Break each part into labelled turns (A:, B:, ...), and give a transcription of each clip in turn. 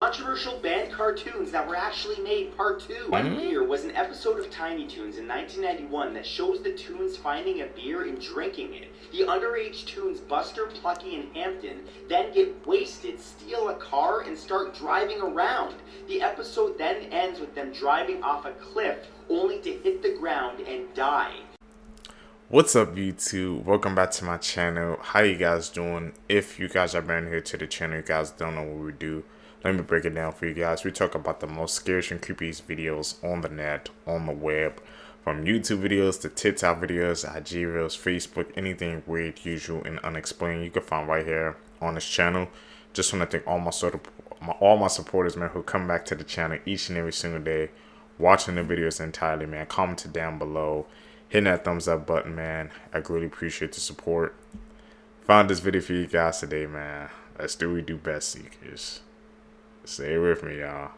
A: Controversial banned cartoons that were actually made, part 2. One Beer was an episode of Tiny Toons in 1991 that shows the Toons finding a beer and drinking it. The underage Toons Buster, Plucky, and Hampton then get wasted, steal a car, and start driving around. The episode then ends with them driving off a cliff only to hit the ground and die.
B: What's up, YouTube? Welcome back to my channel. How you guys doing? If you guys are brand new to the channel, you guys don't know what we do, let me break it down for you guys. We talk about the most scariest and creepiest videos on the net, on the web, from YouTube videos to TikTok videos, IG Reels, Facebook, anything weird, usual, and unexplained you can find right here on this channel. Just want to thank all my supporters, man, who come back to the channel each and every single day, watching the videos entirely, man. Commenting down below, hitting that thumbs up button, man. I really appreciate the support. Found this video for you guys today, man. Let's do what we do best, seekers. Stay with me, y'all.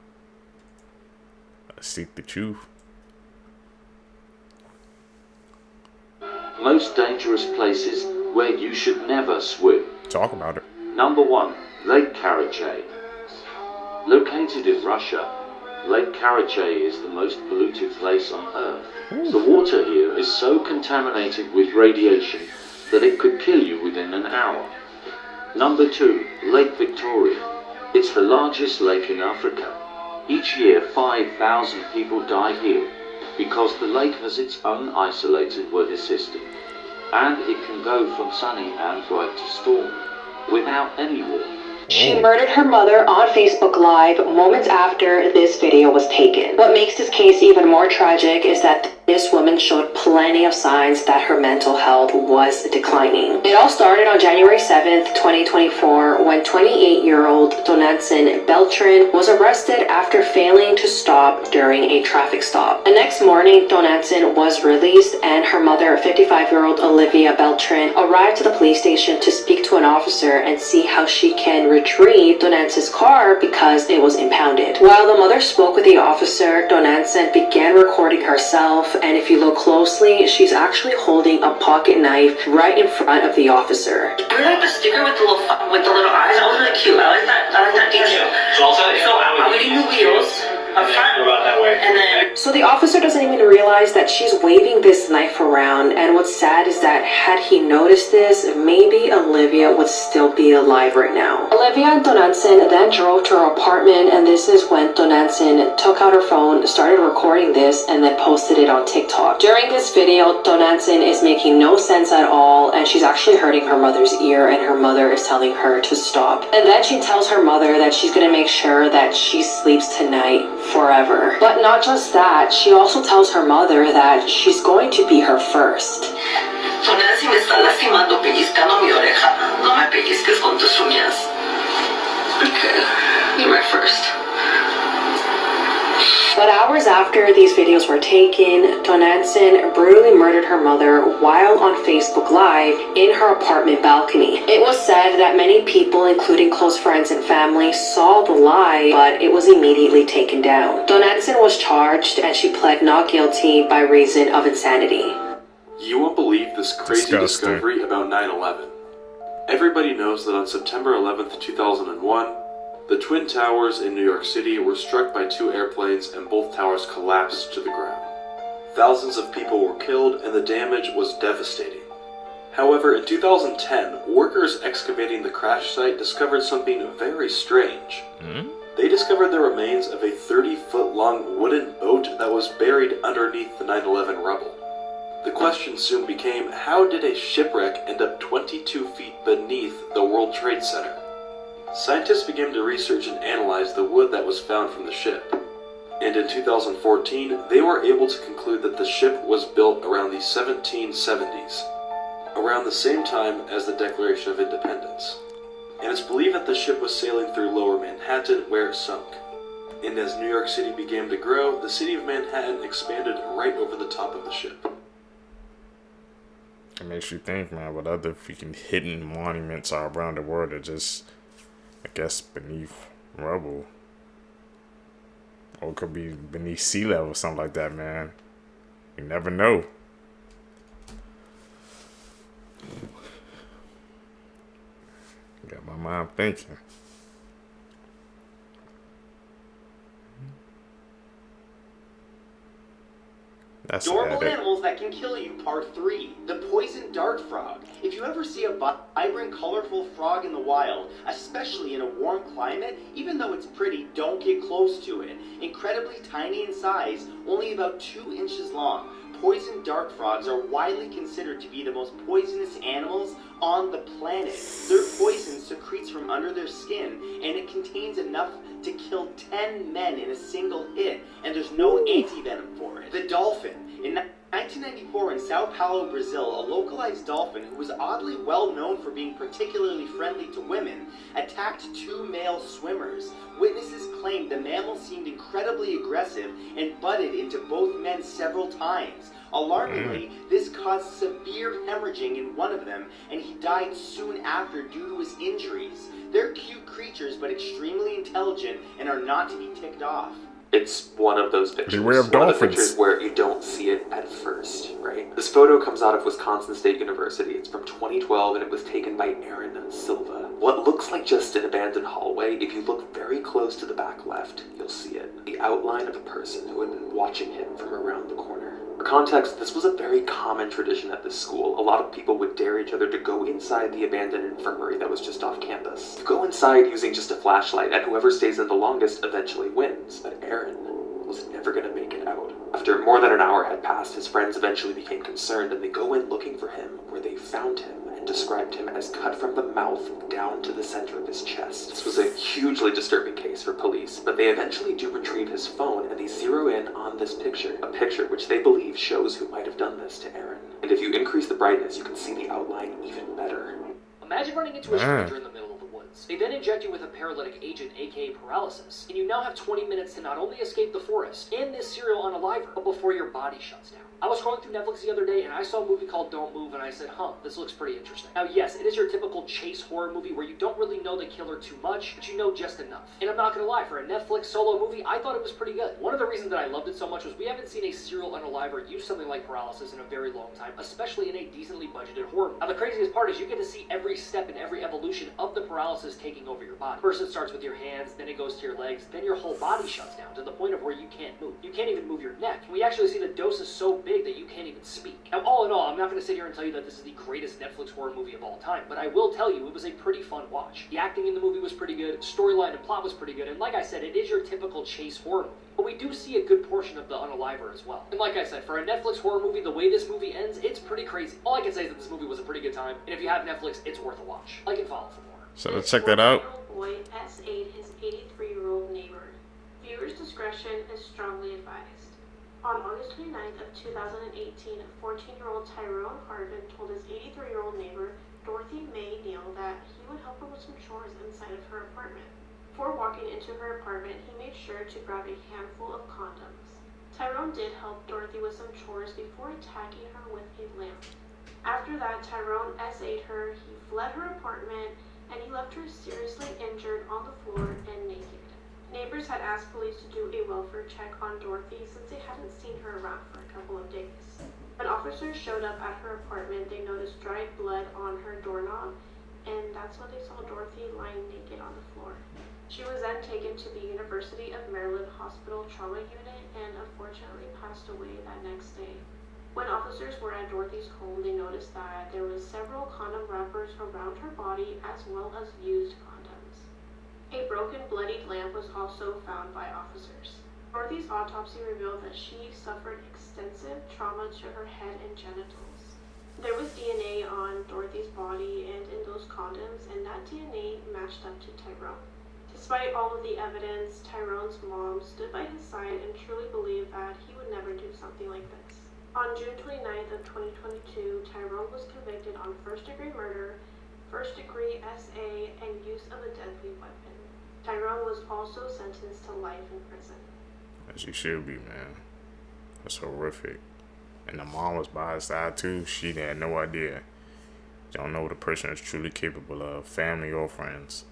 B: Let's seek the truth.
C: Most dangerous places where you should never swim.
B: Talk about it.
C: Number 1, Lake Karachay. Located in Russia, Lake Karachay is the most polluted place on Earth. The water here is so contaminated with radiation that it could kill you within an hour. Number 2, Lake Victoria. It's the largest lake in Africa. Each year 5,000 people die here because the lake has its own isolated weather system, and it can go from sunny and bright to stormy without any warning.
D: She murdered her mother on Facebook Live moments after this video was taken. What makes this case even more tragic is that this woman showed plenty of signs that her mental health was declining. It all started on January 7th, 2024, when 28-year-old Donatson Beltran was arrested after failing to stop during a traffic stop. The next morning, Donatson was released, and her mother, 55-year-old Olivia Beltran, arrived to the police station to speak to an officer and see how she can retrieve Donatson's car because it was impounded. While the mother spoke with the officer, Donatson began recording herself, and if you look closely, she's actually holding a pocket knife right in front of the officer.
E: I like the sticker with the little eyes. That was really cute. I like that detail. So I'm gonna do wheels up front, and then.
D: So the officer doesn't even realize that she's waving this knife around, and what's sad is that had he noticed this, maybe Olivia would still be alive right now. Olivia and Donatson then drove to her apartment, and this is when Donatson took out her phone, started recording this, and then posted it on TikTok. During this video, Donatson is making no sense at all, and she's actually hurting her mother's ear, and her mother is telling her to stop. And then she tells her mother that she's gonna make sure that she sleeps tonight forever. But not just that, she also tells her mother that she's going to be her first.
E: So Nancy me está lastimando, pellizcando mi oreja. No me pellizques con tus uñas. Okay, you're my first.
D: But hours after these videos were taken, Donatson brutally murdered her mother while on Facebook Live in her apartment balcony. It was said that many people, including close friends and family, saw the live, but it was immediately taken down. Donatson was charged, and she pled not guilty by reason of insanity.
F: You won't believe this crazy discovery about 9/11. Everybody knows that on September 11th, 2001, the Twin Towers in New York City were struck by 2 airplanes and both towers collapsed to the ground. Thousands of people were killed and the damage was devastating. However, in 2010, workers excavating the crash site discovered something very strange. They discovered the remains of a 30-foot-long wooden boat that was buried underneath the 9/11 rubble. The question soon became, how did a shipwreck end up 22 feet beneath the World Trade Center? Scientists began to research and analyze the wood that was found from the ship. And in 2014, they were able to conclude that the ship was built around the 1770s, around the same time as the Declaration of Independence. And it's believed that the ship was sailing through lower Manhattan where it sunk. And as New York City began to grow, the city of Manhattan expanded right over the top of the ship.
B: It makes you think, man, what other freaking hidden monuments are around the world that just, I guess, beneath rubble. Or it could be beneath sea level or something like that, man. You never know. Got my mind thinking. That's
A: Adorable
B: sad.
A: animals that can kill you, part 3. The poison dart frog. If you ever see a vibrant, colorful frog in the wild, especially in a warm climate, even though it's pretty, don't get close to it. Incredibly tiny in size, only about 2 inches long. Poison dart frogs are widely considered to be the most poisonous animals on the planet. Their poison secretes from under their skin, and it contains enough to kill 10 men in a single hit, and there's no anti-venom for it. The dolphin. In 1994 in Sao Paulo, Brazil, a localized dolphin who was oddly well known for being particularly friendly to women attacked 2 male swimmers. Witnesses claimed the mammal seemed incredibly aggressive and butted into both men several times. Alarmingly, this caused severe hemorrhaging in one of them, and he died soon after due to his injuries. They're cute creatures, but extremely intelligent and are not to be ticked off.
G: It's one of those pictures.
B: Beware of
G: One of the
B: dolphins.
G: pictures where you don't see it at first, right? This photo comes out of Wisconsin State University. It's from 2012, and it was taken by Aaron Silva. What looks like just an abandoned hallway, if you look very close to the back left, you'll see it. The outline of a person who had been watching him from around the corner. For context, this was a very common tradition at this school. A lot of people would dare each other to go inside the abandoned infirmary that was just off campus. You go inside using just a flashlight, and whoever stays in the longest eventually wins. But Aaron was never going to make it out. After more than an hour had passed, his friends eventually became concerned, and they go in looking for him, where they found him and described him as cut from the mouth down to the center of his chest. This was a hugely disturbing case for police, but they eventually do retrieve his phone, and they zero in on this picture, a picture which they believe shows who might have done this to Aaron. And if you increase the brightness, you can see the outline even better.
H: Imagine running into a stranger in the middle of the woods. They then inject you with a paralytic agent, aka paralysis, and you now have 20 minutes to not only escape the forest and this serial unaliver, but before your body shuts down. I was scrolling through Netflix the other day and I saw a movie called Don't Move, and I said, this looks pretty interesting. Now yes, it is your typical chase horror movie where you don't really know the killer too much, but you know just enough. And I'm not gonna lie, for a Netflix solo movie, I thought it was pretty good. One of the reasons that I loved it so much was we haven't seen a serial unaliver use something like paralysis in a very long time, especially in a decently budgeted horror movie. Now the craziest part is you get to see every step and every evolution of the paralysis taking over your body. First it starts with your hands, then it goes to your legs, then your whole body shuts down to the point of where you can't move. You can't even move your neck. We actually see the dose is so big that you can't even speak. Now, all in all, I'm not going to sit here and tell you that this is the greatest Netflix horror movie of all time, but I will tell you it was a pretty fun watch. The acting in the movie was pretty good, storyline and plot was pretty good, and like I said, it is your typical chase horror movie. But we do see a good portion of the unaliver as well. And like I said, for a Netflix horror movie, the way this movie ends, it's pretty crazy. All I can say is that this movie was a pretty good time, and if you have Netflix, it's worth a watch. Like and follow for more.
B: So let's check that out.
I: Boy S8 his 83-year-old neighbor. Viewers' discretion is strongly advised. On August 29th of 2018, 14-year-old Tyrone Harvin told his 83-year-old neighbor, Dorothy Mae Neal, that he would help her with some chores inside of her apartment. Before walking into her apartment, he made sure to grab a handful of condoms. Tyrone did help Dorothy with some chores before attacking her with a lamp. After that, Tyrone S8'd her, he fled her apartment, and he left her seriously injured on the floor and naked. Neighbors had asked police to do a welfare check on Dorothy since they hadn't seen her around for a couple of days. When officers showed up at her apartment, they noticed dried blood on her doorknob, and that's when they saw Dorothy lying naked on the floor. She was then taken to the University of Maryland Hospital Trauma Unit and unfortunately passed away that next day. When officers were at Dorothy's home, they noticed that there was several condom wrappers around her body as well as used condoms. A broken, bloodied lamp was also found by officers. Dorothy's autopsy revealed that she suffered extensive trauma to her head and genitals. There was DNA on Dorothy's body and in those condoms, and that DNA matched up to Tyrone. Despite all of the evidence, Tyrone's mom stood by his side and truly believed that he would never do something like this. On June 29th of 2022, Tyrone was convicted on first-degree murder, first-degree SA, and use of a deadly weapon. Tyrone was also sentenced to life in prison.
B: As you should be, man. That's horrific. And the mom was by his side too. She had no idea. Don't know what a person is truly capable of, family or friends.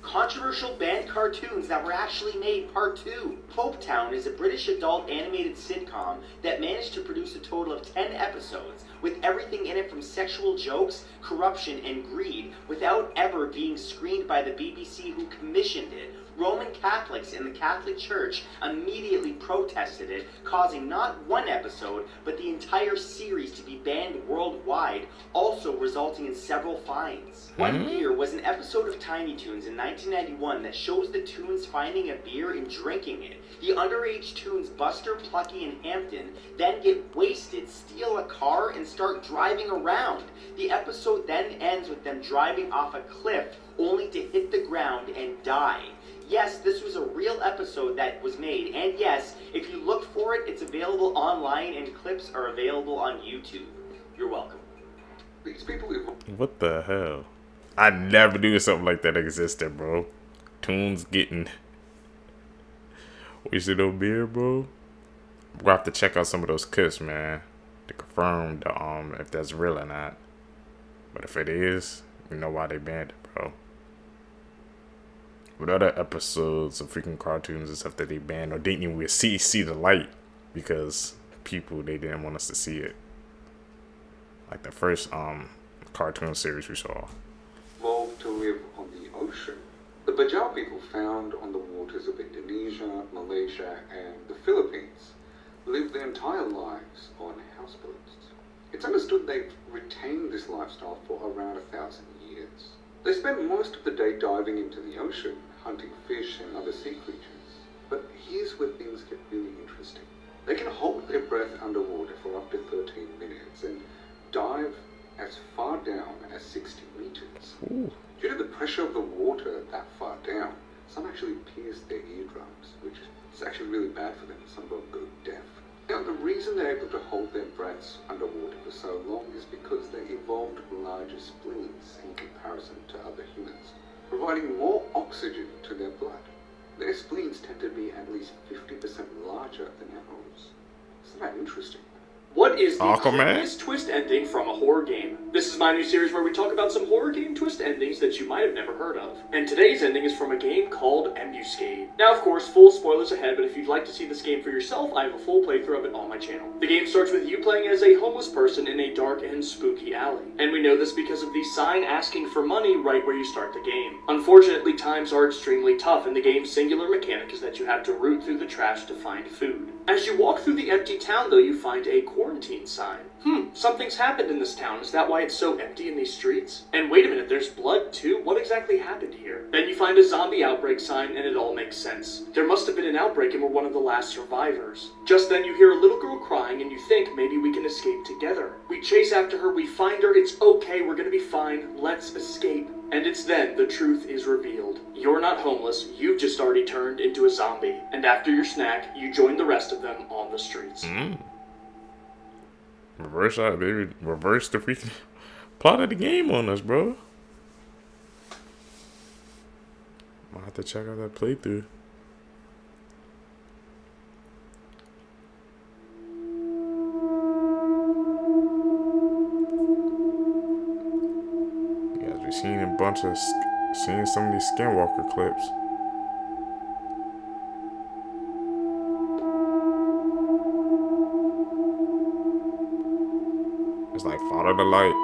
A: Controversial banned cartoons that were actually made Part 2. Popetown is a British adult animated sitcom that managed to produce a total of 10 episodes, with everything in it from sexual jokes, corruption, and greed, without ever being screened by the BBC who commissioned it. Roman Catholics in the Catholic Church immediately protested it, causing not one episode, but the entire series to be banned worldwide, also resulting in several fines. One Beer was an episode of Tiny Toons in 1991 that shows the Toons finding a beer and drinking it. The underage Toons Buster, Plucky, and Hampton then get wasted, steal a car, and start driving around. The episode then ends with them driving off a cliff, only to hit the ground and die. Yes, this was a real episode that was made, and yes, if you look for it, it's available online and clips are available on YouTube. You're welcome.
J: These people...
B: What the hell? I never knew something like that existed, bro. Toons getting wasted on beer, bro. We'll have to check out some of those clips, man, to confirm the, if that's real or not. But if it is, we know why they banned it, bro. With other episodes of freaking cartoons and stuff that they banned or didn't even see the light because people, they didn't want us to see it. Like the first cartoon series we saw.
J: Evolved to live on the ocean. The Bajau people found on the waters of Indonesia, Malaysia, and the Philippines lived their entire lives on houseboats. It's understood they've retained this lifestyle for around 1,000 years. They spend most of the day diving into the ocean, hunting fish and other sea creatures. But here's where things get really interesting. They can hold their breath underwater for up to 13 minutes and dive as far down as 60 meters.
B: Ooh.
J: Due to the pressure of the water that far down, some actually pierce their eardrums, which is actually really bad for them. Some of them go deaf. Now, the reason they're able to hold their breaths underwater for so long is because they evolved larger spleens in comparison to other humans, providing more oxygen to their blood. Their spleens tend to be at least 50% larger than ours. Isn't that interesting?
K: What is the
B: Aquaman?
K: coolest twist ending from a horror game? This is my new series where we talk about some horror game twist endings that you might have never heard of. And today's ending is from a game called Ambuscade. Now, of course, full spoilers ahead, but if you'd like to see this game for yourself, I have a full playthrough of it on my channel. The game starts with you playing as a homeless person in a dark and spooky alley. And we know this because of the sign asking for money right where you start the game. Unfortunately, times are extremely tough, and the game's singular mechanic is that you have to root through the trash to find food. As you walk through the empty town, though, you find a quarantine sign. Something's happened in this town. Is that why it's so empty in these streets? And wait a minute, there's blood too? What exactly happened here? Then you find a zombie outbreak sign, and it all makes sense. There must have been an outbreak and we're one of the last survivors. Just then you hear a little girl crying and you think maybe we can escape together. We chase after her, we find her, it's okay, we're gonna be fine, let's escape. And it's then the truth is revealed. You're not homeless, you've just already turned into a zombie. And after your snack, you join the rest of them on the streets.
B: Reverse the freaking plot of the game on us, bro. Might have to check out that playthrough. You guys, we've seen seen some of these Skinwalker clips. It's like follow the light.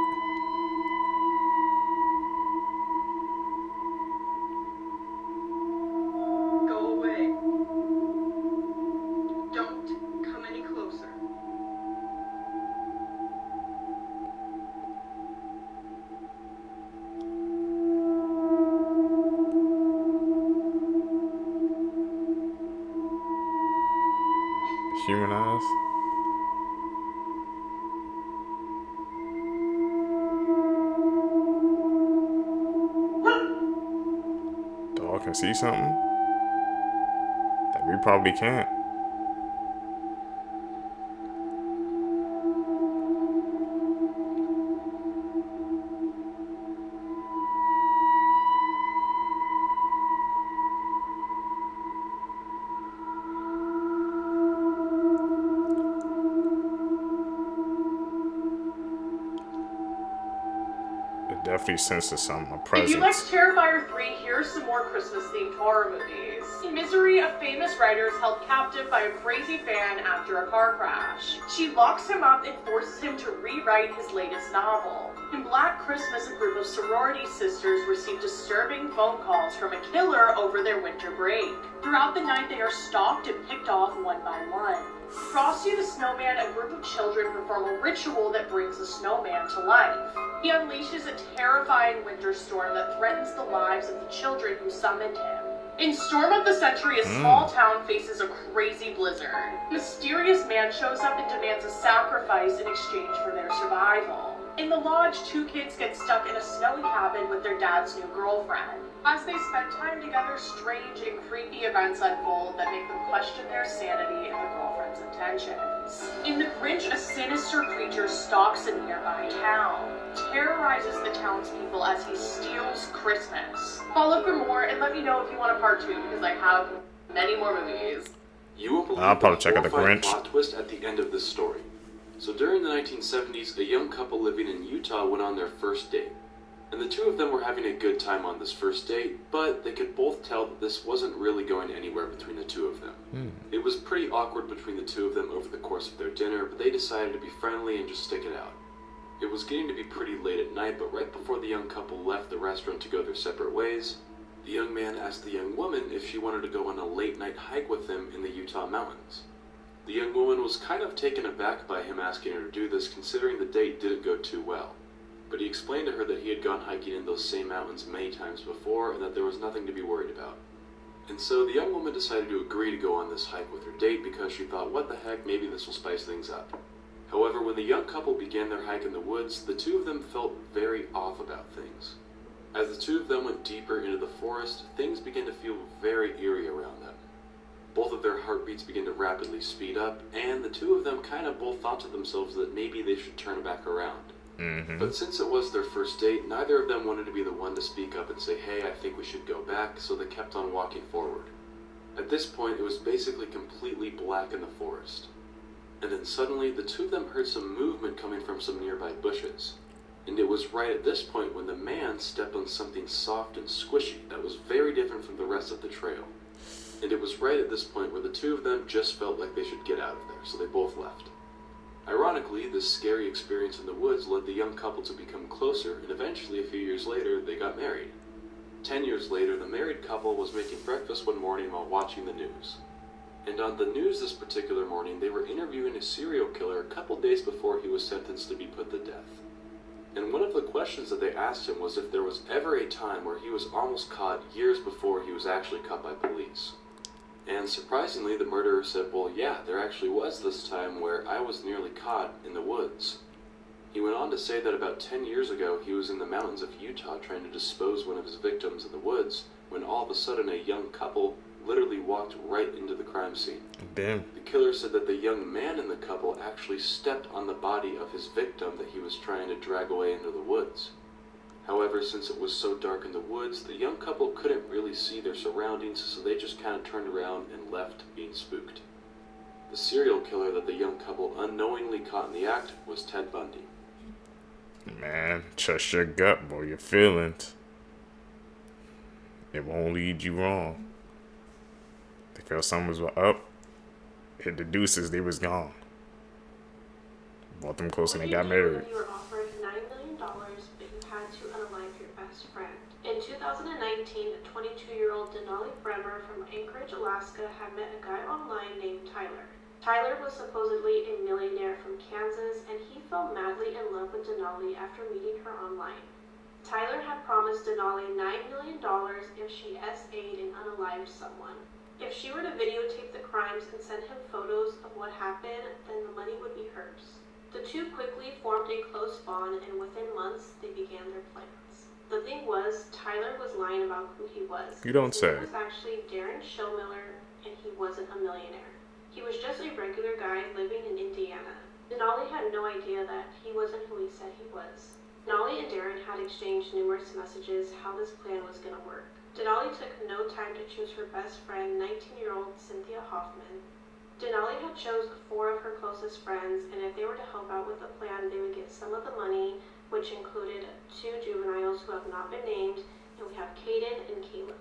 L: Go away. Don't come any closer.
B: Human eyes. Dog can see something that we probably can't. definitely senses some a
M: If you like
B: presence.
M: Terrifier 3, here's some more Christmas-themed horror movies. In Misery, a famous writer is held captive by a crazy fan after a car crash. She locks him up and forces him to rewrite his latest novel. In Black Christmas, a group of sorority sisters receive disturbing phone calls from a killer over their winter break. Throughout the night, they are stalked and picked off one by one. Frosty the Snowman, a group of children perform a ritual that brings the snowman to life. He unleashes a terrifying winter storm that threatens the lives of the children who summoned him. In Storm of the Century, a small town faces a crazy blizzard. A mysterious man shows up and demands a sacrifice in exchange for their survival. In The Lodge, two kids get stuck in a snowy cabin with their dad's new girlfriend. As they spend time together, strange and creepy events unfold that make them question their sanity and the girlfriend's intentions. In The Grinch, a sinister creature stalks a nearby town, terrorizes the townspeople as he steals Christmas. Follow for more and let me know if you want a part 2 because I have many more movies.
F: You will believe
B: I'll probably check out The
F: horrifying
B: Grinch.
F: plot twist at the end of this story. So during the 1970s, a young couple living in Utah went on their first date. And the two of them were having a good time on this first date, but they could both tell that this wasn't really going anywhere between the two of them. It was pretty awkward between the two of them over the course of their dinner, but they decided to be friendly and just stick it out. It was getting to be pretty late at night, but right before the young couple left the restaurant to go their separate ways, the young man asked the young woman if she wanted to go on a late night hike with him in the Utah mountains. The young woman was kind of taken aback by him asking her to do this, considering the date didn't go too well. But he explained to her that he had gone hiking in those same mountains many times before and that there was nothing to be worried about. And so the young woman decided to agree to go on this hike with her date because she thought, what the heck, maybe this will spice things up. However, when the young couple began their hike in the woods, the two of them felt very off about things. As the two of them went deeper into the forest, things began to feel very eerie around them. Both of their heartbeats began to rapidly speed up, and the two of them kind of both thought to themselves that maybe they should turn back around. But since it was their first date, neither of them wanted to be the one to speak up and say, hey, I think we should go back, so they kept on walking forward. At this point, it was basically completely black in the forest. And then suddenly, the two of them heard some movement coming from some nearby bushes. And it was right at this point when the man stepped on something soft and squishy that was very different from the rest of the trail. And it was right at this point where the two of them just felt like they should get out of there, so they both left. Ironically, this scary experience in the woods led the young couple to become closer, and eventually, a few years later, they got married. 10 years later, the married couple was making breakfast one morning while watching the news. And on the news this particular morning, they were interviewing a serial killer a couple days before he was sentenced to be put to death. And one of the questions that they asked him was if there was ever a time where he was almost caught years before he was actually caught by police. And surprisingly, the murderer said, well, yeah, there actually was this time where I was nearly caught in the woods. He went on to say that about 10 years ago, he was in the mountains of Utah trying to dispose one of his victims in the woods, when all of a sudden a young couple literally walked right into the crime scene.
B: Damn.
F: The killer said that the young man in the couple actually stepped on the body of his victim that he was trying to drag away into the woods. However, since it was so dark in the woods, the young couple couldn't really see their surroundings, so they just kind of turned around and left being spooked. The serial killer that the young couple unknowingly caught in the act was Ted Bundy.
B: Man, trust your gut, boy, your feelings. It won't lead you wrong. They felt something was up, hit the deuces, they was gone. Brought them close and they got married.
I: You were offered $9 million, but you had to unalive your best friend. In 2019, a 22-year-old Denali Bremer from Anchorage, Alaska, had met a guy online named Tyler. Tyler was supposedly a millionaire from Kansas, and he fell madly in love with Denali after meeting her online. Tyler had promised Denali $9 million if she SA'd and unalived someone. If she were to videotape the crimes and send him photos of what happened, then the money would be hers. The two quickly formed a close bond, and within months, they began their plans. The thing was, Tyler was lying about who he was.
B: You don't say.
I: He was actually Darren Showmiller, and he wasn't a millionaire. He was just a regular guy living in Indiana. Denali had no idea that he wasn't who he said he was. Denali and Darren had exchanged numerous messages how this plan was going to work. Denali took no time to choose her best friend, 19-year-old Cynthia Hoffman. Denali had chose 4 of her closest friends, and if they were to help out with the plan, they would get some of the money, which included 2 juveniles who have not been named, and we have Caden and Caleb.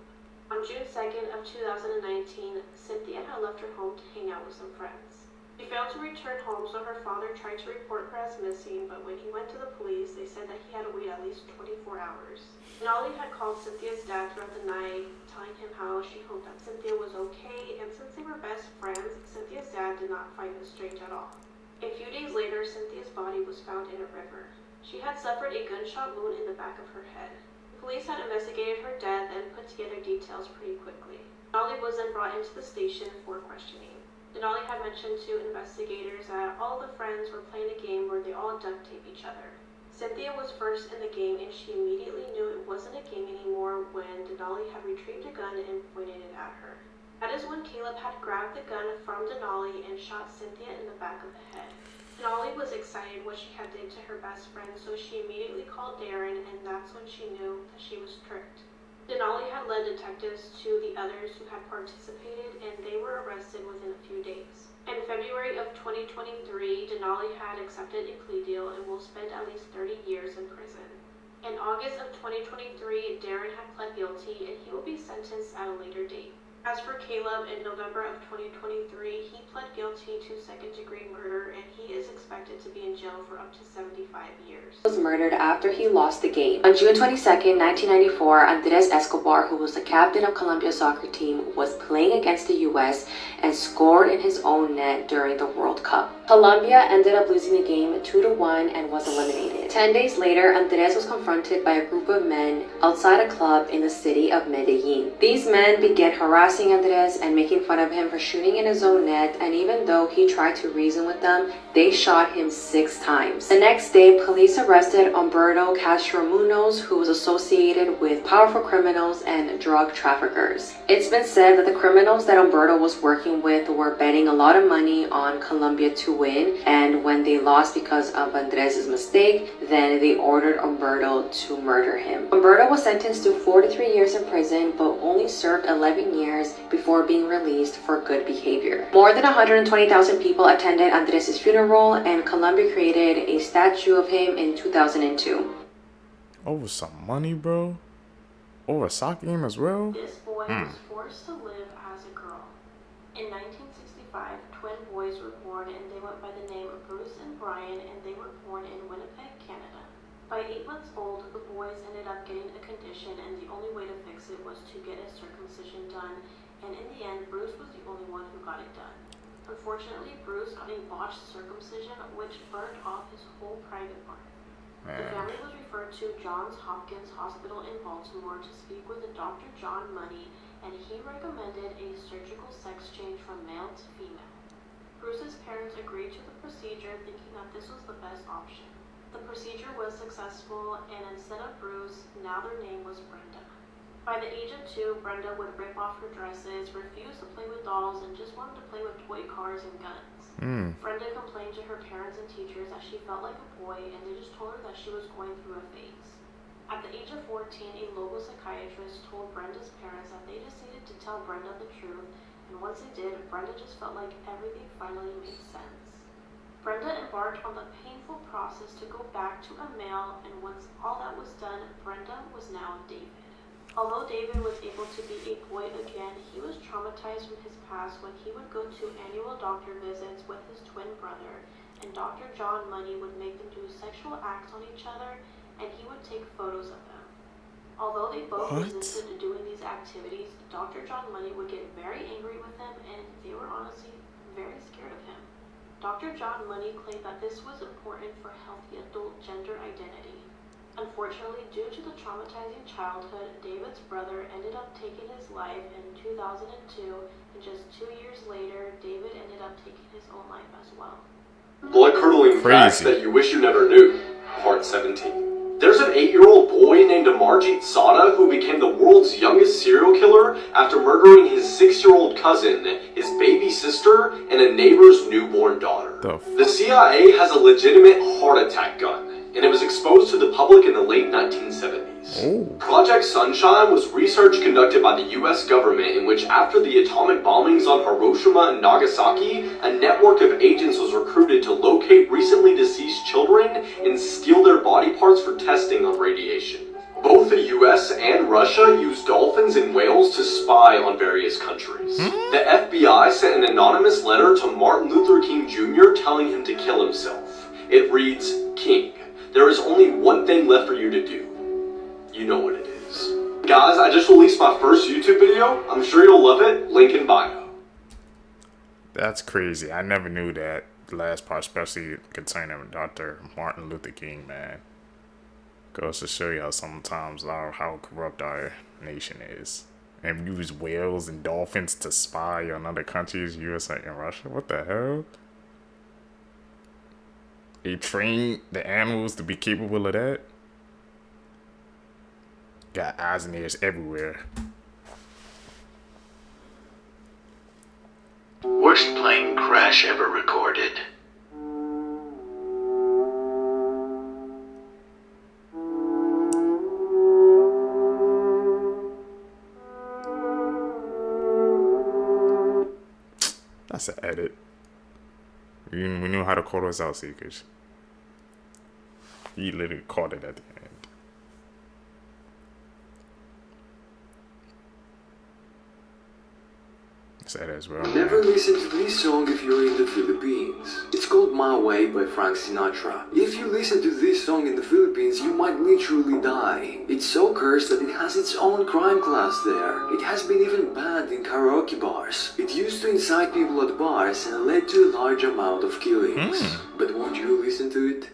I: On June 2nd of 2019, Cynthia had left her home to hang out with some friends. She failed to return home, so her father tried to report her as missing, but when he went to the police, they said that he had to wait at least 24 hours. Denali had called Cynthia's dad throughout the night, telling him how she hoped that Cynthia was okay, and since they were best friends, Cynthia's dad did not find this strange at all. A few days later, Cynthia's body was found in a river. She had suffered a gunshot wound in the back of her head. Police had investigated her death and put together details pretty quickly. Denali was then brought into the station for questioning. Denali had mentioned to investigators that all the friends were playing a game where they all duct tape each other. Cynthia was first in the game and she immediately knew it wasn't a game anymore when Denali had retrieved a gun and pointed it at her. That is when Caleb had grabbed the gun from Denali and shot Cynthia in the back of the head. Denali was excited what she had did to her best friend, so she immediately called Darren, and that's when she knew that she was tricked. Denali had led detectives to the others who had participated, and they were arrested within a few days. In February of 2023, Denali had accepted a plea deal and will spend at least 30 years in prison. In August of 2023, Darren had pled guilty, and he will be sentenced at a later date. As for Caleb, in November of 2023, he pled guilty to second-degree murder, and he is expected to be in jail for up to 75 years.
D: He was murdered after he lost the game. On June 22nd, 1994, Andres Escobar, who was the captain of Colombia's soccer team, was playing against the U.S. and scored in his own net during the World Cup. Colombia ended up losing the game 2-1 and was eliminated. 10 days later, Andres was confronted by a group of men outside a club in the city of Medellin. These men began harassing Andres and making fun of him for shooting in his own net, and even though he tried to reason with them, they shot him 6 times. The next day, police arrested Humberto Castro Munoz, who was associated with powerful criminals and drug traffickers. It's been said that the criminals that Humberto was working with were betting a lot of money on Colombia to win, and when they lost because of Andres' mistake, then they ordered Humberto to murder him. Humberto was sentenced to 43 years in prison, but only served 11 years before being released for good behavior. More than 120,000 people attended Andres' funeral, and Colombia created a statue of him in 2002.
B: Over some money, bro? Over a soccer game as well?
I: This boy was forced to live as a girl. In 1965, twin boys were born, and they went by the name of Bruce and Brian, and they were born in Winnipeg, Canada. By 8 months old, the boys ended up getting a condition, and the only way to fix it was to get a circumcision done, and in the end, Bruce was the only one who got it done. Unfortunately, Bruce got a botched circumcision, which burned off his whole private part. The family was referred to Johns Hopkins Hospital in Baltimore to speak with Dr. John Money, and he recommended a surgical sex change from male to female. Bruce's parents agreed to the procedure, thinking that this was the best option. The procedure was successful, and instead of Bruce, now their name was Brenda. By the age of 2, Brenda would rip off her dresses, refuse to play with dolls, and just wanted to play with toy cars and guns. Brenda complained to her parents and teachers that she felt like a boy, and they just told her that she was going through a phase. At the age of 14, a local psychiatrist told Brenda's parents that they just needed to tell Brenda the truth, and once they did, Brenda just felt like everything finally made sense. Brenda embarked on the painful process to go back to a male, and once all that was done, Brenda was now David. Although David was able to be a boy again, he was traumatized from his past when he would go to annual doctor visits with his twin brother, and Dr. John Money would make them do sexual acts on each other, and he would take photos of them. Although they both resisted doing these activities, Dr. John Money would get very angry with them, and they were honestly very scared of him. Dr. John Money claimed that this was important for healthy adult gender identity. Unfortunately, due to the traumatizing childhood, David's brother ended up taking his life in 2002, and just 2 years later, David ended up taking his own life as well.
F: Blood-curdling facts that you wish you never knew. Part 17. There's an 8-year-old boy named Amarjit Sada who became the world's youngest serial killer after murdering his 6-year-old cousin, his baby sister, and a neighbor's newborn daughter. The CIA has a legitimate heart attack gun, and it was exposed to the public in the late 1970s.
N: Philippines.
B: Oh.
N: Project Sunshine was research conducted by the US government in which after the atomic bombings on Hiroshima and Nagasaki, a network of agents was recruited to locate recently deceased children and steal their body parts for testing on radiation. Both the US and Russia used dolphins and whales to spy on various countries. The FBI sent an anonymous letter to Martin Luther King Jr. telling him to kill himself. It reads, "King, there is only one thing left for you to do. You know what it is." Guys, I just released my first YouTube video. I'm sure you'll love it. Link in bio.
B: That's crazy. I never knew that last part, especially concerning Dr. Martin Luther King, man. Goes to show y'all sometimes how corrupt our nation is. And use whales and dolphins to spy on other countries, USA and Russia. What the hell? They train the animals to be capable of that? Got eyes and ears everywhere.
O: Worst plane crash ever recorded.
B: That's an edit. We knew how to call those out, Seekers. He literally caught it at the end. Sad as well.
P: Never listen to this song if you're in the Philippines. It's called My Way by Frank Sinatra. If you listen to this song in the Philippines, you might literally die. It's so cursed that it has its own crime class there. It has been even banned in karaoke bars. It used to incite people at bars and led to a large amount of killings. But won't you listen to it?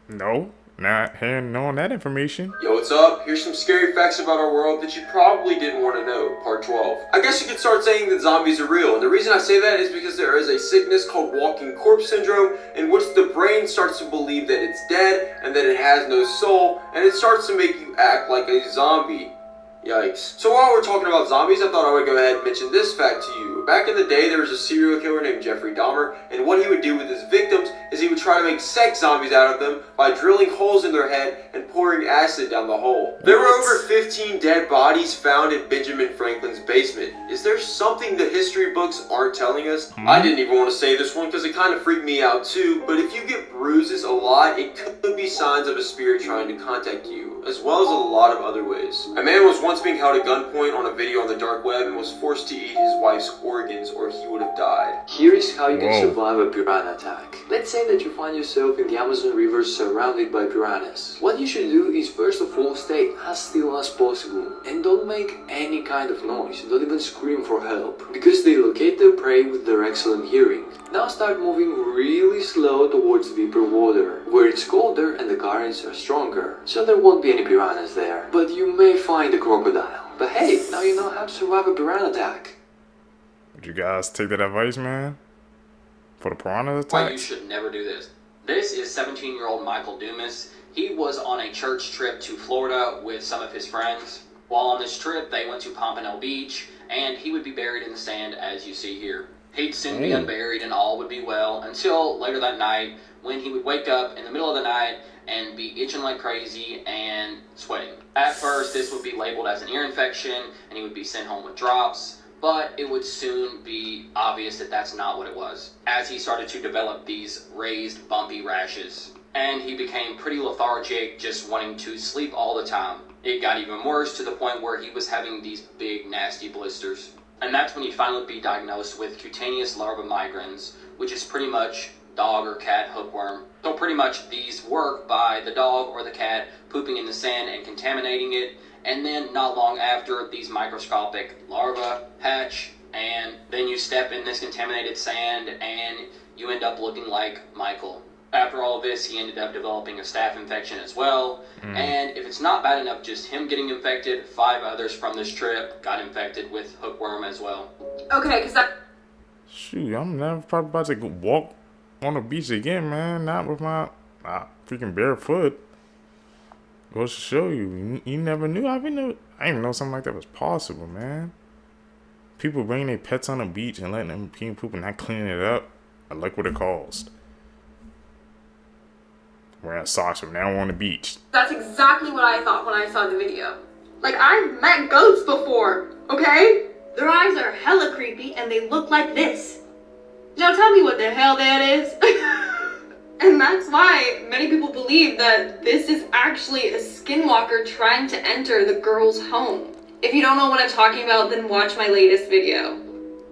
B: No, not hearing knowing that information.
Q: Yo, what's up? Here's some scary facts about our world that you probably didn't want to know. Part 12. I guess you could start saying that zombies are real, and the reason I say that is because there is a sickness called walking corpse syndrome, in which the brain starts to believe that it's dead and that it has no soul, and it starts to make you act like a zombie. Yikes. So while we're talking about zombies, I thought I would go ahead and mention this fact to you. Back in the day, there was a serial killer named Jeffrey Dahmer, and what he would do with his victims is he would try to make sex zombies out of them by drilling holes in their head and pouring acid down the hole. There were over 15 dead bodies found in Benjamin Franklin's basement. Is there something the history books aren't telling us? I didn't even want to say this one because it kind of freaked me out too, but if you get bruises a lot, it could be signs of a spirit trying to contact you, as well as a lot of other ways. A man was once being held at gunpoint on a video on the dark web and was forced to eat his wife's organs or he would have died.
P: Here is how you can survive a piranha attack. Let's say that you find yourself in the Amazon River surrounded by piranhas. What you should do is first of all stay as still as possible and don't make any kind of noise. Don't even scream for help, because they locate their prey with their excellent hearing. Now start moving really slow towards deeper water, where it's colder and the currents are stronger, so there won't be any piranhas there. But you may find a crocodile. But hey, now you know how to survive a piranha attack.
B: Would you guys take that advice, man? For the piranha
R: Wait,
B: attacks?
R: you should never do this. This is 17-year-old Michael Dumas. He was on a church trip to Florida with some of his friends. While on this trip, they went to Pompano Beach, and he would be buried in the sand as you see here. He'd soon be unburied and all would be well until later that night when he would wake up in the middle of the night and be itching like crazy and sweating. At first, this would be labeled as an ear infection and he would be sent home with drops, but it would soon be obvious that that's not what it was, as he started to develop these raised bumpy rashes. And he became pretty lethargic, just wanting to sleep all the time. It got even worse to the point where he was having these big nasty blisters. And that's when he'd finally be diagnosed with cutaneous larva migrans, which is pretty much dog or cat hookworm. So pretty much these work by the dog or the cat pooping in the sand and contaminating it, and then not long after, these microscopic larvae hatch, and then you step in this contaminated sand and you end up looking like Michael. After all of this, he ended up developing a staph infection as well. And if it's not bad enough just him getting infected, 5 others from this trip got infected with hookworm as well.
M: Okay, because that...
B: Shoot, I'm never probably about to go walk on the beach again, man. Not with my freaking bare foot. Goes to show you, you never knew. I didn't even know something like that was possible, man. People bringing their pets on the beach and letting them pee and poop and not cleaning it up. I like what it caused. wearing socks from now on the beach.
S: That's exactly what I thought when I saw the video. Like, I've met goats before, okay? Their eyes are hella creepy and they look like this. Now tell me what the hell that is. And that's why many people believe that this is actually a skinwalker trying to enter the girl's home. If you don't know what I'm talking about, then watch my latest video.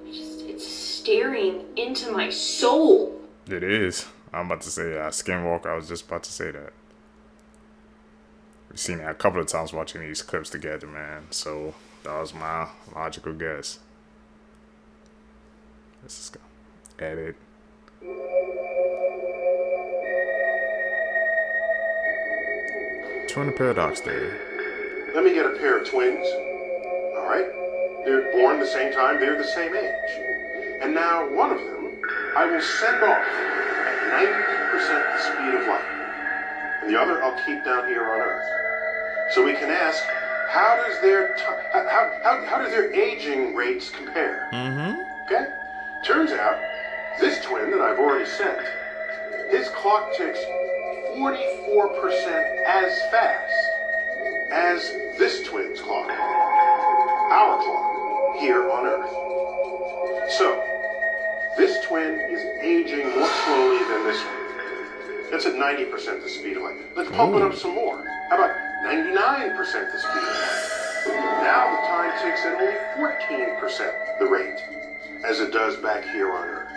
S: It's staring into my soul.
B: It is. I'm about to say Skinwalker. I was just about to say that. We've seen it a couple of times watching these clips together, man. So that was my logical guess. Let's just go. Edit. Twin paradox theory.
T: Let me get a pair of twins. All right? They're born the same time, they're the same age. And now one of them I will send off at 90% the speed of light. And the other I'll keep down here on Earth. So we can ask, how does their aging rates compare? Okay? Turns out, this twin that I've already sent, his clock ticks 44% as fast as this twin's clock, our clock, here on Earth. So, this twin is aging more slowly than this one. That's at 90% the speed of light. Let's pump it up some more. How about 99% the speed of light? Now the time ticks at only 14% the rate, as it does back here on Earth.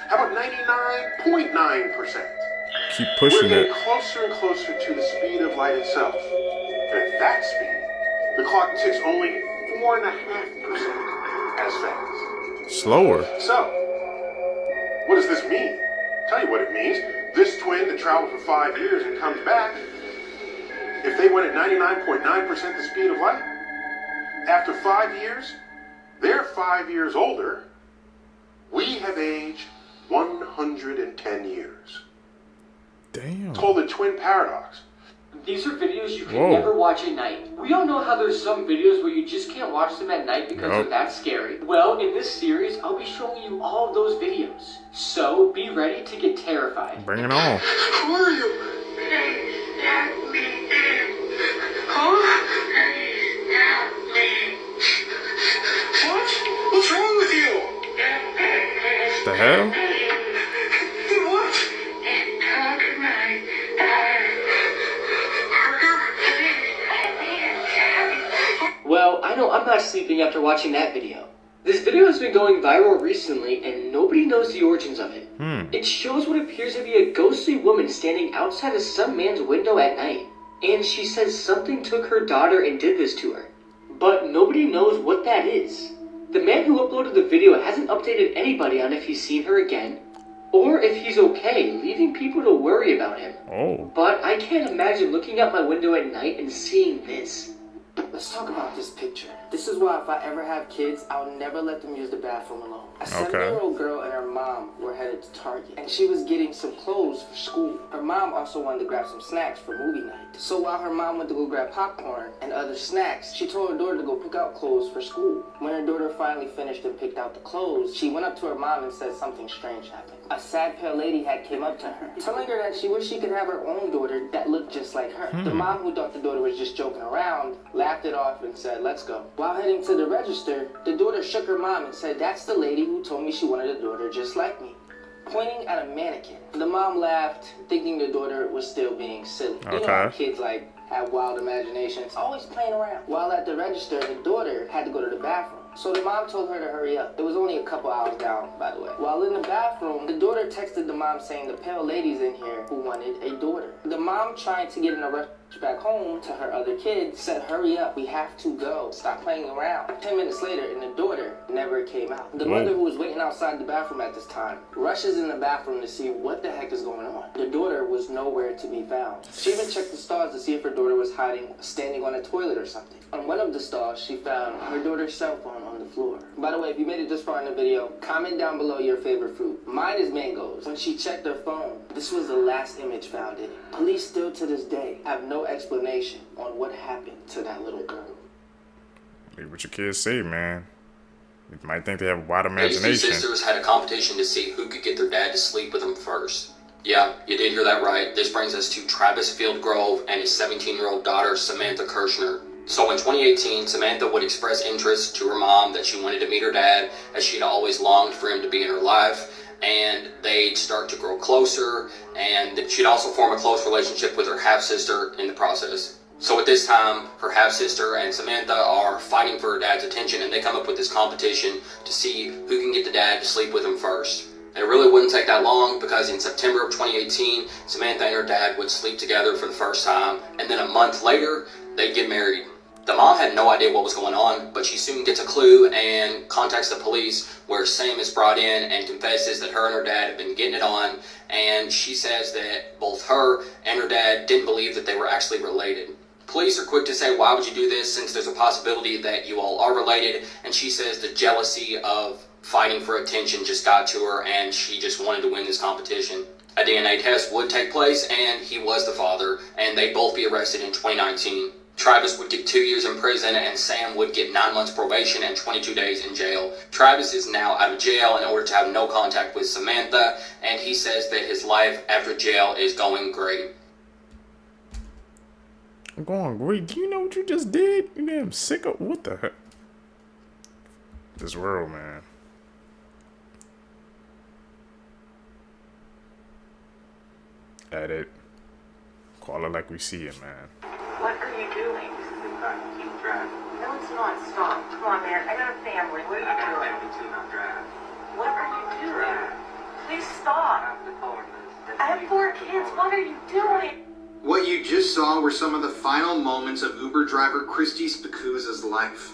T: How about 99.9%?
B: Keep pushing
T: We're getting
B: it.
T: closer and closer to the speed of light itself. And at that speed, the clock ticks only 4.5% as fast.
B: Slower.
T: So, what does this mean? Tell you what it means. This twin that traveled for 5 years and comes back, if they went at 99.9% the speed of light, after 5 years, they're 5 years older. We have aged 110 years.
B: Damn.
T: It's called the twin paradox.
H: These are videos you can never watch at night. We all know how there's some videos where you just can't watch them at night because they're that scary. Well, in this series, I'll be showing you all of those videos. So, be ready to get terrified.
B: Bring it on.
T: Who are you? What? What's wrong with you?
B: The hell?
H: Well, I know I'm not sleeping after watching that video. This video has been going viral recently and nobody knows the origins of it. It shows what appears to be a ghostly woman standing outside of some man's window at night. And she says something took her daughter and did this to her. But nobody knows what that is. The man who uploaded the video hasn't updated anybody on if he's seen her again, or if he's okay, leaving people to worry about him. But I can't imagine looking out my window at night and seeing this.
U: Let's talk about this picture. This is why if I ever have kids, I'll never let them use the bathroom alone. A 7-year-old girl and her mom were headed to Target, and she was getting some clothes for school. Her mom also wanted to grab some snacks for movie night. So while her mom went to go grab popcorn and other snacks, she told her daughter to go pick out clothes for school. When her daughter finally finished and picked out the clothes, she went up to her mom and said something strange happened. A sad pale lady had came up to her, telling her that she wished she could have her own daughter that looked just like her. The mom, who thought the daughter was just joking around, laughed it off and said, "Let's go." While heading to the register, the daughter shook her mom and said, "That's the lady who told me she wanted a daughter just like me," pointing at a mannequin. The mom laughed, thinking the daughter was still being silly. You know how kids have wild imaginations, always playing around. While at the register, the daughter had to go to the bathroom. So the mom told her to hurry up. It was only a couple hours down, by the way. While in the bathroom, the daughter texted the mom saying the pale lady's in here who wanted a daughter. The mom, trying to get in a rush back home to her other kids, said, "Hurry up, we have to go. Stop playing around." 10 minutes later, and the daughter never came out. The mother, who was waiting outside the bathroom at this time, rushes in the bathroom to see what the heck is going on. The daughter was nowhere to be found. She even checked the stalls to see if her daughter was hiding, standing on a toilet or something. On one of the stalls, she found her daughter's cell phone on the floor. By the way, if you made it this far in the video, comment down below your favorite fruit. Mine is mangoes. When she checked her phone, this was the last image found in it. Police still to this day have no explanation on what happened to that little girl.
B: Like what your kids say, man. You might think they have a wide
R: These two
B: imagination.
R: sisters had a competition to see who could get their dad to sleep with them first. Yeah, you did hear that right. This brings us to Travis Fieldgrove and his 17-year-old daughter, Samantha Kirshner. So in 2018, Samantha would express interest to her mom that she wanted to meet her dad, as she'd always longed for him to be in her life, and they'd start to grow closer, and she'd also form a close relationship with her half-sister in the process. So at this time, her half-sister and Samantha are fighting for her dad's attention, and they come up with this competition to see who can get the dad to sleep with him first. And it really wouldn't take that long, because in September of 2018, Samantha and her dad would sleep together for the first time, and then a month later, they'd get married. The mom had no idea what was going on, but she soon gets a clue and contacts the police, where Sam is brought in and confesses that her and her dad have been getting it on, and she says that both her and her dad didn't believe that they were actually related. Police are quick to say, why would you do this, since there's a possibility that you all are related, and she says the jealousy of fighting for attention just got to her, and she just wanted to win this competition. A DNA test would take place, and he was the father, and they'd both be arrested in 2019. Travis would get 2 years in prison, and Sam would get 9 months probation and 22 days in jail. Travis is now out of jail in order to have no contact with Samantha, and he says that his life after jail is going great.
B: I'm going great. Do you know what you just did? You damn sicko. What the heck? This world, man. Edit. Call it like we see it, man.
E: What are you doing? Keep driving. No, it's not. Stop. Come on, man. I got a family. What are you doing? I got a family too. Now drive. What are you doing? Please stop. I have 4 kids. What are you doing?
C: What you just saw were some of the final moments of Uber driver Christy Spicuzza's life.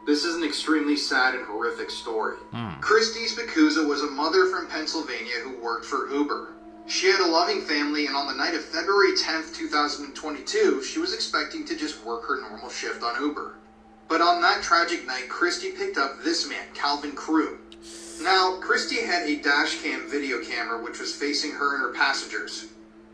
C: This is an extremely sad and horrific story. Christy Spicuzza was a mother from Pennsylvania who worked for Uber. She had a loving family, and on the night of February 10th, 2022, she was expecting to just work her normal shift on Uber. But on that tragic night, Christy picked up this man, Calvin Crew. Now, Christy had a dash cam video camera which was facing her and her passengers.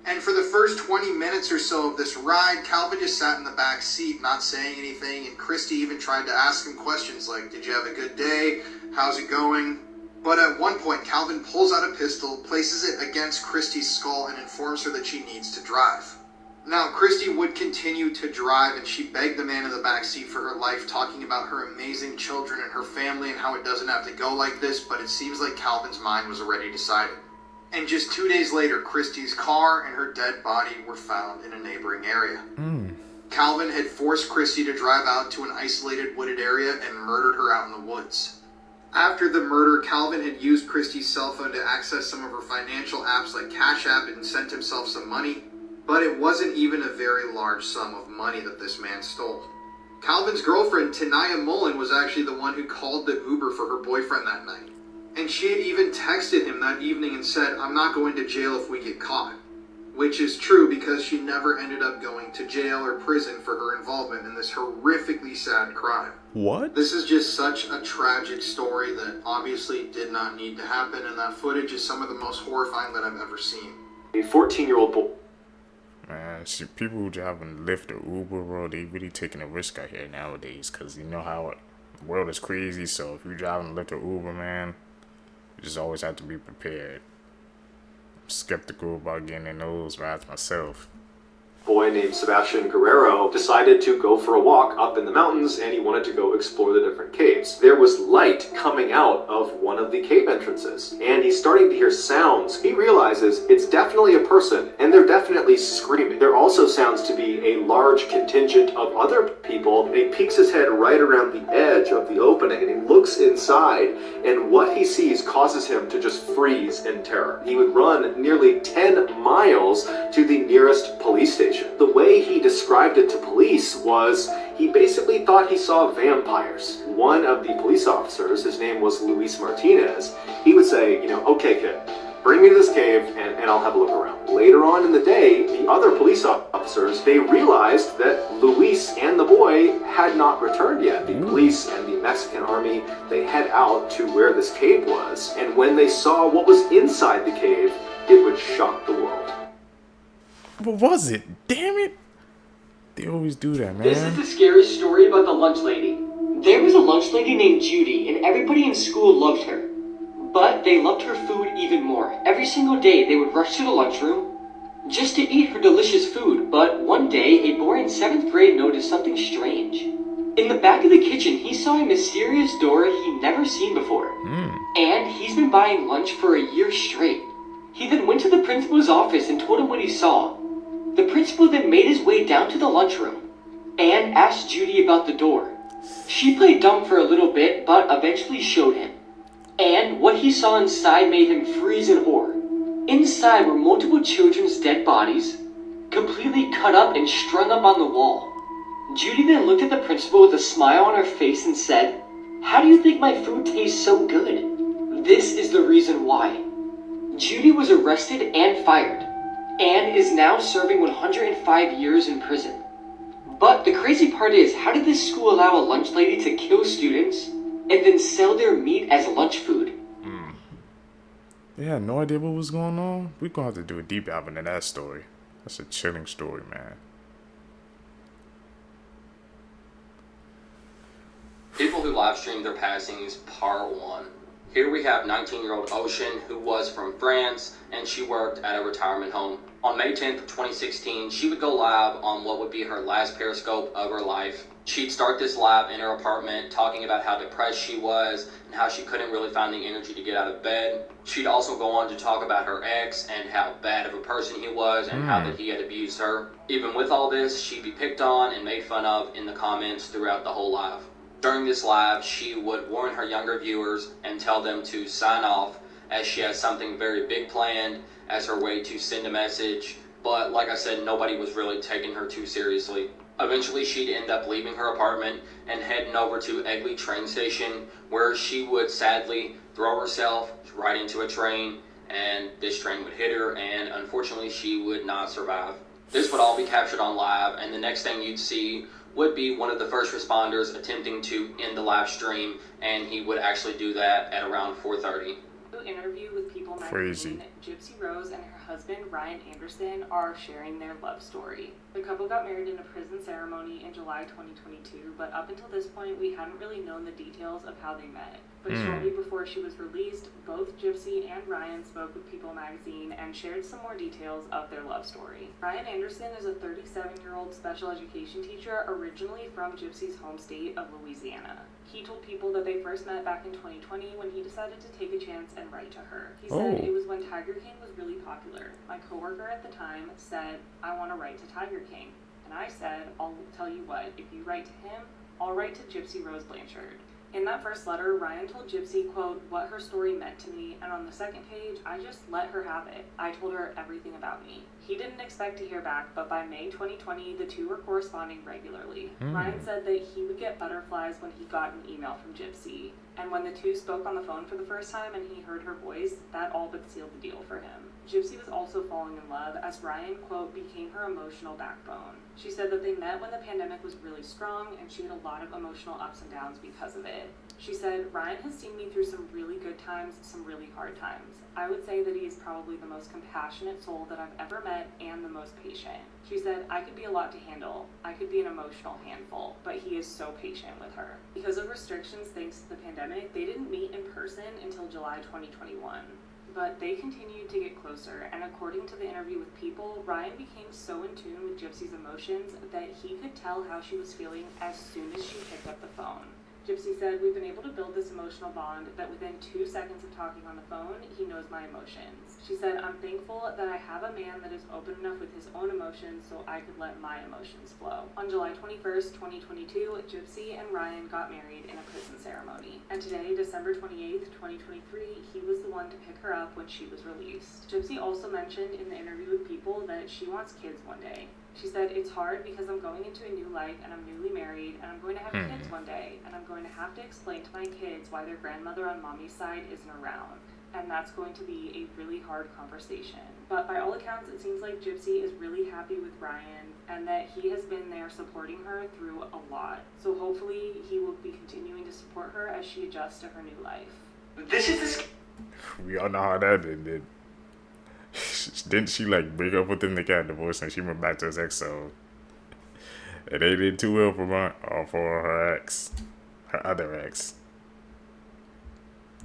C: And for the first 20 minutes or so of this ride, Calvin just sat in the back seat, not saying anything, and Christy even tried to ask him questions like, did you have a good day? How's it going? But at one point, Calvin pulls out a pistol, places it against Christy's skull, and informs her that she needs to drive. Now, Christy would continue to drive, and she begged the man in the back seat for her life, talking about her amazing children and her family and how it doesn't have to go like this, but it seems like Calvin's mind was already decided. And just 2 days later, Christy's car and her dead body were found in a neighboring area. Calvin had forced Christy to drive out to an isolated wooded area and murdered her out in the woods. After the murder, Calvin had used Christy's cell phone to access some of her financial apps like Cash App and sent himself some money, but it wasn't even a very large sum of money that this man stole. Calvin's girlfriend, Tanaya Mullen, was actually the one who called the Uber for her boyfriend that night. And she had even texted him that evening and said, I'm not going to jail if we get caught. Which is true, because she never ended up going to jail or prison for her involvement in this horrifically sad crime.
B: What?
C: This is just such a tragic story that obviously did not need to happen, and that footage is some of the most horrifying that I've ever seen.
F: A 14-year-old boy.
B: Man, see, people who driving Lyft or Uber, bro, they really taking a risk out here nowadays, because you know how the world is crazy. So if you're driving Lyft or Uber, man, you just always have to be prepared. I'm skeptical about getting in those rides myself.
N: Boy named Sebastian Guerrero decided to go for a walk up in the mountains, and he wanted to go explore the different caves. There was light coming out of one of the cave entrances, and he's starting to hear sounds. He realizes it's definitely a person, and they're definitely screaming. There also sounds to be a large contingent of other people, and he peeks his head right around the edge of the opening, and he looks inside, and what he sees causes him to just freeze in terror. He would run nearly 10 miles to the nearest police station. The way he described it to police was he basically thought he saw vampires. One of the police officers, his name was Luis Martinez, he would say, okay kid, bring me to this cave and I'll have a look around. Later on in the day, the other police officers, they realized that Luis and the boy had not returned yet. The police and the Mexican army, they head out to where this cave was, and when they saw what was inside the cave, it would shock the world.
B: What was it? Damn it! They always do that, man.
H: This is the scariest story about the lunch lady. There was a lunch lady named Judy, and everybody in school loved her. But they loved her food even more. Every single day, they would rush to the lunchroom just to eat her delicious food. But one day, a boy in 7th grade noticed something strange. In the back of the kitchen, he saw a mysterious door he'd never seen before. And he's been buying lunch for a year straight. He then went to the principal's office and told him what he saw. The principal then made his way down to the lunchroom and asked Judy about the door. She played dumb for a little bit, but eventually showed him. And what he saw inside made him freeze in horror. Inside were multiple children's dead bodies, completely cut up and strung up on the wall. Judy then looked at the principal with a smile on her face and said, "How do you think my food tastes so good?" This is the reason why. Judy was arrested and fired, and is now serving 105 years in prison. But the crazy part is, how did this school allow a lunch lady to kill students and then sell their meat as lunch food?
B: Yeah, no idea what was going on. We're gonna have to do a deep dive into that story. That's a chilling story, man.
R: People who live streamed their passings, part 1. Here we have 19-year-old Ocean, who was from France, and she worked at a retirement home. On May 10th, 2016, she would go live on what would be her last Periscope of her life. She'd start this live in her apartment, talking about how depressed she was, and how she couldn't really find the energy to get out of bed. She'd also go on to talk about her ex, and how bad of a person he was, and how that he had abused her. Even with all this, she'd be picked on and made fun of in the comments throughout the whole live. During this live, she would warn her younger viewers and tell them to sign off, as she has something very big planned as her way to send a message. But like I said, nobody was really taking her too seriously. Eventually, she'd end up leaving her apartment and heading over to Egley train station, where she would sadly throw herself right into a train, and this train would hit her, and unfortunately, she would not survive. This would all be captured on live, and the next thing you'd see would be one of the first responders attempting to end the live stream, and he would actually do that at around 4:30.
G: Interview with People Magazine, Gypsy Rose and her husband Ryan Anderson are sharing their love story. The couple got married in a prison ceremony in July 2022, but up until this point we hadn't really known the details of how they met. But shortly before she was released, both Gypsy and Ryan spoke with People Magazine and shared some more details of their love story. Ryan Anderson is a 37-year-old special education teacher originally from Gypsy's home state of Louisiana. He told People that they first met back in 2020 when he decided to take a chance and write to her. He said, "It was when Tiger King was really popular. My coworker at the time said, 'I want to write to Tiger King.' And I said, 'I'll tell you what, if you write to him, I'll write to Gypsy Rose Blanchard.'" In that first letter, Ryan told Gypsy, quote, "what her story meant to me, and on the second page, I just let her have it. I told her everything about me." He didn't expect to hear back, but by May 2020, the two were corresponding regularly. Ryan said that he would get butterflies when he got an email from Gypsy, and when the two spoke on the phone for the first time and he heard her voice, that all but sealed the deal for him. Gypsy was also falling in love as Ryan, quote, became her emotional backbone. She said that they met when the pandemic was really strong and she had a lot of emotional ups and downs because of it. She said, "Ryan has seen me through some really good times, some really hard times. I would say that he is probably the most compassionate soul that I've ever met and the most patient." She said, "I could be a lot to handle. I could be an emotional handful, but he is so patient with her." Because of restrictions thanks to the pandemic, they didn't meet in person until July 2021. But they continued to get closer, and according to the interview with People, Ryan became so in tune with Gypsy's emotions that he could tell how she was feeling as soon as she picked up the phone. Gypsy said, "We've been able to build this emotional bond that within 2 seconds of talking on the phone, he knows my emotions." She said, "I'm thankful that I have a man that is open enough with his own emotions so I could let my emotions flow." On July 21st, 2022, Gypsy and Ryan got married in a prison ceremony. And today, December 28th, 2023, he was the one to pick her up when she was released. Gypsy also mentioned in the interview with People that she wants kids one day. She said, "It's hard because I'm going into a new life and I'm newly married and I'm going to have kids one day and I'm going to have to explain to my kids why their grandmother on mommy's side isn't around. And that's going to be a really hard conversation." But by all accounts, it seems like Gypsy is really happy with Ryan and that he has been there supporting her through a lot. So hopefully he will be continuing to support her as she adjusts to her new life.
B: This is this. We all know how that ended. Didn't she like break up with him? They got divorced and she went back to his ex, so it ain't did too well for her ex, her other ex.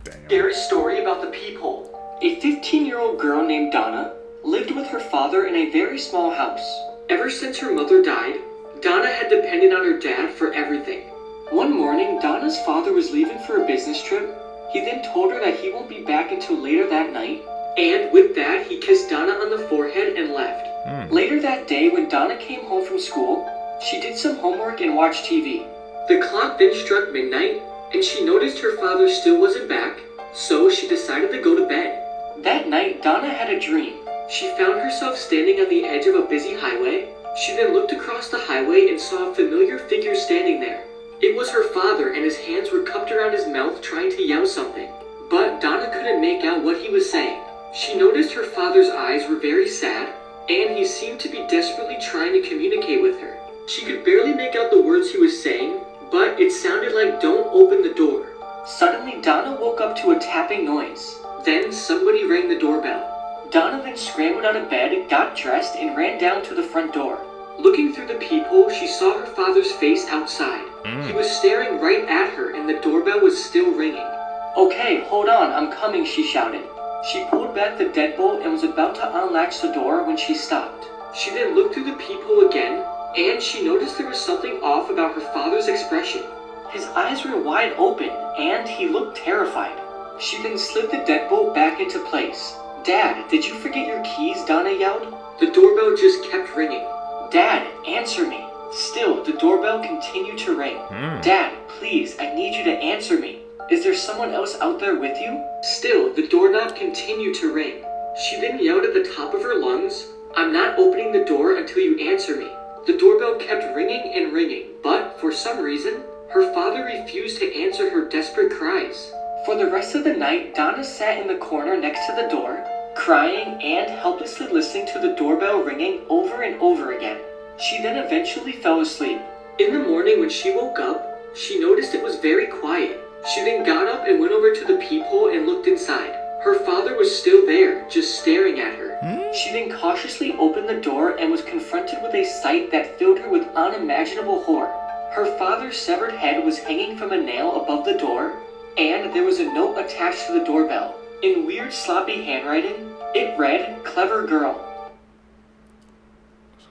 B: Damn.
H: Scary story about the Peephole. A 15-year-old girl named Donna lived with her father in a very small house. Ever since her mother died, Donna had depended on her dad for everything. One morning, Donna's father was leaving for a business trip. He then told her that he won't be back until later that night, and with that, he kissed Donna on the forehead and left. Later that day, when Donna came home from school, she did some homework and watched TV. The clock then struck midnight, and she noticed her father still wasn't back, so she decided to go to bed. That night, Donna had a dream. She found herself standing on the edge of a busy highway. She then looked across the highway and saw a familiar figure standing there. It was her father, and his hands were cupped around his mouth trying to yell something. But Donna couldn't make out what he was saying. She noticed her father's eyes were very sad, and he seemed to be desperately trying to communicate with her. She could barely make out the words he was saying, but it sounded like "Don't open the door." Suddenly, Donna woke up to a tapping noise. Then somebody rang the doorbell. Donna then scrambled out of bed, got dressed, and ran down to the front door. Looking through the peephole, she saw her father's face outside. He was staring right at her, and the doorbell was still ringing. "Okay, hold on, I'm coming," she shouted. She pulled back the deadbolt and was about to unlatch the door when she stopped. She then looked through the peephole again, and she noticed there was something off about her father's expression. His eyes were wide open, and he looked terrified. She then slid the deadbolt back into place. "Dad, did you forget your keys?" Donna yelled. The doorbell just kept ringing. "Dad, answer me." Still, the doorbell continued to ring. "Dad, please, I need you to answer me. Is there someone else out there with you?" Still, the doorknob continued to ring. She then yelled at the top of her lungs, "I'm not opening the door until you answer me." The doorbell kept ringing and ringing, but for some reason, her father refused to answer her desperate cries. For the rest of the night, Donna sat in the corner next to the door, crying and helplessly listening to the doorbell ringing over and over again. She then eventually fell asleep. In the morning when she woke up, she noticed it was very quiet. She then got up and went over to the peephole and looked inside. Her father was still there, just staring at her. She then cautiously opened the door and was confronted with a sight that filled her with unimaginable horror. Her father's severed head was hanging from a nail above the door, and there was a note attached to the doorbell. In weird sloppy handwriting, it read, "Clever girl."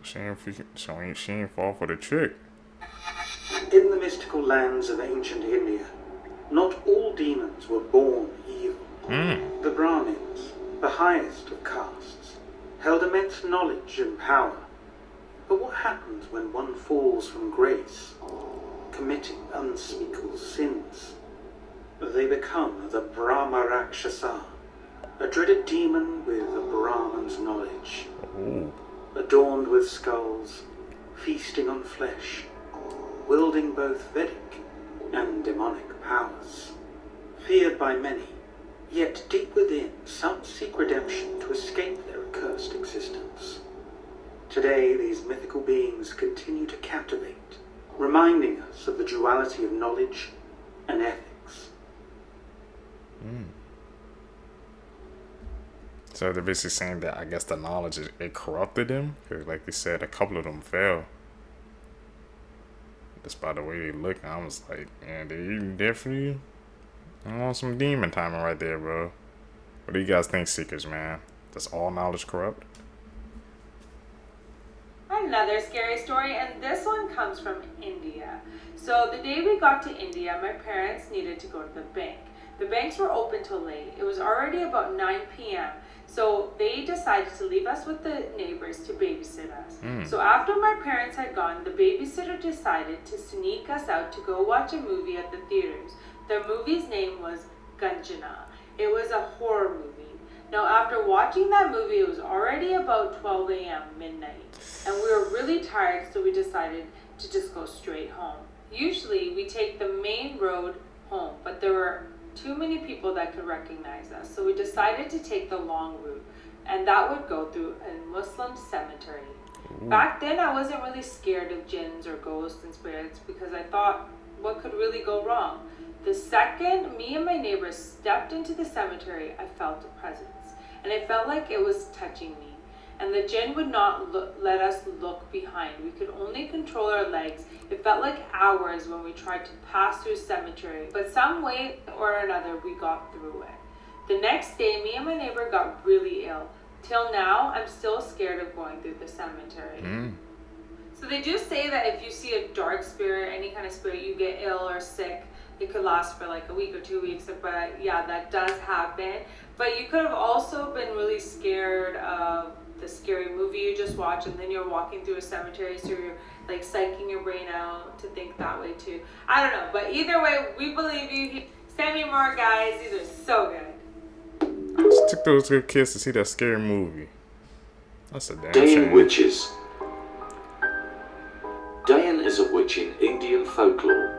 B: She ain't fall for the trick.
A: In the mystical lands of ancient India, not all demons were born evil. The Brahmins, the highest of castes, held immense knowledge and power. But what happens when one falls from grace, committing unspeakable sins? They become the Brahma Rakshasa, a dreaded demon with a Brahman's knowledge. Adorned with skulls, feasting on flesh, wielding both Vedic and demonic powers. Feared by many, yet deep within some seek redemption to escape their accursed existence. Today, these mythical beings continue to captivate, reminding us of the duality of knowledge and ethics.
B: So they're basically saying that I guess the knowledge it corrupted them, because like they said, a couple of them fell. Just by the way they look, I was like, man, they definitely on some demon timing right there, bro. What do you guys think, Seekers, man? Does all knowledge corrupt?
G: Another scary story, and this one comes from India. So the day we got to India, my parents needed to go to the bank. The banks were open till late. It was already about 9 p.m. So they decided to leave us with the neighbors to babysit us. So after my parents had gone, the babysitter decided to sneak us out to go watch a movie at the theaters. The movie's name was Ganjana. It was a horror movie. Now after watching that movie, it was already about 12 a.m. midnight. And we were really tired, so we decided to just go straight home. Usually we take the main road home, but there were too many people that could recognize us, so we decided to take the long route, and that would go through a Muslim cemetery. Back then I wasn't really scared of jinns or ghosts and spirits because I thought, what could really go wrong? The second me and my neighbors stepped into the cemetery, I felt a presence, and it felt like it was touching me. And the jinn would not let us look behind. We could only control our legs. It felt like hours when we tried to pass through cemetery, but some way or another we got through it. The next day, me and my neighbor got really ill. Till now, I'm still scared of going through the cemetery. So they do say that if you see a dark spirit, any kind of spirit, you get ill or sick. It could last for like a week or 2 weeks, but yeah, that does happen. But you could have also been really scared of the scary movie you just watched, and then you're walking through a cemetery, so you're like psyching your brain out to think that way too. I don't know, but either way, we believe you. Send me more, guys. These are so good.
B: I just took those good kids to see that scary movie. That's a damn
J: Dayan
B: shame.
J: witches. Dayan is a witch in Indian folklore.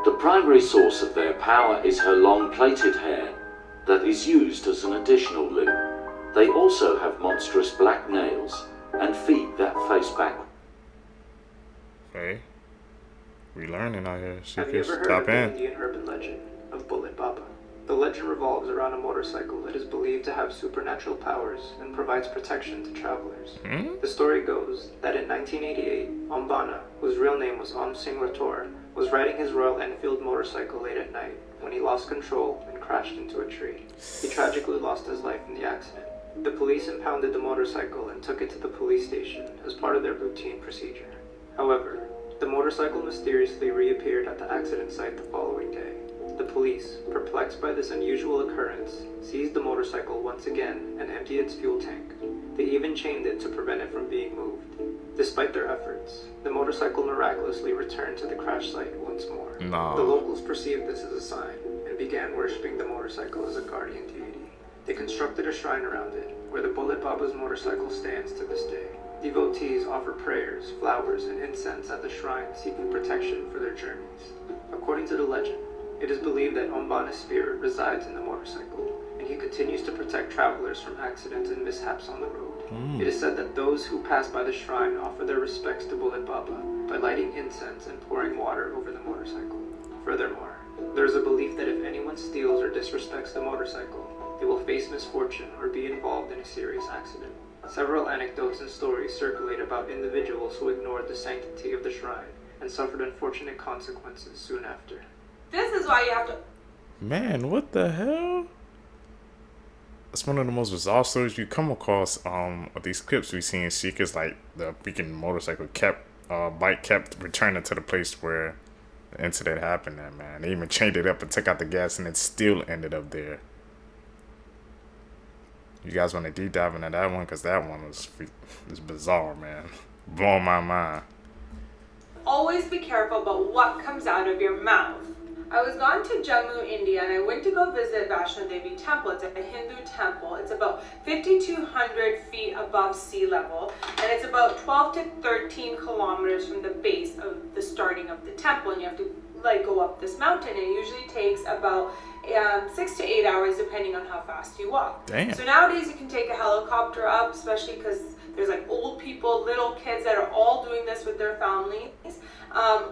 J: The primary source of their power is her long plaited hair that is used as an additional limb. They also have monstrous black nails and feet that face backward.
B: Hey, we learning out here.
V: Have you ever heard of the Indian urban legend of Bullet Baba? The legend revolves around a motorcycle that is believed to have supernatural powers and provides protection to travelers. The story goes that in 1988, Ombana, whose real name was Om Singh Rathore, was riding his Royal Enfield motorcycle late at night when he lost control and crashed into a tree. He tragically lost his life in the accident. The police impounded the motorcycle and took it to the police station as part of their routine procedure. However, the motorcycle mysteriously reappeared at the accident site the following day. The police, perplexed by this unusual occurrence, seized the motorcycle once again and emptied its fuel tank. They even chained it to prevent it from being moved. Despite their efforts, the motorcycle miraculously returned to the crash site once more.
B: No.
V: The locals perceived this as a sign and began worshipping the motorcycle as a guardian deity. They constructed a shrine around it, where the Bullet Baba's motorcycle stands to this day. Devotees offer prayers, flowers, and incense at the shrine seeking protection for their journeys. According to the legend, it is believed that Ombana's spirit resides in the motorcycle, and he continues to protect travelers from accidents and mishaps on the road. It is said that those who pass by the shrine offer their respects to Bullet Baba by lighting incense and pouring water over the motorcycle. Furthermore, there is a belief that if anyone steals or disrespects the motorcycle, they will face misfortune or be involved in a serious accident. Several anecdotes and stories circulate about individuals who ignored the sanctity of the shrine and suffered unfortunate consequences soon after.
G: This is why you have to...
B: Man, what the hell? That's one of the most bizarre stories you come across. Of these clips we see in Seekers, like the freaking motorcycle bike kept returning to the place where the incident happened at, man. They even chained it up and took out the gas, and it still ended up there. You guys want to deep dive into that one? Because that one was bizarre, man. Blowing my mind.
G: Always be careful about what comes out of your mouth. I was gone to Jammu, India, and I went to go visit Vaishno Devi Temple. It's a Hindu temple. It's about 5,200 feet above sea level, and it's about 12 to 13 kilometers from the base of the starting of the temple, and you have to like go up this mountain. It usually takes about 6 to 8 hours depending on how fast you walk.
B: Damn.
G: So nowadays you can take a helicopter up, especially because there's like old people, little kids that are all doing this with their families.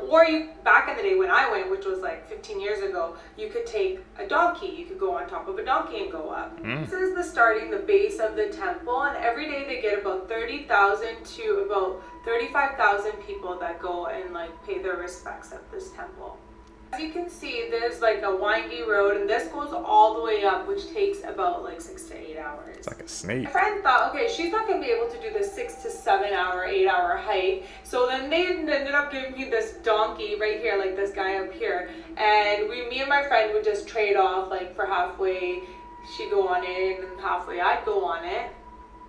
G: Or you, back in the day when I went, which was like 15 years ago, you could take a donkey. You could go on top of a donkey and go up. This is the base of the temple, and every day they get about 30,000 to about 35,000 people that go and like pay their respects at this temple. As you can see, there's like a windy road, and this goes all the way up, which takes about like 6 to 8 hours.
B: It's like a snake.
G: My friend thought, okay, she's not going to be able to do the 6 to 7 hour, 8 hour hike. So then they ended up giving me this donkey right here, like this guy up here. And me and my friend would just trade off, like for halfway she'd go on it, and then halfway I'd go on it.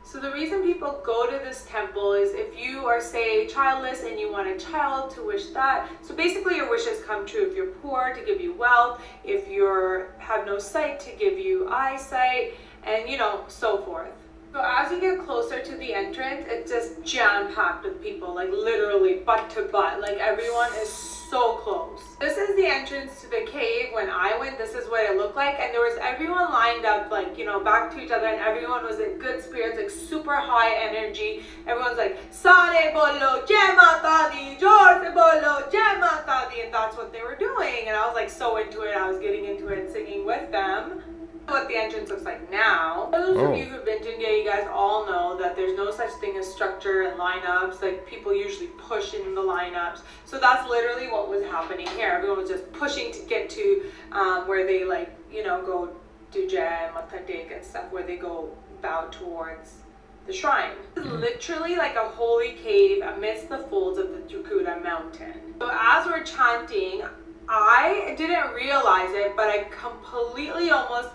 G: So the reason people go to this temple is if you are, say, childless and you want a child, to wish that. So basically your wishes come true. If you're poor, to give you wealth. If you have no sight, to give you eyesight, and you know, so forth. So as you get closer to the entrance, it's just jam-packed with people, like literally butt to butt. Like everyone is so close. This is the entrance to the cave. When I went, this is what it looked like, and there was everyone lined up, like, you know, back to each other, and everyone was in good spirits, like super high energy. Everyone's like, Sare bolo, Jai Mata Di, Jor se bolo, Jai Mata Di, and that's what they were doing. And I was like so into it. I was getting into it and singing with them. What the entrance looks like now. For those of you who've been to India, you guys all know that there's no such thing as structure and lineups. Like people usually push in the lineups. So that's literally what was happening here. Everyone was just pushing to get to where they, like, you know, go
M: Dujem, Matadik, and stuff where they go bow towards the shrine. It's literally like a holy cave amidst the folds of the Tukuda mountain. So as we're chanting, I didn't realize it, but I completely almost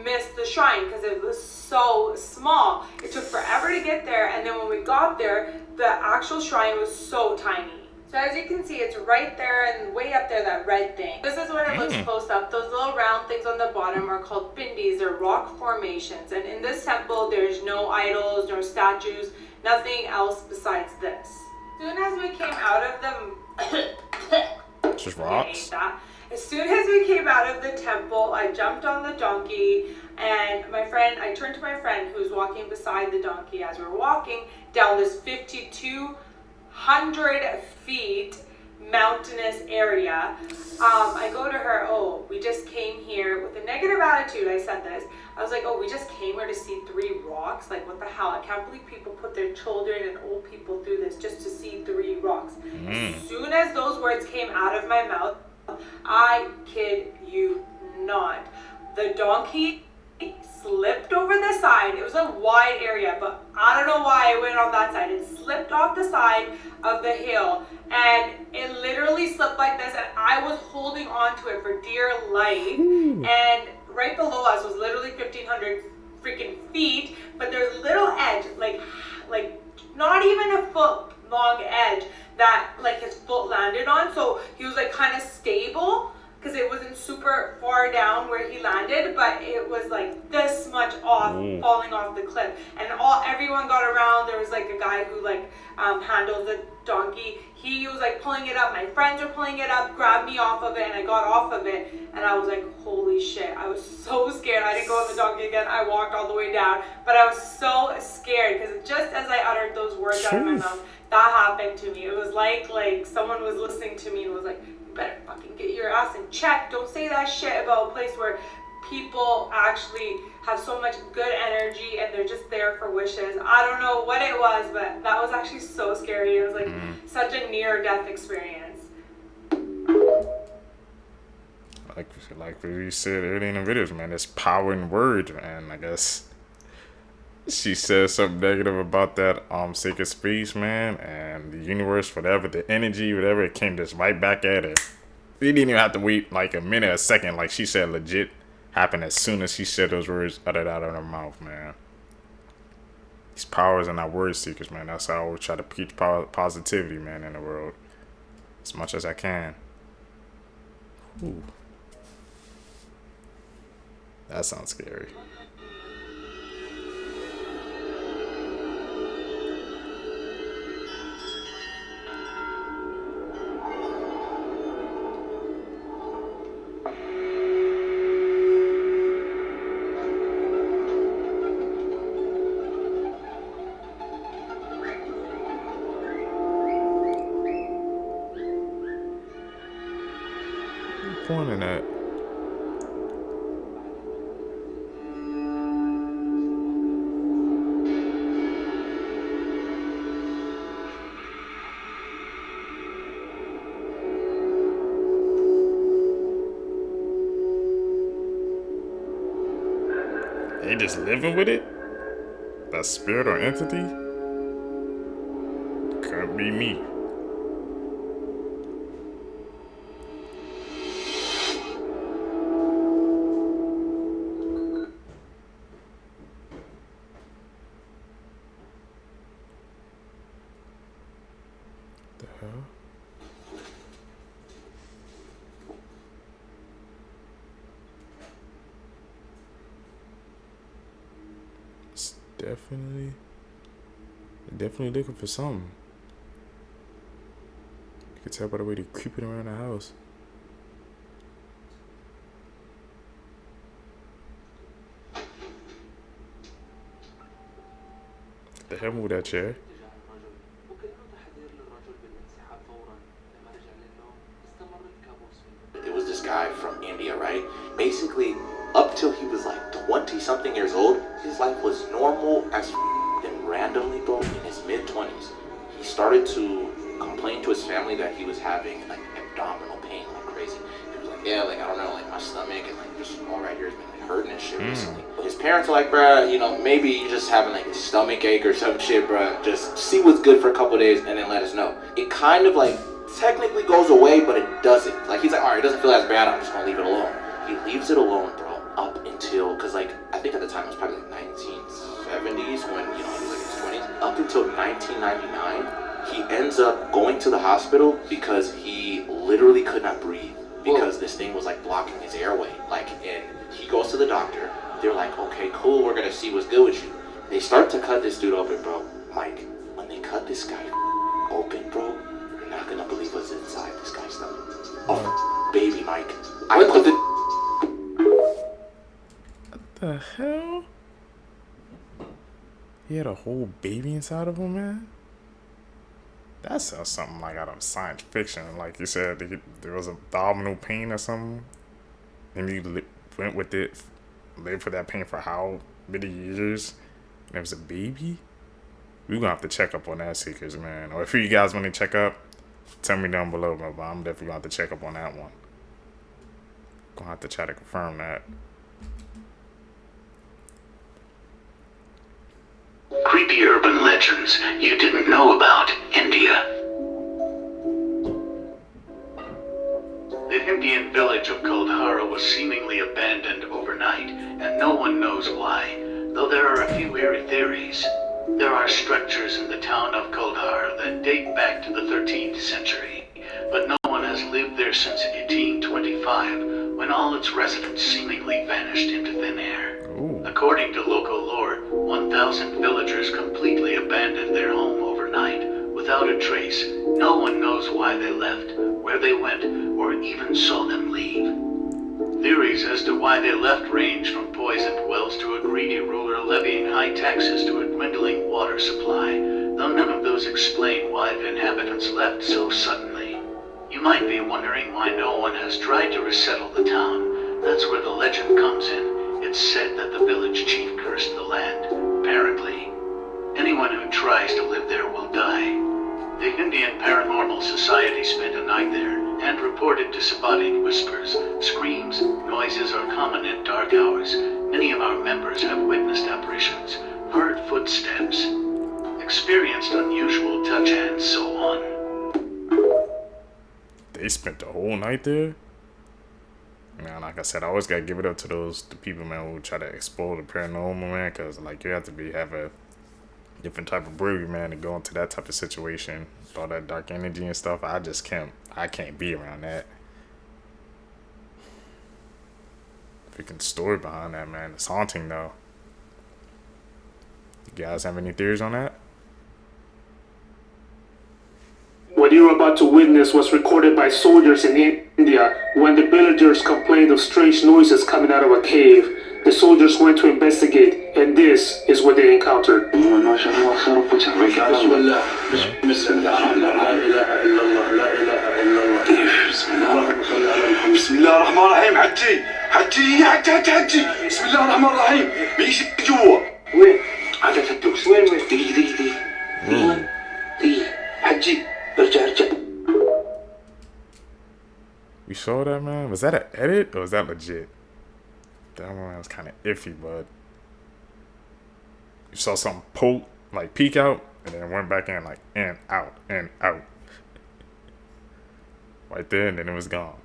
M: missed the shrine because it was so small. It took forever to get there, and then when we got there, the actual shrine was so tiny. So as you can see, it's right there and way up there, that red thing. This is what it looks close up. Those little round things on the bottom are called pindis. They're rock formations. And in this temple, there's no idols, no statues, nothing else besides this. As soon as we came out of the...
B: Just rocks?
M: As soon as we came out of the temple, I jumped on the donkey, and I turned to my friend who was walking beside the donkey as we were walking down this 5,200 feet mountainous area. I go to her, oh, we just came here with a negative attitude. I said this. I was like, oh, we just came here to see 3 rocks. Like, what the hell? I can't believe people put their children and old people through this just to see 3 rocks. As soon as those words came out of my mouth, I kid you not, the donkey slipped over the side. It was a wide area, but I don't know why it went on that side. It slipped off the side of the hill, and it literally slipped like this, and I was holding on to it for dear life. And right below us was literally 1,500 freaking feet, but there's a little edge, like not even a foot long edge that like his foot landed on. So he was like kind of stable because it wasn't super far down where he landed, but it was like this much off, falling off the cliff. And everyone got around. There was like a guy who like handled the donkey. He was like pulling it up. My friends were pulling it up, grabbed me off of it, and I got off of it. And I was like, holy shit. I was so scared. I didn't go on the donkey again. I walked all the way down. But I was so scared because just as I uttered those words out of my mouth, that happened to me. It was like someone was listening to me and was like, you better fucking get your ass in check. Don't say that shit about a place where people actually have so much good energy and they're just there for wishes. I don't know what it was, but that was actually so scary. It was like such a near-death experience.
B: Like we said earlier in the videos, man, there's power in words, man. I guess she said something negative about that sacred space, man, and the universe, whatever, the energy, whatever, it came just right back at her. We didn't even have to wait like a minute, a second. Like she said, legit happened as soon as she said those words uttered out of her mouth, man. These powers are not word seekers, man. That's how I always try to preach positivity, man, in the world as much as I can. Ooh. That sounds scary. Pointing at they just living with it? That spirit or entity? Can't be me. The hell? It's definitely looking for something. You can tell by the way they're creeping around the house. The hell with that chair?
K: It was this guy from India, right? Basically, up till he was like 20-something years old, his life was normal as then randomly, bro, in his mid-20s, he started to complain to his family that he was having like abdominal pain like crazy. He was like, yeah, like, I don't know, like, my stomach and, like, just all right here has been, like, hurting and shit recently. But his parents are like, bruh, you know, maybe you just having, like, a stomach ache or some shit, bruh. Just see what's good for a couple days and then let us know. It kind of, like, technically goes away, but it doesn't. Like, he's like, all right, it doesn't feel as bad, I'm just gonna leave it alone. He leaves it alone, bro, up until, because, like, I think at the time it was probably, like, 1970s when, you know, he was, like, in his 20s. Up until 1999, he ends up going to the hospital because he literally could not breathe. Because this thing was like blocking his airway. Like, and he goes to the doctor. They're like, okay, cool, we're gonna see what's good with you. They start to cut this dude open, bro. Mike, when they cut this guy open, bro, you're not gonna believe what's inside this guy's stomach. Oh, baby, Mike. What
B: the hell? He had a whole baby inside of him, man? That sounds something like out of science fiction. Like you said, there was abdominal pain or something, and you went with it, lived for that pain for how many years? And there was a baby? We're gonna have to check up on that, Seekers, man. Or if you guys want to check up, tell me down below, but I'm definitely gonna have to check up on that one. Gonna have to try to confirm that.
O: Creepy urban legends you didn't know about India. The Indian village of Kuldhara was seemingly abandoned overnight, and no one knows why, though there are a few eerie theories. There are structures in the town of Kuldhara that date back to the 13th century, but no one has lived there since 1825, when all its residents seemingly vanished into thin air. According to local lore, 1,000 villagers completely abandoned their home overnight, without a trace. No one knows why they left, where they went, or even saw them leave. Theories as to why they left range from poisoned wells to a greedy ruler levying high taxes to a dwindling water supply, though none of those explain why the inhabitants left so suddenly. You might be wondering why no one has tried to resettle the town. That's where the legend comes in. It's said that the village chief cursed the land, apparently. Anyone who tries to live there will die. The Indian Paranormal Society spent a night there and reported disembodied whispers. Screams, noises are common at dark hours. Many of our members have witnessed apparitions, heard footsteps, experienced unusual touch, and so on.
B: They spent the whole night there? Man, like I said, I always gotta give it up to the people, man, who try to explore the paranormal, man, because, like, you have to have a different type of bravery, man, to go into that type of situation, with all that dark energy and stuff. I can't be around that. Freaking story behind that, man. It's haunting, though. You guys have any theories on that?
D: What you are about to witness was recorded by soldiers in India when the villagers complained of strange noises coming out of a cave. The soldiers went to investigate, and this is what they encountered.
B: You saw that, man? Was that an edit or was that legit? That one was kind of iffy, but you saw something peek out, and then went back in, like, in, out, right there, and then it was gone.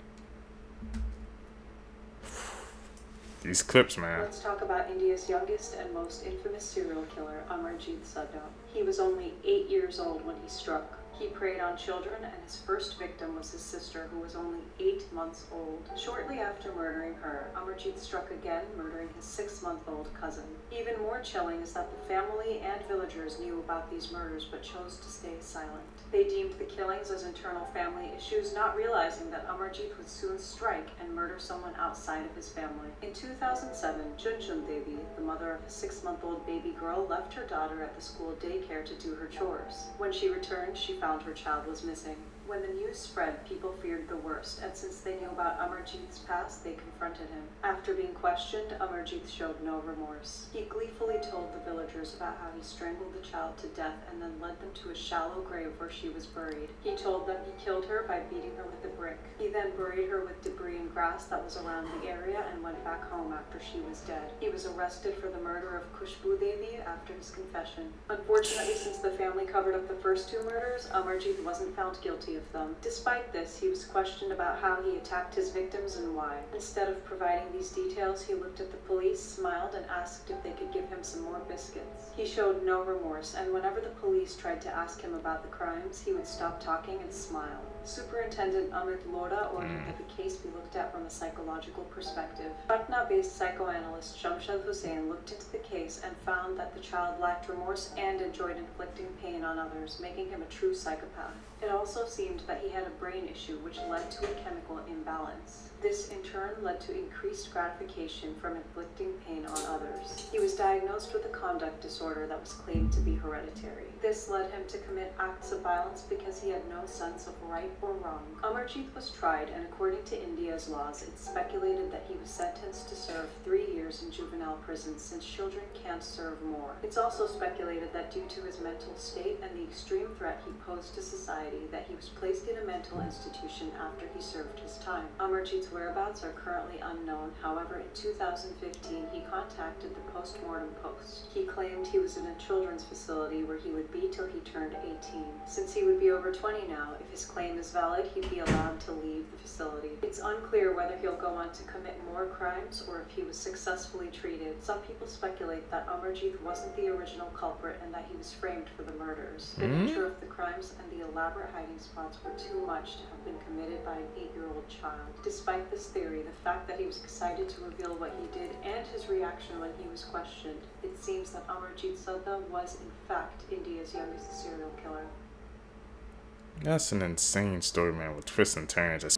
B: These clips, man.
G: Let's talk about India's youngest and most infamous serial killer, Amarjit Saddam. He was only 8 years old when he struck. He preyed on children, and his first victim was his sister, who was only 8 months old. Shortly after murdering her, Amarjit struck again, murdering his 6-month-old cousin. Even more chilling is that the family and villagers knew about these murders but chose to stay silent. They deemed the killings as internal family issues, not realizing that Amarjit would soon strike and murder someone outside of his family. In 2007, Junjun Devi, the mother of a 6-month-old baby girl, left her daughter at the school daycare to do her chores. When she returned, she found her child was missing.
I: When the news spread, people feared the worst, and since they knew about Amarjeet's past, they confronted him. After being questioned, Amarjeet showed no remorse. He gleefully told the villagers about how he strangled the child to death and then led them to a shallow grave where she was buried. He told them he killed her by beating her with a brick. He then buried her with debris and grass that was around the area and went back home after she was dead. He was arrested for the murder of Khushbu Devi after his confession. Unfortunately, since the family covered up the first two murders, Amarjeet wasn't found guilty of them. Despite this, he was questioned about how he attacked his victims and why. Instead of providing these details, he looked at the police, smiled, and asked if they could give him some more biscuits. He showed no remorse, and whenever the police tried to ask him about the crimes, he would stop talking and smile. Superintendent Amit Lodha ordered that the case be looked at from a psychological perspective. Patna-based psychoanalyst Shamshad Hussain looked into the case and found that the child lacked remorse and enjoyed inflicting pain on others, making him a true psychopath. It also seemed that he had a brain issue which led to a chemical imbalance. This in turn led to increased gratification from inflicting pain on others. He was diagnosed with a conduct disorder that was claimed to be hereditary. This led him to commit acts of violence because he had no sense of right or wrong. Amarjeet was tried, and according to India's laws, it's speculated that he was sentenced to serve 3 years in juvenile prison since children can't serve more. It's also speculated that due to his mental state and the extreme threat he posed to society, that he was placed in a mental institution after he served his time. Amarjeet's whereabouts are currently unknown. However, in 2015, he contacted the Post-Mortem Post. He claimed he was in a children's facility where he would be till he turned 18. Since he would be over 20 now, if his claim is valid, he'd be allowed to leave the facility. It's unclear whether he'll go on to commit more crimes or if he was successfully treated. Some people speculate that Amarjeet wasn't the original culprit and that he was framed for the murders. The nature of the crimes and the elaborate hiding spots were too much to have been committed by an 8-year-old child. Despite this theory, the fact that he was excited to reveal what he did and his reaction when he was questioned, it seems that Amarjeet Sadda was in fact India's youngest serial killer.
B: That's an insane story, man, with twists and turns.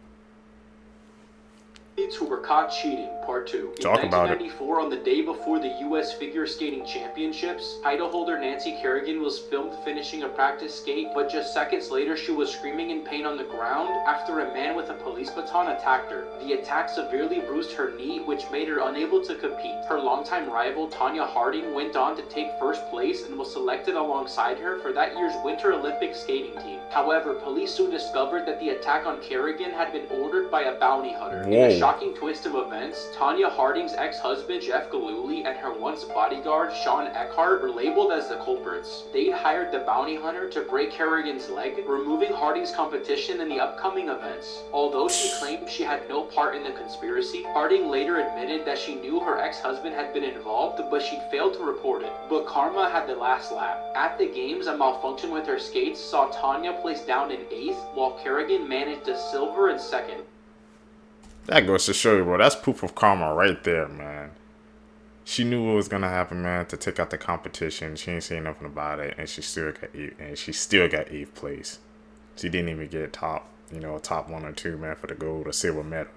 H: Who were caught cheating, part 2. In 1994, on the day before the U.S. Figure Skating Championships, title holder Nancy Kerrigan was filmed finishing a practice skate, but just seconds later she was screaming in pain on the ground after a man with a police baton attacked her. The attack severely bruised her knee, which made her unable to compete. Her longtime rival Tonya Harding went on to take first place and was selected alongside her for that year's Winter Olympic skating team. However, police soon discovered that the attack on Kerrigan had been ordered by a bounty hunter. In a shocking twist of events, Tonya Harding's ex-husband Jeff Gillooly and her once bodyguard Sean Eckhart were labeled as the culprits. They'd hired the bounty hunter to break Kerrigan's leg, removing Harding's competition in the upcoming events. Although she claimed she had no part in the conspiracy, Harding later admitted that she knew her ex-husband had been involved, but she'd failed to report it. But karma had the last laugh. At the games, a malfunction with her skates saw Tonya placed down in 8th, while Kerrigan managed a silver in 2nd.
B: That goes to show you, bro. That's proof of karma right there, man. She knew what was gonna happen, man, to take out the competition. She ain't saying nothing about it, and she still got 8th place. She didn't even get top 1 or 2, man, for the gold or silver medal.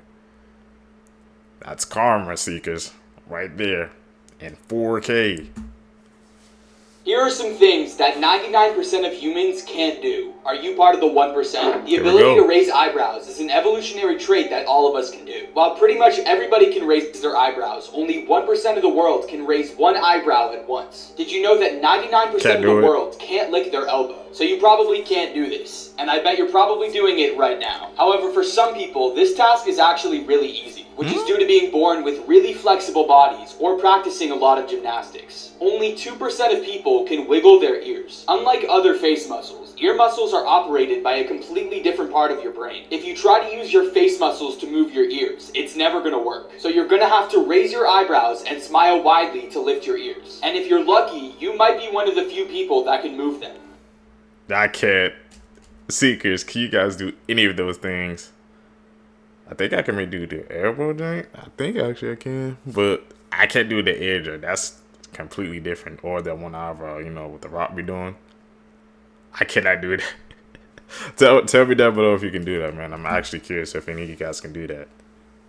B: That's karma, seekers, right there, in 4K.
L: Here are some things that 99% of humans can't do. Are you part of the 1%? The ability to raise eyebrows is an evolutionary trait that all of us can do. While pretty much everybody can raise their eyebrows, only 1% of the world can raise one eyebrow at once. Did you know that 99% of the world can't lick their elbow? So you probably can't do this, and I bet you're probably doing it right now. However, for some people, this task is actually really easy, which is due to being born with really flexible bodies or practicing a lot of gymnastics. Only 2% of people can wiggle their ears. Unlike other face muscles, ear muscles are operated by a completely different part of your brain. If you try to use your face muscles to move your ears, it's never gonna work. So you're gonna have to raise your eyebrows and smile widely to lift your ears. And if you're lucky, you might be one of the few people that can move them.
B: I can't. Seekers, can you guys do any of those things? I think I can do the elbow joint. I think actually I can. But I can't do the ear joint. That's completely different. Or that one eyebrow, what the Rock be doing. I cannot do that. Tell me down below if you can do that, man. I'm actually curious if any of you guys can do that.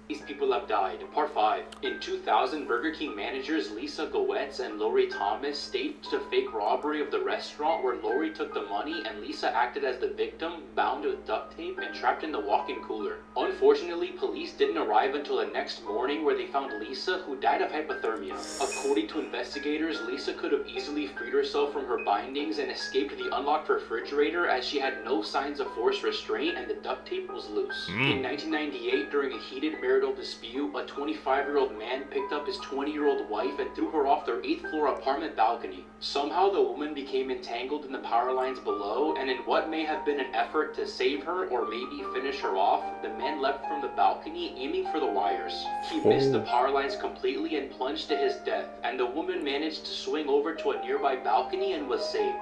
P: These people have died. Part 5. In 2000, Burger King managers Lisa Goetz and Lori Thomas staged a fake robbery of the restaurant where Lori took the money and Lisa acted as the victim, bound with duct tape and trapped in the walk-in cooler. Unfortunately, police didn't arrive until the next morning where they found Lisa, who died of hypothermia. According to investigators, Lisa could have easily freed herself from her bindings and escaped the unlocked refrigerator as she had no signs of forced restraint and the duct tape was loose. In 1998, during a heated marital dispute, a 25-year-old man picked up his 20-year-old wife and threw her off their 8th floor apartment balcony. Somehow the woman became entangled in the power lines below, and in what may have been an effort to save her or maybe finish her off, the man leapt from the balcony aiming for the wires. He missed the power lines completely and plunged to his death, and the woman managed to swing over to a nearby balcony and was saved.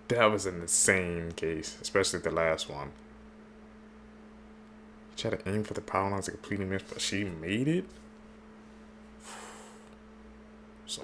B: That was an insane case, especially the last one. She tried to aim for the power lines to completely miss, but she made it.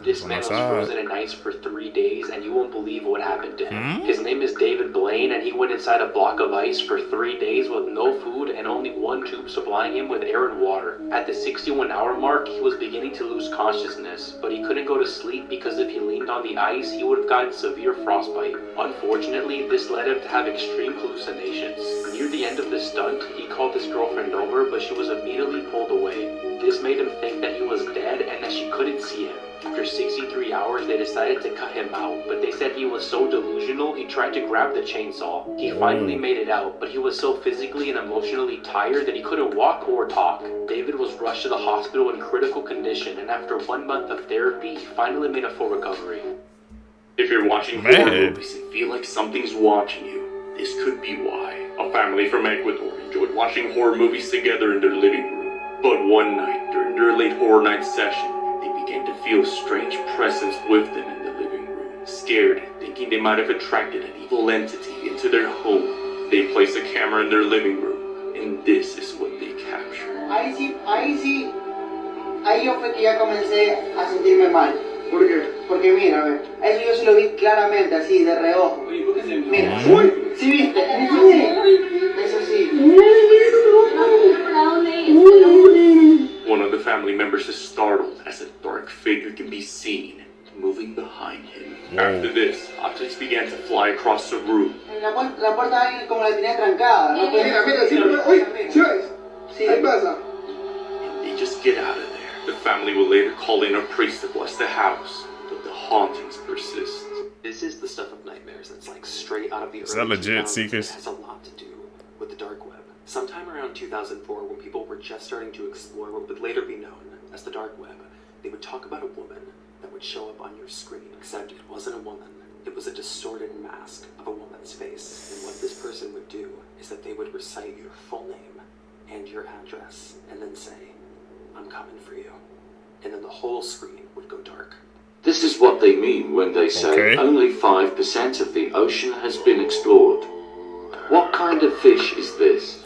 P: This man was frozen in ice for 3 days, and you won't believe what happened to him. His name is David Blaine, and he went inside a block of ice for 3 days with no food and only one tube supplying him with air and water. At the 61-hour mark, he was beginning to lose consciousness, but he couldn't go to sleep because if he leaned on the ice, he would have gotten severe frostbite. Unfortunately, this led him to have extreme hallucinations. Near the end of the stunt, he called his girlfriend over, but she was immediately pulled away. This made him think that he was dead and that she couldn't see him. After 63 hours, they decided to cut him out, but they said he was so delusional, he tried to grab the chainsaw. He finally made it out, but he was so physically and emotionally tired that he couldn't walk or talk. David was rushed to the hospital in critical condition, and after 1 month of therapy, he finally made a full recovery.
Q: If you're watching horror movies and feel like something's watching you, this could be why. A family from Ecuador enjoyed watching horror movies together in their living room. But one night, during their late horror night session, they began to feel a strange presence with them in the living room. Scared, thinking they might have attracted an evil entity into their home, they placed a camera in their living room, and this is what they captured.
W: Ahí yo fue que ya comencé a sentirme mal. ¿Por qué? Porque mira, a ver, eso yo se lo vi claramente, así, de reojo. Mira, ¿sí viste? Eso sí.
Q: One of the family members is startled as a dark figure can be seen moving behind him. After this, objects began to fly across the room.
W: La puerta ahí como la tenía trancada. ¿No? Sí, ¿qué pasa?
Q: And they just get out of there. The family will later call in a priest to bless the house, but the hauntings persist.
X: This is the stuff of nightmares that's like straight out of the
B: Is that legit, Seekers?
X: It has a lot to do with the dark web. Sometime around 2004, when people were just starting to explore what would later be known as the dark web, they would talk about a woman that would show up on your screen, except it wasn't a woman. It was a distorted mask of a woman's face. And what this person would do is that they would recite your full name and your address, and then say, "I'm coming for you." And then the whole screen would go dark.
J: This is what they mean when they say only 5% of the ocean has been explored. What kind of fish is this?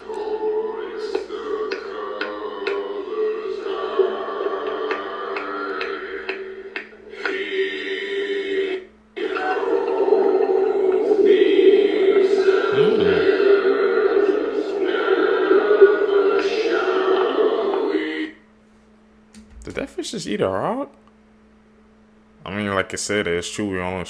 B: Did that fish just eat a rock? I mean, like I said, it's true. We only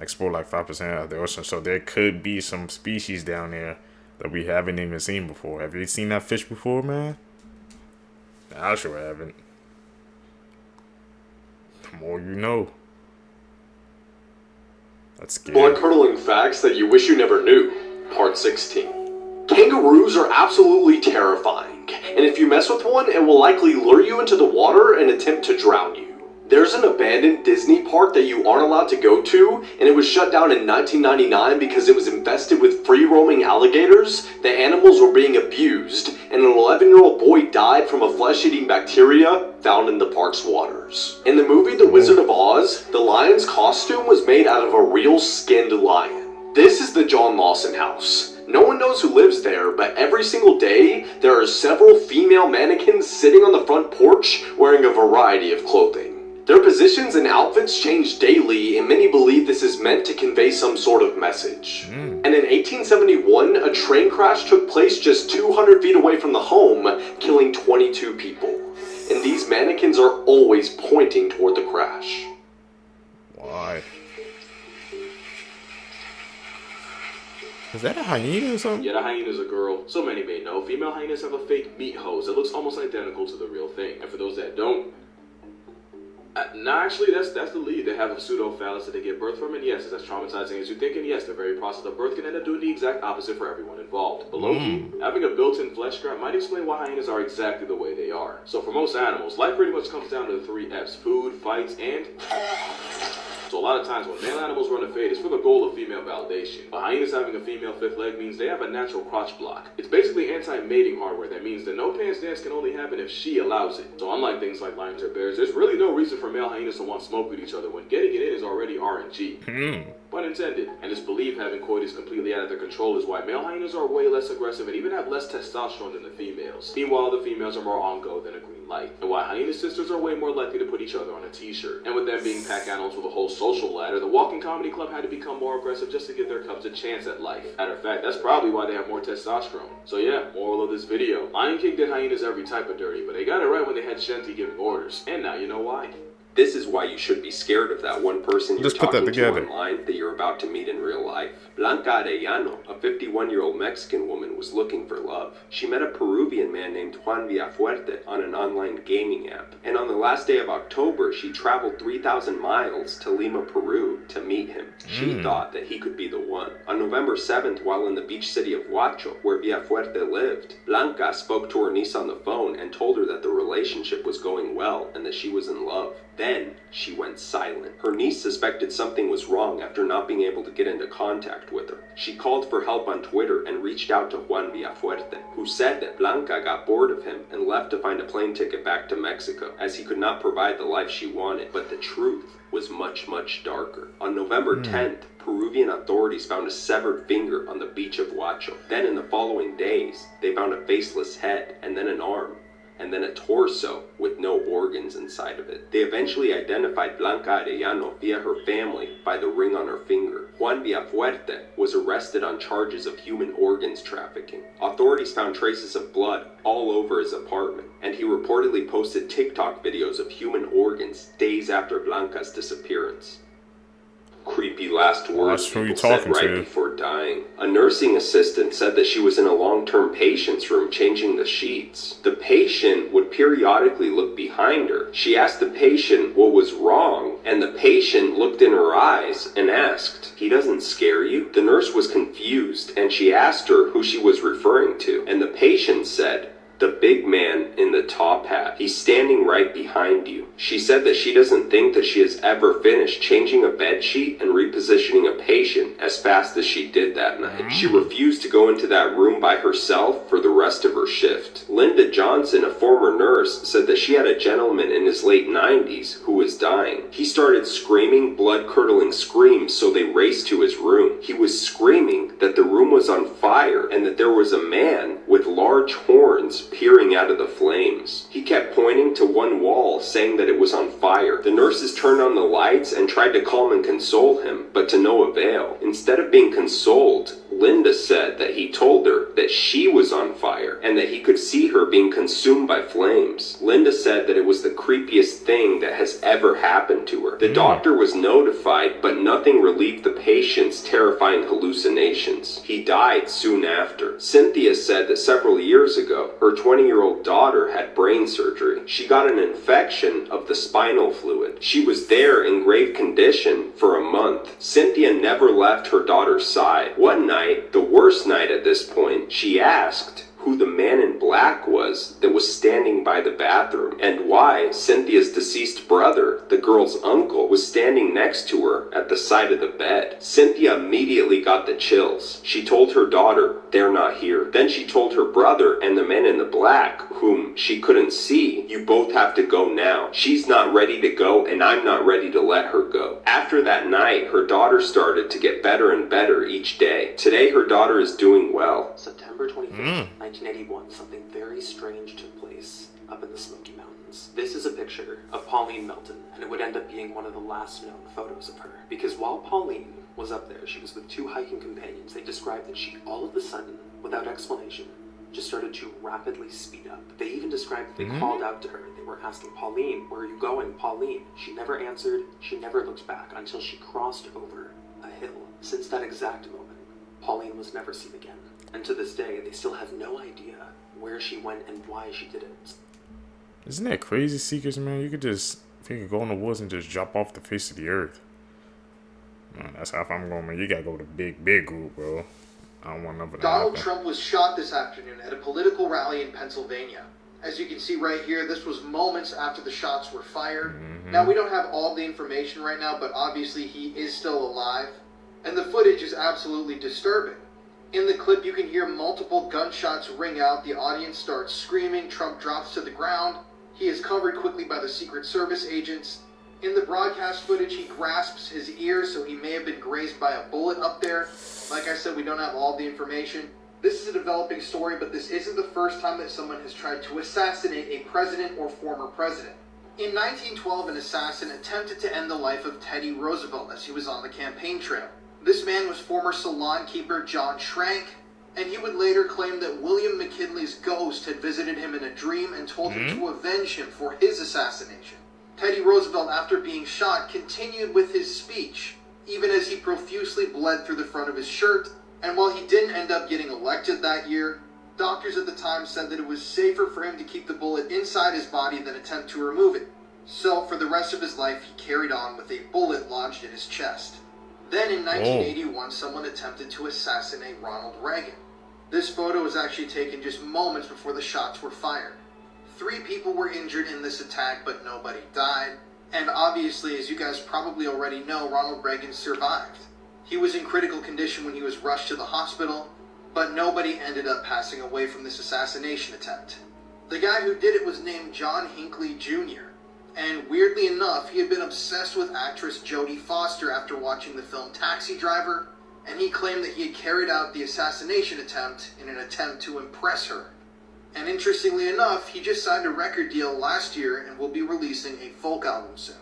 B: explore like 5% of the ocean, so there could be some species down there that we haven't even seen before. Have you seen that fish before, man? I sure haven't. The more you know. That's scary.
N: Blood-curdling facts that you wish you never knew. Part 16. Kangaroos are absolutely terrifying, and if you mess with one, it will likely lure you into the water and attempt to drown you. There's an abandoned Disney park that you aren't allowed to go to, and it was shut down in 1999 because it was infested with free-roaming alligators. The animals were being abused, and an 11-year-old boy died from a flesh-eating bacteria found in the park's waters. In the movie The Wizard of Oz, the lion's costume was made out of a real skinned lion. This is the John Lawson house. No one knows who lives there, but every single day, there are several female mannequins sitting on the front porch wearing a variety of clothing. Their positions and outfits change daily, and many believe this is meant to convey some sort of message. And in 1871, a train crash took place just 200 feet away from the home, killing 22 people. And these mannequins are always pointing toward the crash.
B: Why? Is that a hyena or something?
F: Yeah, the hyena's a girl. So many may know, female hyenas have a fake meat hose that looks almost identical to the real thing. And for those that don't, nah, actually, that's the lead. They have a pseudo-phallus that they give birth from, and yes, it's as traumatizing as you think, and yes, the very process of birth can end up doing the exact opposite for everyone involved. But low-key, having a built-in flesh strap might explain why hyenas are exactly the way they are. So for most animals, life pretty much comes down to the 3 F's: food, fights, and... So a lot of times when male animals run a fade, it's for the goal of female validation. But hyenas having a female 5th leg means they have a natural crotch block. It's basically anti-mating hardware that means the no-pants dance can only happen if she allows it. So unlike things like lions or bears, there's really no reason for male hyenas to want smoke with each other when getting it in is already RNG. Pun intended. And it's believed having coitus completely out of their control is why male hyenas are way less aggressive and even have less testosterone than the females. Meanwhile, the females are more on go than a green light. And why hyena sisters are way more likely to put each other on a t-shirt. And with them being pack animals with a whole social ladder, the Walking Comedy Club had to become more aggressive just to give their cubs a chance at life. Matter of fact, that's probably why they have more testosterone. So yeah, moral of this video. Lion King did hyenas every type of dirty, but they got it right when they had Shenty giving orders. And now you know why.
E: This is why you should be scared of that one person you're talking to online that you're about to meet in real life. Blanca Arellano, a 51-year-old Mexican woman, was looking for love. She met a Peruvian man named Juan Villafuerte on an online gaming app. And on the last day of October, she traveled 3,000 miles to Lima, Peru to meet him. She thought that he could be the one. On November 7th, while in the beach city of Huacho, where Villafuerte lived, Blanca spoke to her niece on the phone and told her that the relationship was going well and that she was in love. Then, she went silent. Her niece suspected something was wrong after not being able to get into contact with her. She called for help on Twitter and reached out to Juan Villafuerte, who said that Blanca got bored of him and left to find a plane ticket back to Mexico, as he could not provide the life she wanted. But the truth was much, much darker. On November 10th, Peruvian authorities found a severed finger on the beach of Huacho. Then in the following days, they found a faceless head and then an arm, and then a torso with no organs inside of it. They eventually identified Blanca Arellano via her family by the ring on her finger. Juan Villafuerte was arrested on charges of human organs trafficking. Authorities found traces of blood all over his apartment, and he reportedly posted TikTok videos of human organs days after Blanca's disappearance. Creepy last words people said right before dying. A nursing assistant said that she was in a long-term patient's room changing the sheets. The patient would periodically look behind her. She asked the patient what was wrong, and the patient looked in her eyes and asked, "He doesn't scare you?" The nurse was confused, and she asked her who she was referring to, and the patient said, "The big man in the top hat. He's standing right behind you." She said that she doesn't think that she has ever finished changing a bed sheet and repositioning a patient as fast as she did that night. She refused to go into that room by herself for the rest of her shift. Linda Johnson, a former nurse, said that she had a gentleman in his late 90s who was dying. He started screaming blood-curdling screams, so they raced to his room. He was screaming that the room was on fire and that there was a man with large horns peering out of the flames. He kept pointing to one wall, saying that it was on fire. The nurses turned on the lights and tried to calm and console him, but to no avail. Instead of being consoled, Linda said that he told her that she was on fire and that he could see her being consumed by flames. Linda said that it was the creepiest thing that has ever happened to her. The doctor was notified, but nothing relieved the patient's terrifying hallucinations. He died soon after. Cynthia said that several years ago, her 20-year-old daughter had brain surgery. She got an infection of the spinal fluid. She was there in grave condition for a month. Cynthia never left her daughter's side. One night, the worst night at this point, she asked who the man in black was that was standing by the bathroom, and why Cynthia's deceased brother, the girl's uncle, was standing next to her at the side of the bed. Cynthia immediately got the chills. She told her daughter, "They're not here." Then she told her brother and the man in the black, whom she couldn't see, "You both have to go now. She's not ready to go, and I'm not ready to let her go." After that night, her daughter started to get better and better each day. Today, her daughter is doing well.
X: September 25th, 1981, something very strange took place up in the Smoky Mountains. This is a picture of Pauline Melton, and it would end up being one of the last known photos of her. Because while Pauline was up there, she was with 2 hiking companions. They described that she, all of a sudden, without explanation, just started to rapidly speed up. They even described that they called out to her. They were asking, Pauline, where are you going? Pauline. She never answered. She never looked back until she crossed over a hill. Since that exact moment, Pauline was never seen again. And to this day, they still have no idea where she went and why she did it.
B: Isn't that crazy, Seekers, man? You could go in the woods and just drop off the face of the earth. Man, that's how I'm going, man. You gotta go with a big group, bro. I don't want nothing to happen.
C: Donald Trump was shot this afternoon at a political rally in Pennsylvania. As you can see right here, this was moments after the shots were fired. Now, we don't have all the information right now, but obviously he is still alive. And the footage is absolutely disturbing. In the clip, you can hear multiple gunshots ring out. The audience starts screaming. Trump drops to the ground. He is covered quickly by the Secret Service agents. In the broadcast footage, he grasps his ear, so he may have been grazed by a bullet up there. Like I said, we don't have all the information. This is a developing story, but this isn't the first time that someone has tried to assassinate a president or former president. In 1912, an assassin attempted to end the life of Teddy Roosevelt as he was on the campaign trail. This man was former salon keeper John Schrank, and he would later claim that William McKinley's ghost had visited him in a dream and told him to avenge him for his assassination. Teddy Roosevelt, after being shot, continued with his speech, even as he profusely bled through the front of his shirt. And while he didn't end up getting elected that year, doctors at the time said that it was safer for him to keep the bullet inside his body than attempt to remove it. So for the rest of his life, he carried on with a bullet lodged in his chest. Then in 1981, someone attempted to assassinate Ronald Reagan. This photo was actually taken just moments before the shots were fired. 3 people were injured in this attack, but nobody died. And obviously, as you guys probably already know, Ronald Reagan survived. He was in critical condition when he was rushed to the hospital, but nobody ended up passing away from this assassination attempt. The guy who did it was named John Hinckley Jr., and weirdly enough, he had been obsessed with actress Jodie Foster after watching the film Taxi Driver, and he claimed that he had carried out the assassination attempt in an attempt to impress her. And interestingly enough, he just signed a record deal last year and will be releasing a folk album soon.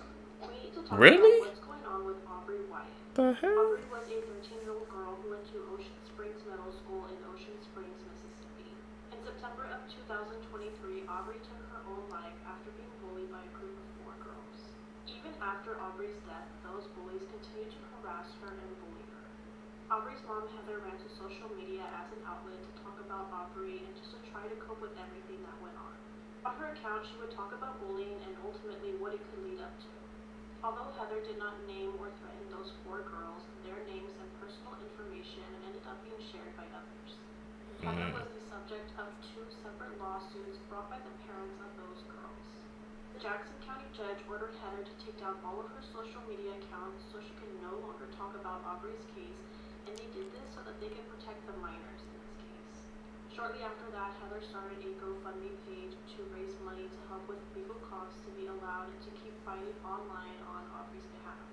B: Really?
S: What's going on with Aubrey Wyatt?
B: The hell?
S: Aubrey was a 13-year-old girl who went to Ocean Springs Middle School in Ocean Springs, Mississippi. In September of 2023, Aubrey took her own life after being bullied by a group of 4 girls. Even after Aubrey's death, those bullies continued to harass her and bully her. Aubrey's mom, Heather, ran to social media as an outlet to talk about Aubrey and just to try to cope with everything that went on. On her account, she would talk about bullying and ultimately what it could lead up to. Although Heather did not name or threaten those 4 girls, their names and personal information ended up being shared by others. Heather was the subject of 2 separate lawsuits brought by the parents of those girls. The Jackson County judge ordered Heather to take down all of her social media accounts so she could no longer talk about Aubrey's case, and they did this so that they could protect the minors in this case. Shortly after that, Heather started a GoFundMe page to raise money to help with legal costs to be allowed to keep fighting online on Aubrey's behalf.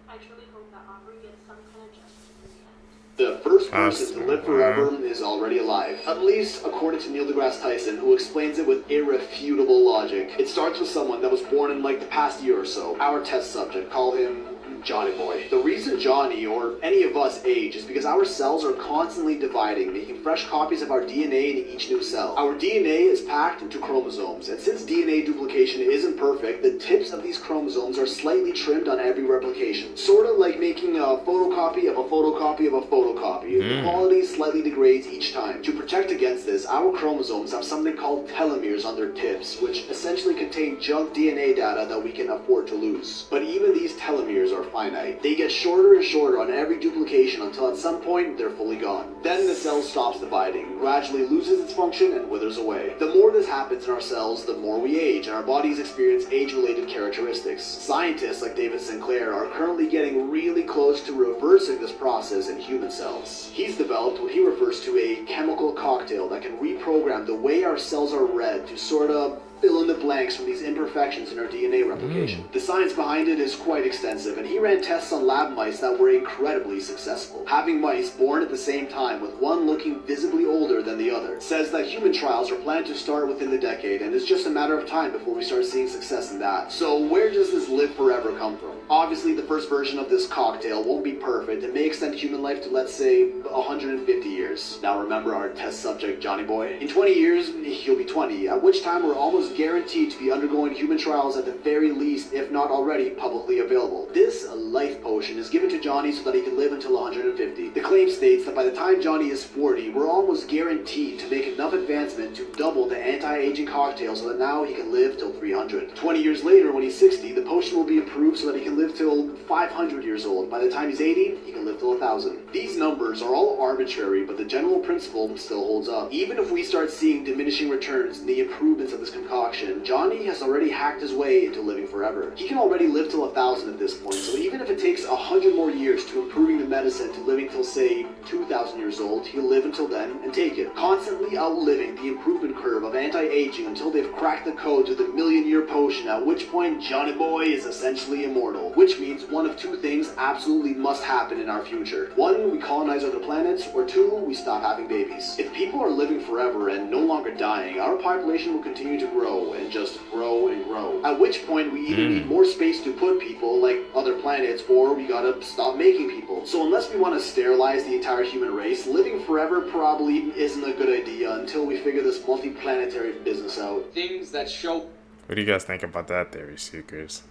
S: I truly hope that Aubrey gets some kind of justice in the end.
T: The first person to live forever is already alive. At least according to Neil deGrasse Tyson, who explains it with irrefutable logic. It starts with someone that was born in like the past year or so. Our test subject, call him Johnny Boy. The reason Johnny or any of us age is because our cells are constantly dividing, making fresh copies of our DNA in each new cell. Our DNA is packed into chromosomes, and since DNA duplication isn't perfect, the tips of these chromosomes are slightly trimmed on every replication. Sort of like making a photocopy of a photocopy of a photocopy. The quality slightly degrades each time. To protect against this, our chromosomes have something called telomeres on their tips, which essentially contain junk DNA data that we can afford to lose. But even these telomeres are finite. They get shorter and shorter on every duplication until at some point they're fully gone. Then the cell stops dividing, gradually loses its function and withers away. The more this happens in our cells, the more we age, and our bodies experience age-related characteristics. Scientists like David Sinclair are currently getting really close to reversing this process in human cells. He's developed what he refers to a chemical cocktail that can reprogram the way our cells are read to sort of fill in the blanks from these imperfections in our DNA replication. The science behind it is quite extensive, and he ran tests on lab mice that were incredibly successful. Having mice born at the same time with one looking visibly older than the other says that human trials are planned to start within the decade, and it's just a matter of time before we start seeing success in that. So where does this live forever come from? Obviously, the first version of this cocktail won't be perfect. It may extend human life to, let's say, 150 years. Now remember our test subject, Johnny Boy? In 20 years, he'll be 20, at which time we're almost guaranteed to be undergoing human trials at the very least, if not already publicly available. This life potion is given to Johnny so that he can live until 150. The claim states that by the time Johnny is 40, we're almost guaranteed to make enough advancement to double the anti-aging cocktail so that now he can live till 300. 20 years later, when he's 60, the potion will be approved so that he can live till 500 years old. By the time he's 80, he can live till 1,000. These numbers are all arbitrary, but the general principle still holds up. Even if we start seeing diminishing returns in the improvements of this concoction, Johnny has already hacked his way into living forever. He can already live till 1,000 at this point, so even if it takes 100 more years to improving the medicine to living till, say, 2,000 years old, he'll live until then and take it, constantly outliving the improvement curve of anti-aging until they've cracked the code to the million-year potion, at which point Johnny Boy is essentially immortal. Which means one of two things absolutely must happen in our future. One, we colonize other planets, or two, we stop having babies. If people are living forever and no longer dying, our population will continue to grow and just grow and grow. At which point we either need more space to put people, like other planets, or we gotta stop making people. So unless we want to sterilize the entire human race, living forever probably isn't a good idea until we figure this multi-planetary business out.
L: Things that show...
B: What do you guys think about that theory, Seekers?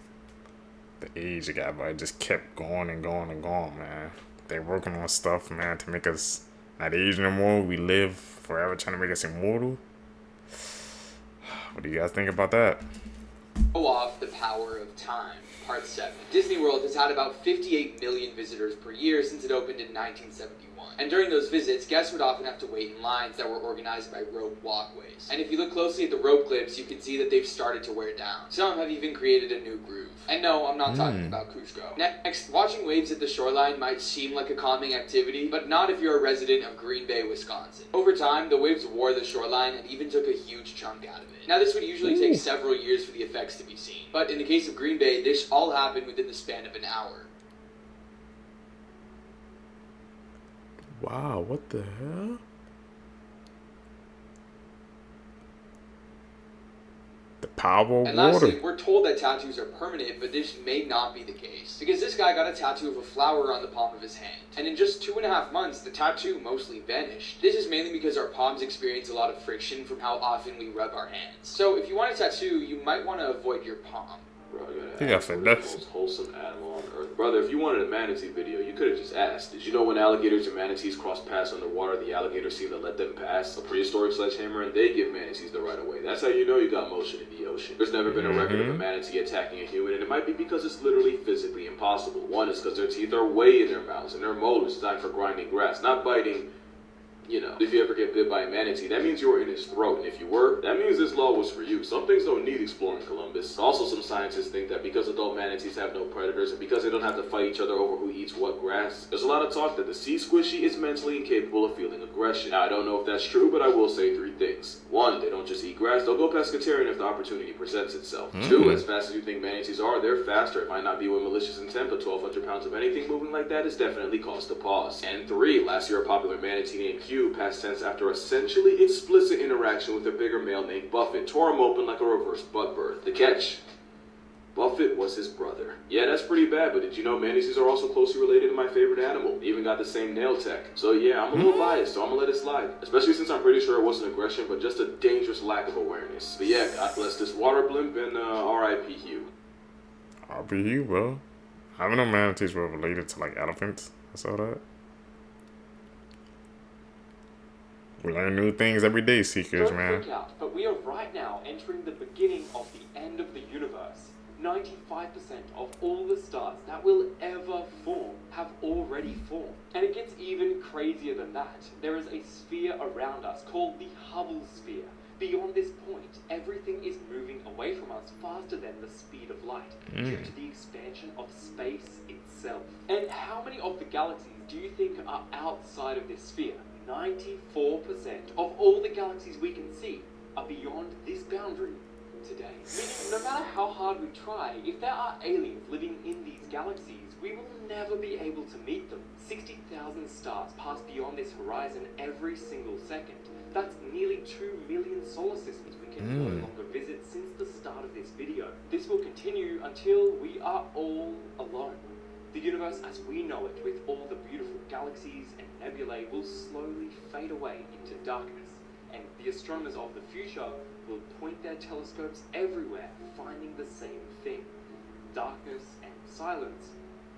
B: The age gap, but it just kept going and going and going, man. They're working on stuff, man, to make us not age no more. We live forever, trying to make us immortal. What do you guys think about that?
L: Show off the power of time. Part 7. Disney World has had about 58 million visitors per year since it opened in 1971. And during those visits, guests would often have to wait in lines that were organized by rope walkways. And if you look closely at the rope clips, you can see that they've started to wear down. Some have even created a new groove. And no, I'm not talking about Cusco. Next, watching waves at the shoreline might seem like a calming activity, but not if you're a resident of Green Bay, Wisconsin. Over time, the waves wore the shoreline and even took a huge chunk out of it. Now, this would usually take several years for the effects to be seen. But in the case of Green Bay, this all happened within the span of an hour.
B: Wow, what the hell? The power of water.
L: And lastly, we're told that tattoos are permanent, but this may not be the case. Because this guy got a tattoo of a flower on the palm of his hand. And in just 2.5 months, the tattoo mostly vanished. This is mainly because our palms experience a lot of friction from how often we rub our hands. So if you want a tattoo, you might want to avoid your palm.
F: Bro,
B: I got the
F: most wholesome animal on earth. Brother, if you wanted a manatee video, you could have just asked. Did you know when alligators and manatees cross paths underwater, the alligators seem to let them pass a prehistoric sledgehammer and they give manatees the right of way? That's how you know you got motion in the ocean. There's never been a record of a manatee attacking a human, and it might be because it's literally physically impossible. One is because their teeth are way in their mouths, and their mold is designed for grinding grass, not biting. You know, if you ever get bit by a manatee, that means you were in his throat, and if you were, that means this law was for you. Some things don't need exploring Columbus. Also, some scientists think that because adult manatees have no predators, and because they don't have to fight each other over who eats what grass, there's a lot of talk that the sea squishy is mentally incapable of feeling aggression. Now, I don't know if that's true, but I will say 3 things. 1, they don't just eat grass, they'll go pescatarian if the opportunity presents itself. 2, as fast as you think manatees are, they're faster. It might not be with malicious intent, but 1,200 pounds of anything moving like that is definitely cause to pause. And 3, last year a popular manatee named Q, past tense, after essentially explicit interaction with a bigger male named Buffett, tore him open like a reverse butt birth. The catch: Buffett was his brother. Yeah, that's pretty bad, but did you know manatees are also closely related to my favorite animal? They even got the same nail tech. So yeah, I'm a little biased, so I'm gonna let it slide. Especially since I'm pretty sure it wasn't aggression, but just a dangerous lack of awareness. But yeah, God bless this water blimp, and R.I.P. Hugh.
B: R.I.P. Hugh, bro. I don't know manatees were related to like elephants. I saw that. We learn new things every day, Seekers, man.
A: Don't freak out, but we are right now entering the beginning of the end of the universe. 95% of all the stars that will ever form have already formed. And it gets even crazier than that. There is a sphere around us called the Hubble sphere. Beyond this point, everything is moving away from us faster than the speed of light due to the expansion of space itself. And how many of the galaxies do you think are outside of this sphere? 94% of all the galaxies we can see are beyond this boundary today. Meaning, no matter how hard we try, if there are aliens living in these galaxies, we will never be able to meet them. 60,000 stars pass beyond this horizon every single second. That's nearly 2 million solar systems we can no longer visit since the start of this video. This will continue until we are all alone. The universe as we know it, with all the beautiful galaxies and nebulae, will slowly fade away into darkness, and the astronomers of the future will point their telescopes everywhere, finding the same thing: darkness and silence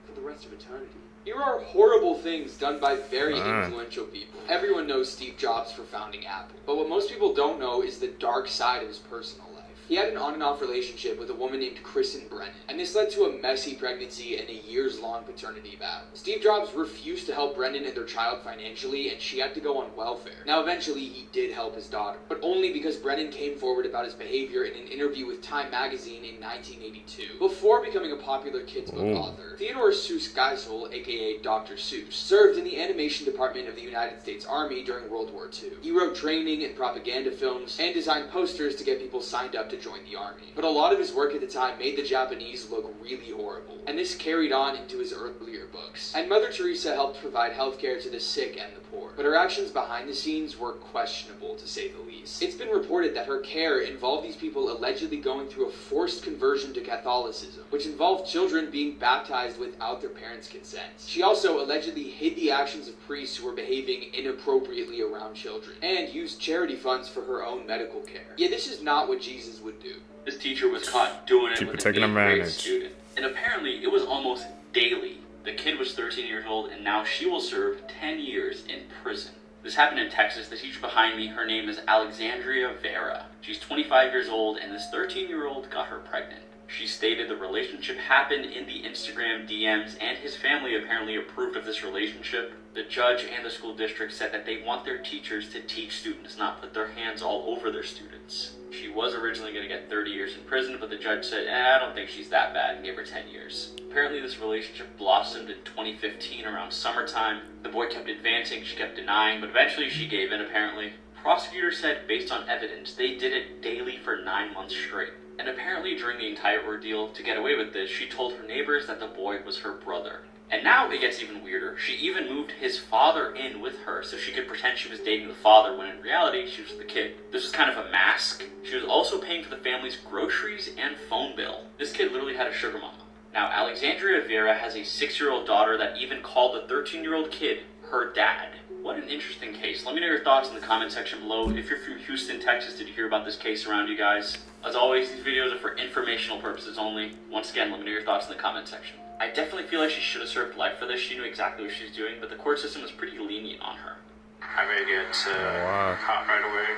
A: for the rest of eternity.
L: Here are horrible things done by very influential people. Everyone knows Steve Jobs for founding Apple, but what most people don't know is the dark side of his personal life. He had an on and off relationship with a woman named Kristen Brennan, and this led to a messy pregnancy and a years-long paternity battle. Steve Jobs refused to help Brennan and their child financially, and she had to go on welfare. Now, eventually, he did help his daughter, but only because Brennan came forward about his behavior in an interview with Time magazine in 1982. Before becoming a popular kids book author, Theodore Seuss Geisel, aka Dr. Seuss, served in the animation department of the United States Army during World War II. He wrote training and propaganda films, and designed posters to get people signed up to join the army. But a lot of his work at the time made the Japanese look really horrible, and this carried on into his earlier books. And Mother Teresa helped provide healthcare to the sick and the poor, but her actions behind the scenes were questionable, to say the least. It's been reported that her care involved these people allegedly going through a forced conversion to Catholicism, which involved children being baptized without their parents' consent. She also allegedly hid the actions of priests who were behaving inappropriately around children, and used charity funds for her own medical care. Yeah, this is not what Jesus would do.
P: This teacher was caught doing it with an 8th grade student, and apparently it was almost daily. The kid was 13 years old, and now she will serve 10 years in prison. This happened in Texas. The teacher behind me, her name is Alexandria Vera. She's 25 years old, and this 13-year-old got her pregnant. She stated the relationship happened in the Instagram DMs, and his family apparently approved of this relationship. The judge and the school district said that they want their teachers to teach students, not put their hands all over their students. She was originally going to get 30 years in prison, but the judge said, I don't think she's that bad, and gave her 10 years. Apparently this relationship blossomed in 2015 around summertime. The boy kept advancing, she kept denying, but eventually she gave in apparently. Prosecutors said, based on evidence, they did it daily for 9 months straight. And apparently during the entire ordeal, to get away with this, she told her neighbors that the boy was her brother. And now it gets even weirder. She even moved his father in with her so she could pretend she was dating the father when in reality she was the kid. This was kind of a mask. She was also paying for the family's groceries and phone bill. This kid literally had a sugar mama. Now Alexandria Vera has a 6-year-old daughter that even called the 13-year-old kid her dad. What an interesting case. Let me know your thoughts in the comment section below. If you're from Houston, Texas, did you hear about this case around you guys? As always, these videos are for informational purposes only. Once again, let me know your thoughts in the comment section. I definitely feel like she should have served life for this. She knew exactly what she was doing, but the court system was pretty lenient on her.
M: I may get caught right away.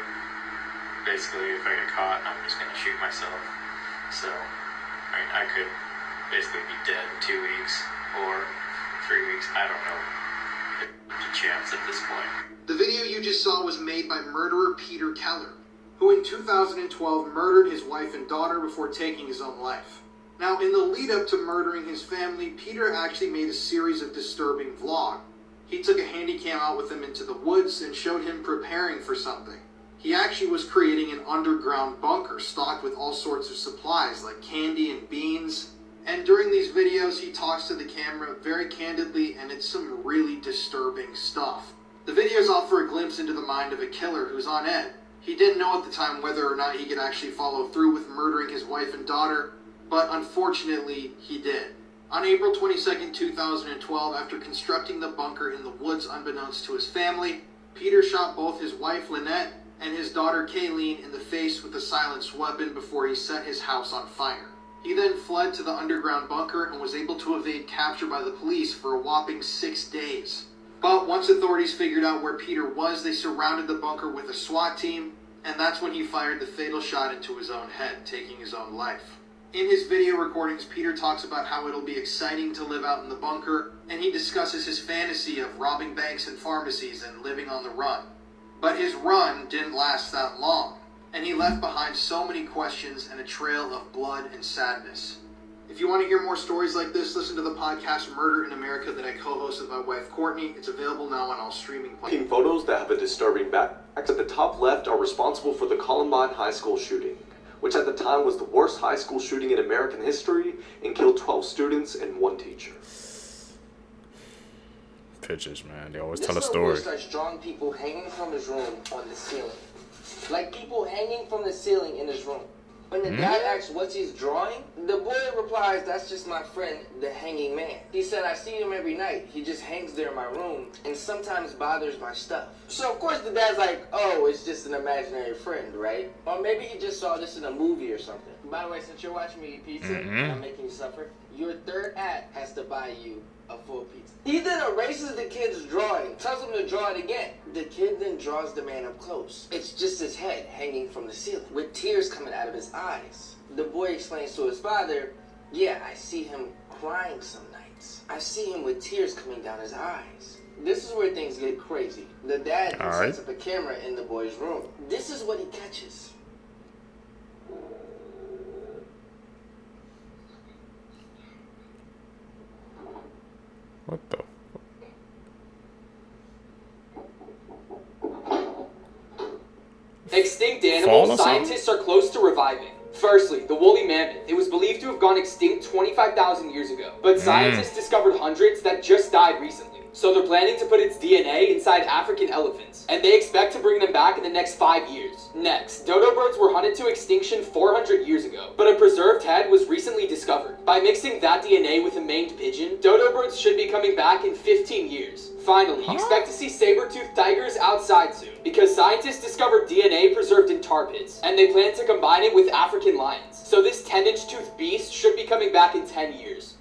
M: Basically, if I get caught, I'm just going to shoot myself. So, I mean, I could basically be dead in 2 weeks or 3 weeks. I don't know. There's a chance at this point.
C: The video you just saw was made by murderer Peter Keller, who in 2012 murdered his wife and daughter before taking his own life. Now, in the lead up to murdering his family, Peter actually made a series of disturbing vlogs. He took a handy cam out with him into the woods and showed him preparing for something. He actually was creating an underground bunker stocked with all sorts of supplies like candy and beans. And during these videos, he talks to the camera very candidly, and it's some really disturbing stuff. The videos offer a glimpse into the mind of a killer who's on edge. He didn't know at the time whether or not he could actually follow through with murdering his wife and daughter, but unfortunately, he did. On April 22nd, 2012, after constructing the bunker in the woods unbeknownst to his family, Peter shot both his wife Lynette and his daughter Kayleen in the face with a silenced weapon before he set his house on fire. He then fled to the underground bunker and was able to evade capture by the police for a whopping 6 days. But once authorities figured out where Peter was, they surrounded the bunker with a SWAT team, and that's when he fired the fatal shot into his own head, taking his own life. In his video recordings, Peter talks about how it'll be exciting to live out in the bunker, and he discusses his fantasy of robbing banks and pharmacies and living on the run. But his run didn't last that long, and he left behind so many questions and a trail of blood and sadness. If you want to hear more stories like this, listen to the podcast Murder in America that I co-host with my wife Courtney. It's available now on all streaming platforms.
N: Photos that have a disturbing back at the top left are responsible for the Columbine High School shooting, which at the time was the worst high school shooting in American history and killed 12 students and 1 teacher.
B: Pictures, man. They always tell a story.
W: This starts drawing people hanging from his room on the ceiling. Like people hanging from the ceiling in his room. When the dad asks what's he's drawing, the boy replies, that's just my friend, the hanging man. He said, I see him every night. He just hangs there in my room and sometimes bothers my stuff. So of course the dad's like, oh, it's just an imaginary friend, right? Or maybe he just saw this in a movie or something. By the way, since you're watching me eat pizza and I'm making you suffer, your third act has to buy you a full pizza. He then erases the kid's drawing, tells him to draw it again. The kid then draws the man up close. It's just his head hanging from the ceiling, with tears coming out of his eyes. The boy explains to his father, yeah, I see him crying some nights. I see him with tears coming down his eyes. This is where things get crazy. The dad sets up a camera in the boy's room. This is what he catches.
B: What the?
L: Extinct animals, scientists are close to reviving. Firstly, the woolly mammoth. It was believed to have gone extinct 25,000 years ago, but scientists discovered hundreds that just died recently. So they're planning to put its DNA inside African elephants, and they expect to bring them back in the next 5 years. Next, dodo birds were hunted to extinction 400 years ago, but a preserved head was recently discovered. By mixing that DNA with a maned pigeon, dodo birds should be coming back in 15 years. Finally, expect to see saber-toothed tigers outside soon, because scientists discovered DNA preserved in tar pits, and they plan to combine it with African lions. So this 10-inch toothed beast should be coming back in 10 years.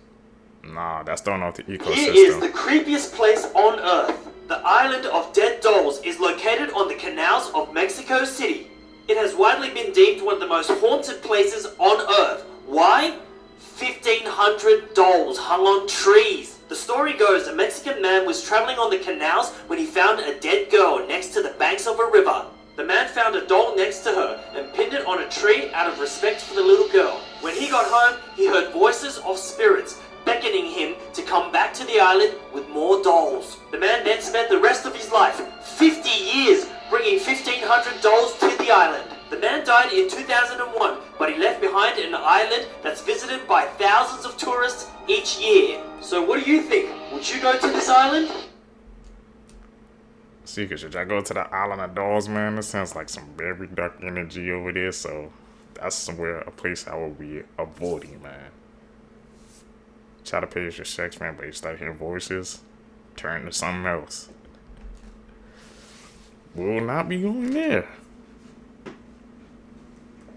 B: Nah, that's throwing off the ecosystem.
K: Here is the creepiest place on Earth. The island of dead dolls is located on the canals of Mexico City. It has widely been deemed one of the most haunted places on Earth. Why? 1,500 dolls hung on trees. The story goes a Mexican man was traveling on the canals when he found a dead girl next to the banks of a river. The man found a doll next to her and pinned it on a tree out of respect for the little girl. When he got home, he heard voices of spirits beckoning him to come back to the island with more dolls. The man then spent the rest of his life, 50 years, bringing 1,500 dolls to the island. The man died in 2001, but he left behind an island that's visited by thousands of tourists each year. So what do you think? Would you go to this island?
B: See, should I go to the island of dolls, man? It sounds like some very dark energy over there, so that's somewhere, a place I will be avoiding, man. Try to pay your sex, man, but you start hearing voices, turn to something else. We'll not be going there.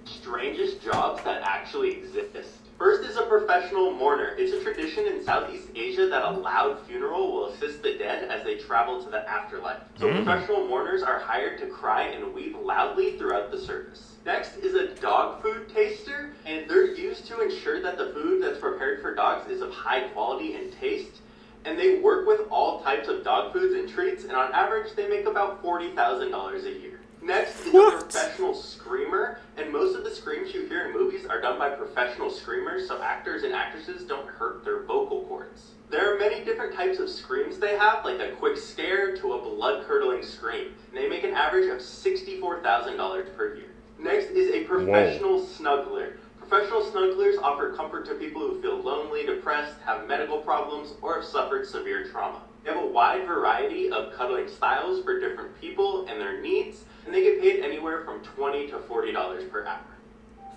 E: Strangest jobs that actually exist. First is a professional mourner. It's a tradition in Southeast Asia that a loud funeral will assist the dead as they travel to the afterlife. So professional mourners are hired to cry and weep loudly throughout the service. Next is a dog food taster, and they're used to ensure that the food that's prepared for dogs is of high quality and taste. And they work with all types of dog foods and treats, and on average they make about $40,000 a year. Next is a professional screamer, and most of the screams you hear in movies are done by professional screamers, so actors and actresses don't hurt their vocal cords. There are many different types of screams they have, like a quick scare to a blood-curdling scream, and they make an average of $64,000 per year. Next is a professional snuggler. Professional snugglers offer comfort to people who feel lonely, depressed, have medical problems, or have suffered severe trauma. They have a wide variety of cuddling styles for different people and their needs, and they get paid anywhere from $20 to $40 per hour.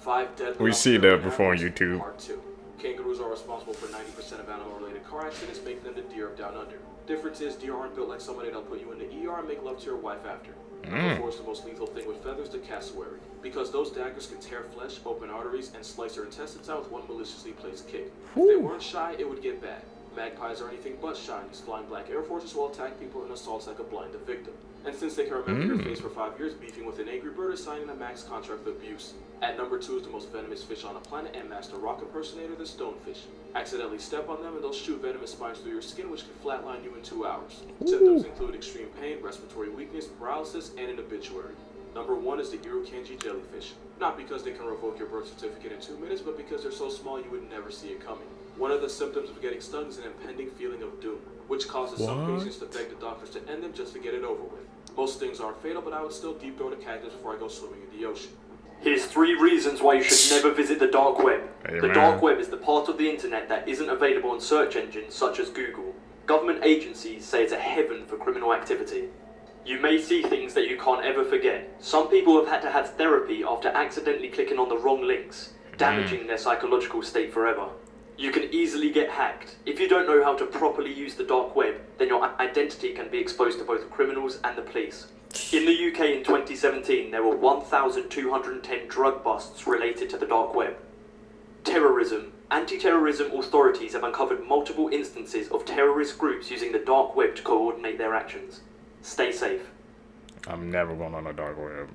R: 5 dead.
B: We see that before on YouTube.
R: Part 2. Kangaroos are responsible for 90% of animal-related car accidents, making them the deer of down under. Difference is, deer aren't built like somebody that'll put you in the ER and make love to your wife after. Number 4 is the most lethal thing with feathers, the cassowary. Because those daggers can tear flesh, open arteries, and slice your intestines out with one maliciously placed kick. If they weren't shy, it would get bad. Magpies are anything but shy. These flying black air forces will attack people and assaults that could blind the victim. And since they can remember your face for 5 years, beefing with an angry bird is signing a max contract with abuse. At number 2 is the most venomous fish on the planet and master rock impersonator, the stonefish. Accidentally step on them and they'll shoot venomous spines through your skin, which can flatline you in 2 hours. Symptoms include extreme pain, respiratory weakness, paralysis, and an obituary. Number 1 is the Irukandji jellyfish. Not because they can revoke your birth certificate in 2 minutes, but because they're so small you would never see it coming. One of the symptoms of getting stung is an impending feeling of doom, which causes some patients to beg the doctors to end them just to get it over with. Most stings aren't fatal, but I would still deep throat a cactus before I go swimming in the ocean. Here's 3 reasons why you should never visit the dark web.
B: Hey,
R: the
B: man.
R: dark web is the part of the internet that isn't available on search engines such as Google. Government agencies say it's a heaven for criminal activity. You may see things that you can't ever forget. Some people have had to have therapy after accidentally clicking on the wrong links, damaging their psychological state forever. You can easily get hacked. If you don't know how to properly use the dark web, then your identity can be exposed to both criminals and the police. In the UK in 2017, there were 1,210 drug busts related to the dark web. Terrorism. Anti-terrorism authorities have uncovered multiple instances of terrorist groups using the dark web to coordinate their actions. Stay safe.
B: I'm never going on the dark web.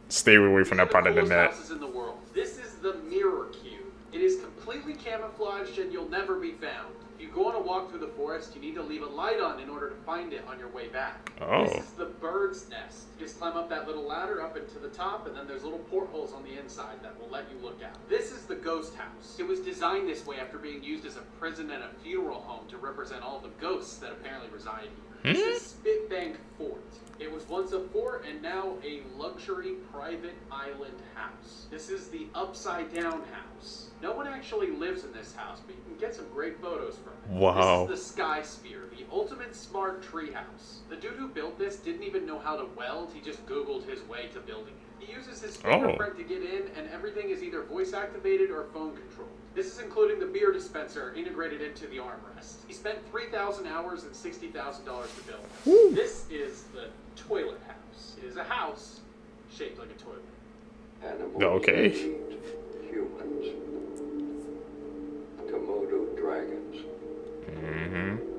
B: Stay away from that part of the net.
D: Houses in the world. This is the Mirror Cube. It is completely camouflaged and you'll never be found. If you go on a walk through the forest, you need to leave a light on in order to find it on your way back.
B: Oh.
D: This is the bird's nest. You just climb up that little ladder up into the top, and then there's little portholes on the inside that will let you look out. This is the ghost house. It was designed this way after being used as a prison and a funeral home to represent all the ghosts that apparently reside here. This is Spitbank Fort. It was once a fort and now a luxury private island house. This is the Upside Down House. No one actually lives in this house, but you can get some great photos from it.
B: Wow.
D: This is the Sky Sphere, the ultimate smart treehouse. The dude who built this didn't even know how to weld, he just Googled his way to building it. He uses his fingerprint to get in, and everything is either voice activated or phone controlled. This is including the beer dispenser integrated into the armrest. He spent 3,000 hours and $60,000 to build this. This is the toilet house. It is a house shaped like a toilet.
O: Animals
B: Okay.
O: eat humans. Komodo dragons.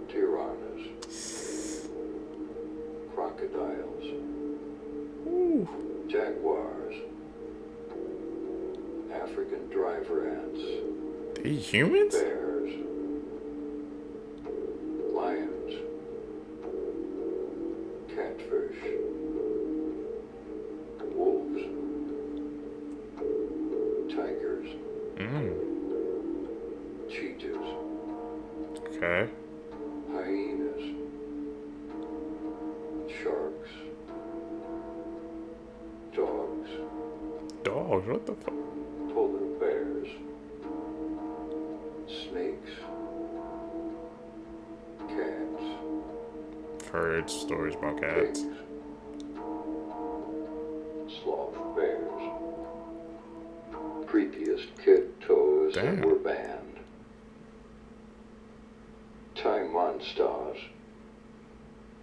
O: Piranhas. Crocodiles. Jaguars. African driver ants.
B: They humans?
O: Bears. Lions. Catfish. Wolves. Tigers. Cheetahs.
B: Okay.
O: Hyenas. Sharks. Dogs.
B: Dogs? What the fuck?
O: Polar bears. Snakes. Cats.
B: Heard stories about cats.
O: Sloth bears. Creepiest kid toys that were banned. Time monsters.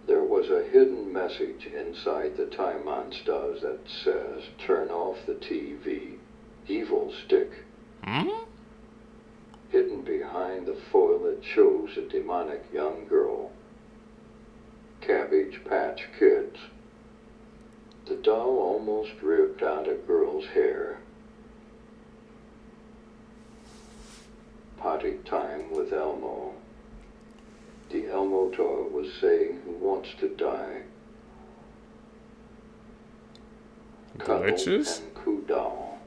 O: There was a hidden message inside the time monsters that says, "Turn off the TV. Evil stick." Hidden behind the foil that shows a demonic young girl. Cabbage Patch Kids. The doll almost ripped out a girl's hair. Potty time with Elmo. The Elmo toy was saying who wants to die.
B: Glitches?
O: And Kudal.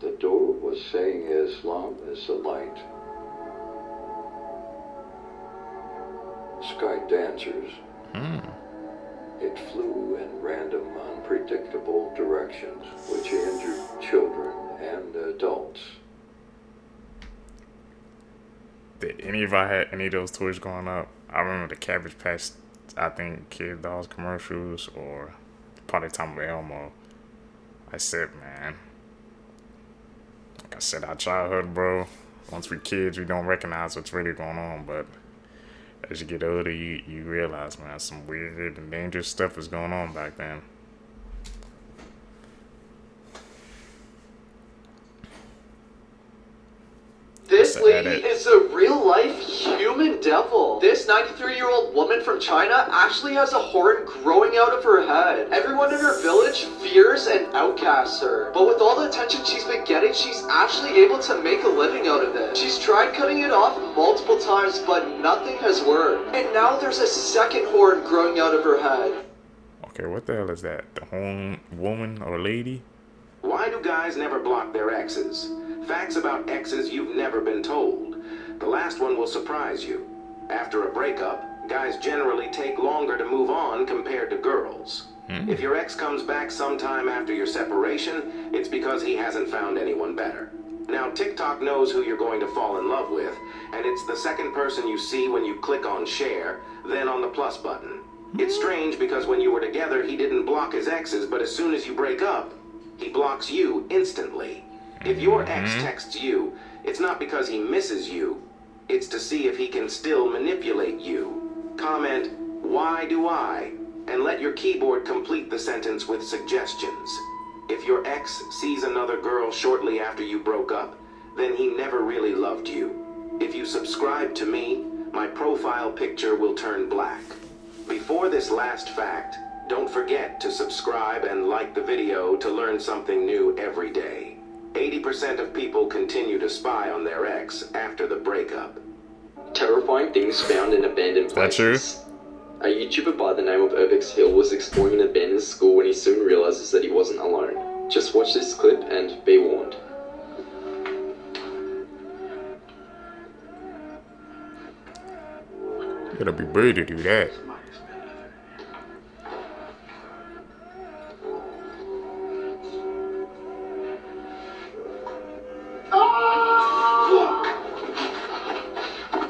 O: The door was saying Islam is the light. Sky dancers. It flew in random, unpredictable directions, which injured children and adults.
B: Did any of I had any of those toys growing up? I remember the Cabbage Patch, I think, Kid Dolls commercials or Potty Time with Elmo. I said, man. Like I said, our childhood, bro. Once we kids, we don't recognize what's really going on, but as you get older, you realize, man, some weird and dangerous stuff was going on back then.
C: This lady is a real-life human devil. This 93-year-old woman from China actually has a horn growing out of her head. Everyone in her village fears and outcasts her. But with all the attention she's been getting, she's actually able to make a living out of it. She's tried cutting it off multiple times, but nothing has worked. And now there's a second horn growing out of her head.
B: Okay, what the hell is that? The horn woman or lady?
E: Why do guys never block their exes? Facts about exes you've never been told. The last one will surprise you. After a breakup,
G: Guys generally take longer to move on compared to girls. If your ex comes back sometime after your separation, it's because he hasn't found anyone better. Now, TikTok knows who you're going to fall in love with, and it's the second person you see when you click on share, then on the plus button. It's strange because when you were together, he didn't block his exes, but as soon as you break up, he blocks you instantly. If your ex texts you, it's not because he misses you. It's to see if he can still manipulate you. Comment, "Why do I?" and let your keyboard complete the sentence with suggestions. If your ex sees another girl shortly after you broke up, then he never really loved you. If you subscribe to me, my profile picture will turn black. Before this last fact, don't forget to subscribe and like the video to learn something new every day. 80% of people continue to spy on their ex after the breakup.
I: Terrifying things found in abandoned places. A YouTuber by the name of Urbex Hill was exploring an abandoned school when he soon realizes that he wasn't alone. Just watch this clip and be warned.
B: You gotta be brave to do that.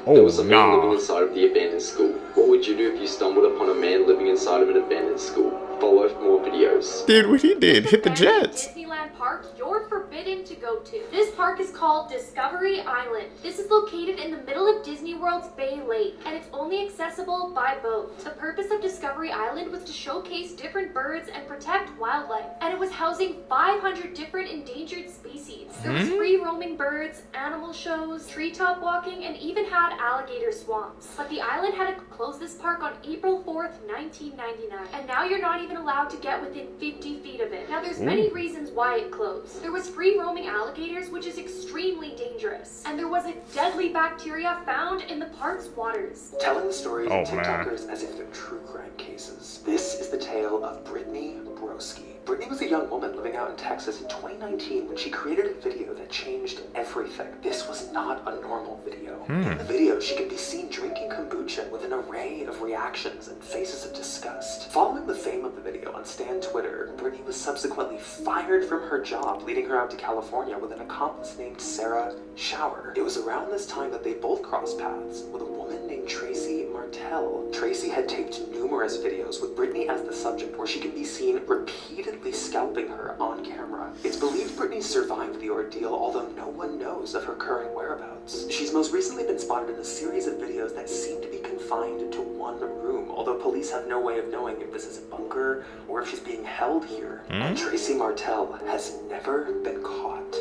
I: There was a man living inside of the abandoned school. What would you do if you stumbled upon a man living inside of an abandoned school? Follow for more videos.
B: Dude, what he did, hit the jets.
U: Disneyland park you're forbidden to go to. This park is called Discovery Island. This is located in the middle of Disney World's Bay Lake, and it's only accessible by boat. The purpose of Discovery Island was to showcase different birds and protect wildlife, and it was housing 500 different endangered species. There was free roaming birds, animal shows, treetop walking, and even had alligator swamps. But the island had to close this park on April 4th, 1999, and now you're not even allowed to get within 50 feet of it. Now there's many reasons why it closed. There was free roaming alligators, which is extremely dangerous, and there was a deadly bacteria found in the park's waters.
X: Telling the stories of TikTokers as if they're true crime cases. This is the tale of Brittany Broski. Brittany was a young woman living out in Texas in 2019 when she created a video that changed everything. This was not a normal video. In the video, she can be seen drinking kombucha with an array of reactions and faces of disgust. Following the fame of the video on Stan Twitter, Brittany was subsequently fired from her job, leading her out to California with an accomplice named Sarah Shower. It was around this time that they both crossed paths with a woman named Tracy Martell. Tracy had taped numerous videos with Brittany as the subject where she can be seen repeatedly scalping her on camera. It's believed Brittany survived the ordeal, although no one knows of her current whereabouts. She's most recently been spotted in a series of videos that seem to be confined to one room, although police have no way of knowing if this is a bunker or if she's being held here. And Tracy Martell has never been caught.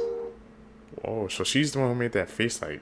B: Oh, so she's the one who made that face like.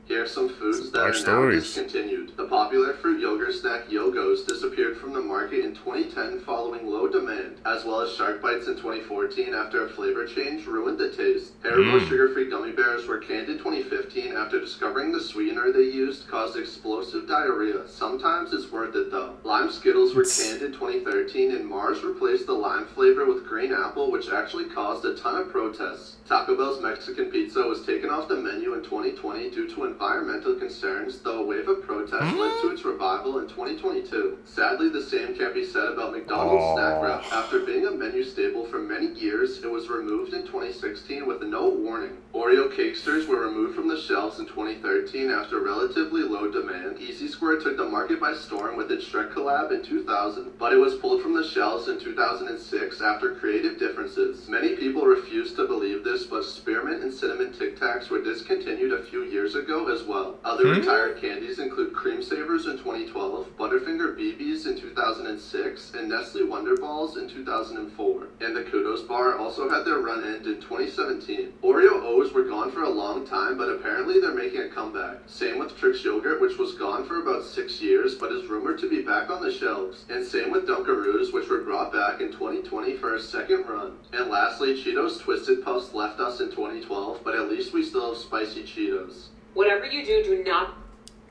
V: Here are some foods that are now discontinued. The popular fruit yogurt snack Yogos disappeared from the market in 2010 following low demand, as well as Shark Bites in 2014 after a flavor change ruined the taste. Haribo sugar-free gummy bears were canned in 2015 after discovering the sweetener they used caused explosive diarrhea. Sometimes it's worth it though. Lime Skittles were canned in 2013 and Mars replaced the lime flavor with green apple, which actually caused a ton of protests. Taco Bell's Mexican pizza was taken off the menu in 2020 due to environmental concerns, though a wave of protests led to its revival in 2022. Sadly, the same can't be said about McDonald's snack wrap. After being a menu staple for many years, it was removed in 2016 with no warning. Oreo Cakesters were removed from the shelves in 2013 after relatively low demand. Easy Square took the market by storm with its Shrek collab in 2000, but it was pulled from the shelves in 2006 after creative differences. Many people refuse to believe this, but spearmint and cinnamon Tic Tacs were discontinued a few years ago as well. Other retired candies include Cream Savers in 2012, Butterfinger BBs in 2006, and Nestle Wonder Balls in 2004. And the Kudos Bar also had their run end in 2017. Oreo O's were gone for a long time, but apparently they're making a comeback. Same with Trix Yogurt, which was gone for about 6 years, but is rumored to be back on the shelves. And same with Dunkaroos, which were brought back in 2020 for a second run. And lastly, Cheetos Twisted Puffs left us in 2012, but at least we still have spicy Cheetos.
Y: Whatever you do, do not.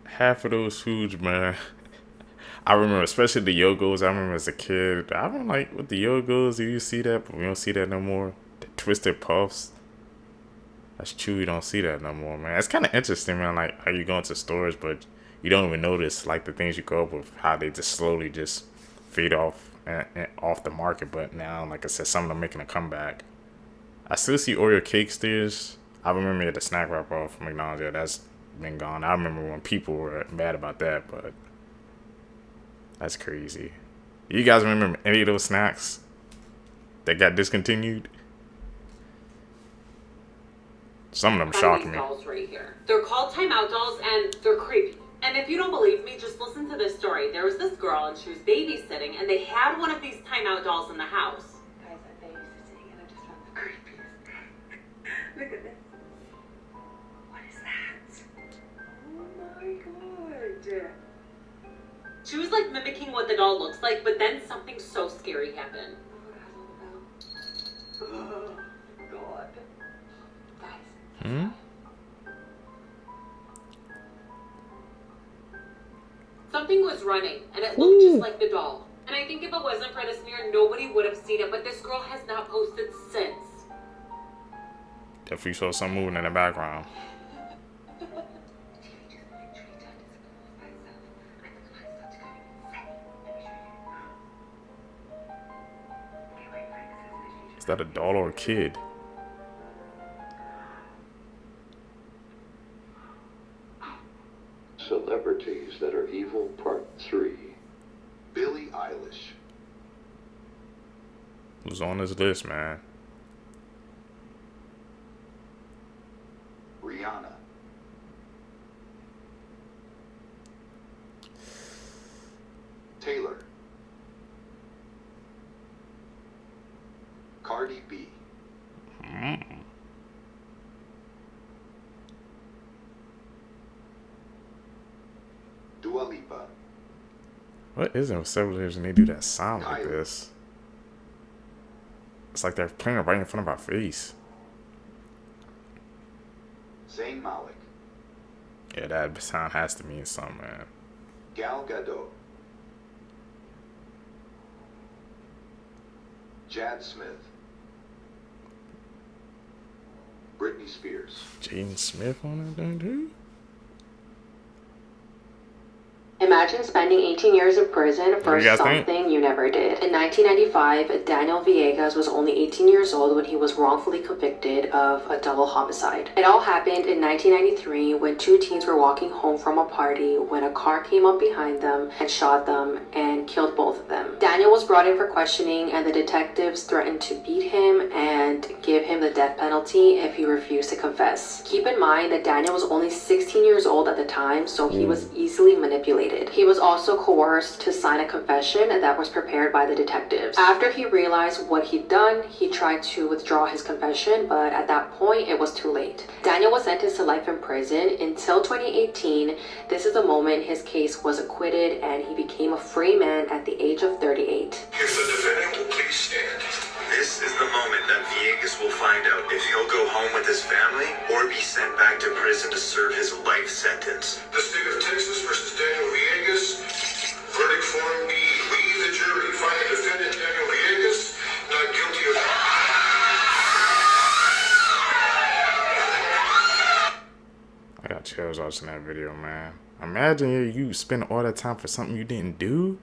B: Half of those foods, man. I remember, especially the Yogos. I remember as a kid. I don't like with the Yogos. You see that, but we don't see that no more. The Twisted Puffs. That's true. You don't see that no more, man. It's kind of interesting, man. Like how you go into stores, but you don't even notice like the things you grow up with, how they just slowly just fade off and off the market. But now, like I said, some of them making a comeback. I still see Oreo cake stickers. I remember the snack wrapper from McDonald's. Yeah, that's been gone. I remember when people were mad about that, but that's crazy. You guys remember any of those snacks that got discontinued? Some of them shocked me.
Y: Dolls right here. They're called timeout dolls and they're creepy. And if you don't believe me, just listen to this story. There was this girl and she was babysitting and they had one of these timeout dolls in the house. Guys, I'm babysitting and I just found the creepiest thing. Look at this. What is that? Oh my god. She was like mimicking what the doll looks like, but then something so scary happened. Oh god. Guys. Something was running, and it looked just like the doll. And I think if it wasn't for this mirror, nobody would have seen it, but this girl has not posted since.
B: Definitely saw some moving in the background. Is that a doll or a kid?
O: Celebrities that are evil, Part 3.
H: Billie Eilish.
B: Who's on this list, man?
H: Rihanna. Taylor. Cardi B. Dua Lipa.
B: What is it with celebrities when they do that sound like this? It's like they're playing it right in front of our face.
H: Zayn Malik.
B: Yeah, that sound has to mean something, man.
H: Gal Gadot. Jad Smith. Britney Spears.
B: Jaden Smith on that thing too?
J: Imagine spending 18 years in prison for something you never did. In 1995, Daniel Villegas was only 18 years old when he was wrongfully convicted of a double homicide. It all happened in 1993 when two teens were walking home from a party when a car came up behind them and shot them and killed both of them. Daniel was brought in for questioning and the detectives threatened to beat him and give him the death penalty if he refused to confess. Keep in mind that Daniel was only 16 years old at the time, so he was easily manipulated. He was also coerced to sign a confession that was prepared by the detectives. After he realized what he'd done, he tried to withdraw his confession, but at that point, it was too late. Daniel was sentenced to life in prison until 2018. This is the moment his case was acquitted and he became a free man at the age of 38.
Q: If the defendant will please stand. This is the moment that Villegas will find out if he'll go home with his family or be sent back to prison to serve his life sentence. The state of Texas versus Daniel Villegas. Verdict form B. We, the jury, find the defendant Daniel Villegas not guilty of...
B: I got chills watching that video, man. Imagine you spend all that time for something you didn't do.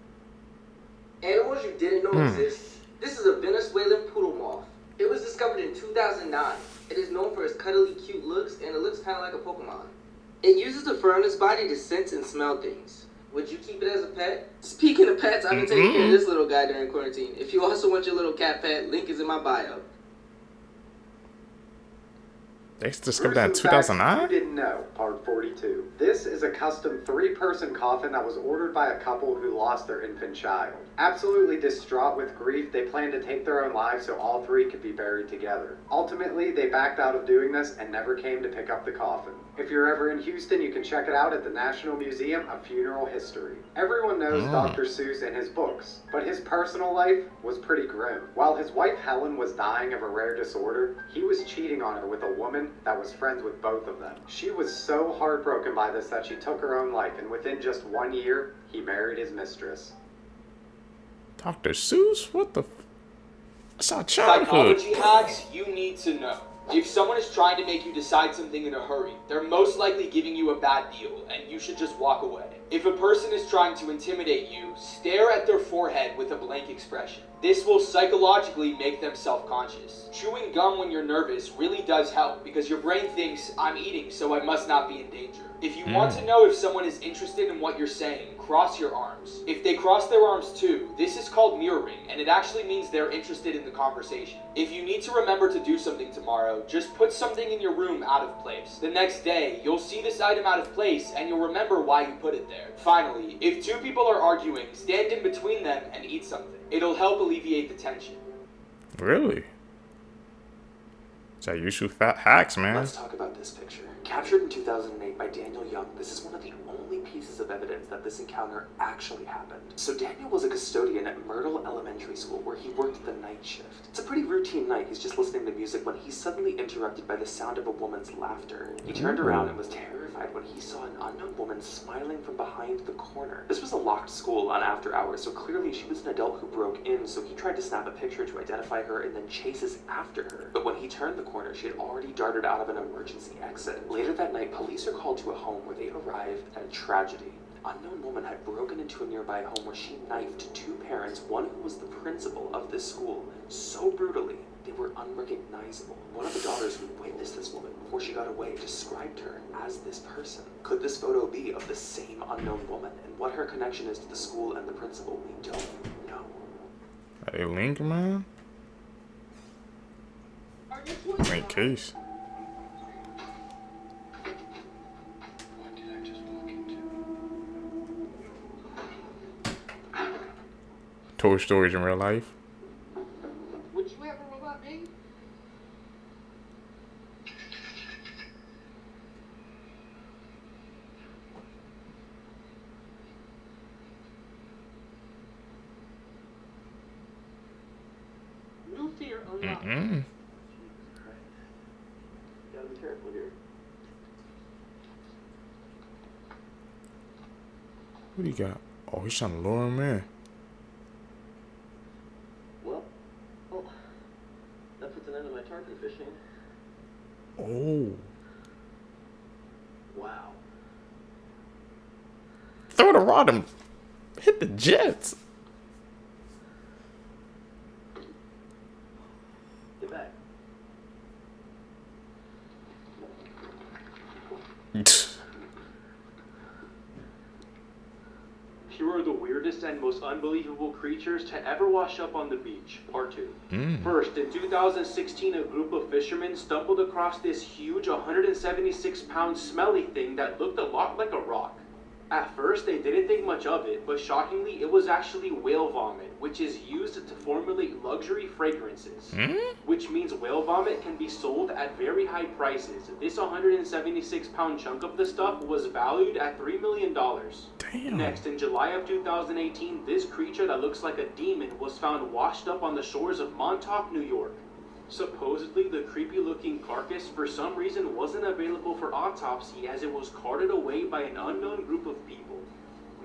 W: Animals you didn't know exist. This is a Venezuelan poodle moth. It was discovered in 2009. It is known for its cuddly, cute looks, and it looks kind of like a Pokemon. It uses the fur on its body to sense and smell things. Would you keep it as a pet? Speaking of pets, I've been taking care of this little guy during quarantine. If you also want your little cat pet, link is in my bio.
B: They discovered that in 2009?
S: You didn't know, part 42. This is a custom 3-person coffin that was ordered by a couple who lost their infant child. Absolutely distraught with grief, they planned to take their own lives so all 3 could be buried together. Ultimately, they backed out of doing this and never came to pick up the coffin. If you're ever in Houston, you can check it out at the National Museum of Funeral History. Everyone knows Dr. Seuss and his books, but his personal life was pretty grim. While his wife Helen was dying of a rare disorder, he was cheating on her with a woman that was friends with both of them. She was so heartbroken by this that she took her own life, and within just 1 year, he married his mistress.
B: Dr. Seuss? What the That's our childhood.
L: Psychology hacks you need to know. If someone is trying to make you decide something in a hurry, they're most likely giving you a bad deal, and you should just walk away. If a person is trying to intimidate you, stare at their forehead with a blank expression. This will psychologically make them self-conscious. Chewing gum when you're nervous really does help because your brain thinks, I'm eating, so I must not be in danger. If you want to know if someone is interested in what you're saying, cross your arms. If they cross their arms too, this is called mirroring, and it actually means they're interested in the conversation. If you need to remember to do something tomorrow, just put something in your room out of place. The next day, you'll see this item out of place, and you'll remember why you put it there. Finally, if two people are arguing, stand in between them and eat something. It'll help alleviate the tension.
B: Really? It's like useful fat hacks, man.
X: Let's talk about this picture. Captured in 2008 by Daniel Young, this is one of the only pieces of evidence that this encounter actually happened. So Daniel was a custodian at Myrtle Elementary School where he worked the night shift. It's a pretty routine night. He's just listening to music when he's suddenly interrupted by the sound of a woman's laughter. He turned around and was terrified when he saw an unknown woman smiling from behind the corner. This was a locked school on after hours, so clearly she was an adult who broke in, so he tried to snap a picture to identify her and then chases after her. But when he turned the corner, she had already darted out of an emergency exit. Later that night, police are called to a home where they arrived at a tragedy. An unknown woman had broken into a nearby home where she knifed two parents, one who was the principal of this school, so brutally they were unrecognizable. One of the daughters who witnessed this woman before she got away described her as this person. Could this photo be of the same unknown woman? And what her connection is to the school and the principal, we don't know.
B: Are they linked, man? Great case. Toy Stories in real life.
K: Would you have a robot baby? New fear unlocked.
B: Mm-mm.
X: Gotta be careful here.
B: What do you got? Oh, he's trying to lure him in.
X: Well, that puts an end to my tarpon fishing.
B: Oh.
X: Wow.
B: Throw the rod and hit the jets.
X: Get back.
R: Here are the weirdest and most unbelievable creatures to ever wash up on the beach. Part 2. First, in 2016, a group of fishermen stumbled across this huge 176-pound smelly thing that looked a lot like a rock. At first, they didn't think much of it, but shockingly, it was actually whale vomit, which is used to formulate luxury fragrances. Which means whale vomit can be sold at very high prices. This 176-pound chunk of the stuff was valued at $3 million.
B: Damn.
R: Next, in July of 2018, this creature that looks like a demon was found washed up on the shores of Montauk, New York. Supposedly, the creepy-looking carcass for some reason wasn't available for autopsy as it was carted away by an unknown group of people.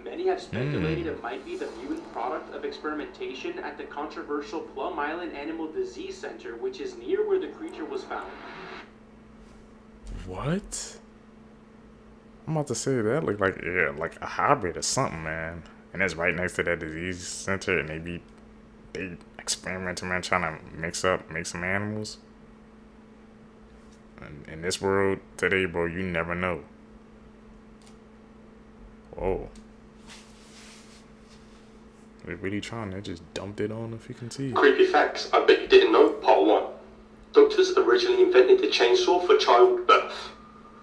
R: Many have speculated it might be the mutant product of experimentation at the controversial Plum Island Animal Disease Center, which is near where the creature was found.
B: What? I'm about to say that looked like, yeah, like a hybrid or something, man. And that's right next to that disease center, and they experimenting, man, trying to make some animals. And in this world today, bro, you never know. Whoa. They're really trying. They just dumped it on, if you can see.
N: Creepy facts I bet you didn't know, part 1. Doctors originally invented the chainsaw for childbirth.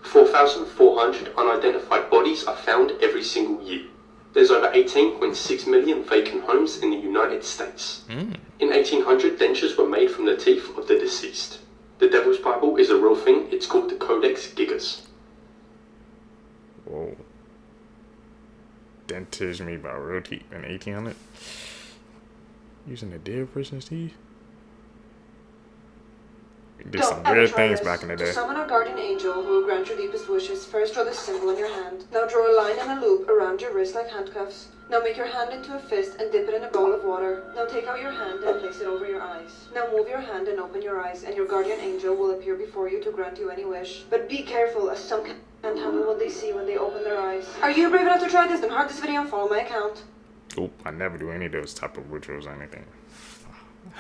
N: 4,400 unidentified bodies are found every single year. There's over 18.6 million vacant homes in the United States. In 1800, dentures were made from the teeth of the deceased. The Devil's Bible is a real thing. It's called the Codex Gigas.
B: Whoa. Dentures made by real teeth in 1800? Using a dead person's teeth? We did some weird things back in the day.
A: To summon a guardian angel who will grant your deepest wishes, first draw this symbol on your hand. Now draw a line and a loop around your wrist like handcuffs. Now make your hand into a fist and dip it in a bowl of water. Now take out your hand and place it over your eyes. Now move your hand and open your eyes, and your guardian angel will appear before you to grant you any wish. But be careful, as some can't handle what they see when they open their eyes. Are you brave enough to try this? Then heart this video and follow my account.
B: Oop, I never do any of those type of rituals or anything.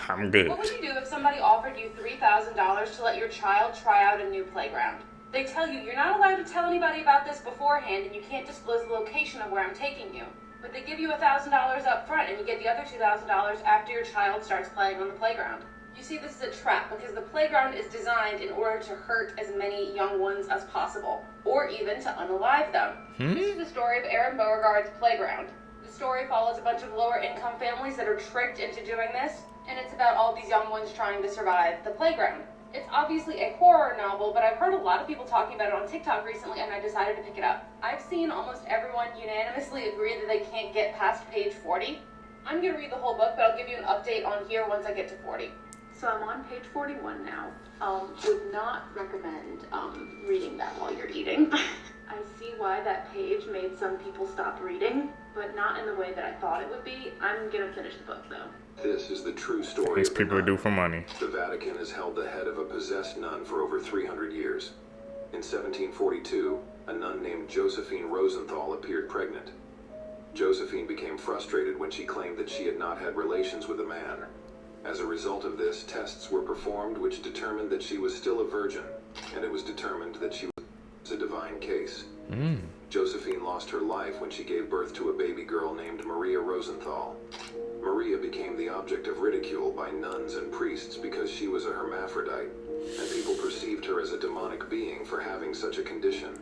B: I'm good.
F: What would you do if somebody offered you $3,000 to let your child try out a new playground? They tell you you're not allowed to tell anybody about this beforehand and you can't disclose the location of where I'm taking you. But they give you $1,000 up front and you get the other $2,000 after your child starts playing on the playground. You see, this is a trap because the playground is designed in order to hurt as many young ones as possible, or even to unalive them. This is the story of Aaron Beauregard's playground. The story follows a bunch of lower income families that are tricked into doing this, and it's about all these young ones trying to survive the playground. It's obviously a horror novel, but I've heard a lot of people talking about it on TikTok recently, and I decided to pick it up. I've seen almost everyone unanimously agree that they can't get past page 40. I'm going to read the whole book, but I'll give you an update on here once I get to 40. So I'm on page 41 now. Would not recommend reading that while you're eating. I see why that page made some people stop reading, but not in the way that I thought it would be. I'm going to finish the book, though.
E: This is the true story.
B: Things people do for money.
E: The Vatican has held the head of a possessed nun for over 300 years. In 1742, a nun named Josephine Rosenthal appeared pregnant. Josephine became frustrated when she claimed that she had not had relations with a man. As a result of this, tests were performed which determined that she was still a virgin, and it was determined that she was a divine case. Josephine lost her life when she gave birth to a baby girl named Maria Rosenthal. Maria became the object of ridicule by nuns and priests because she was a hermaphrodite, and people perceived her as a demonic being for having such a condition.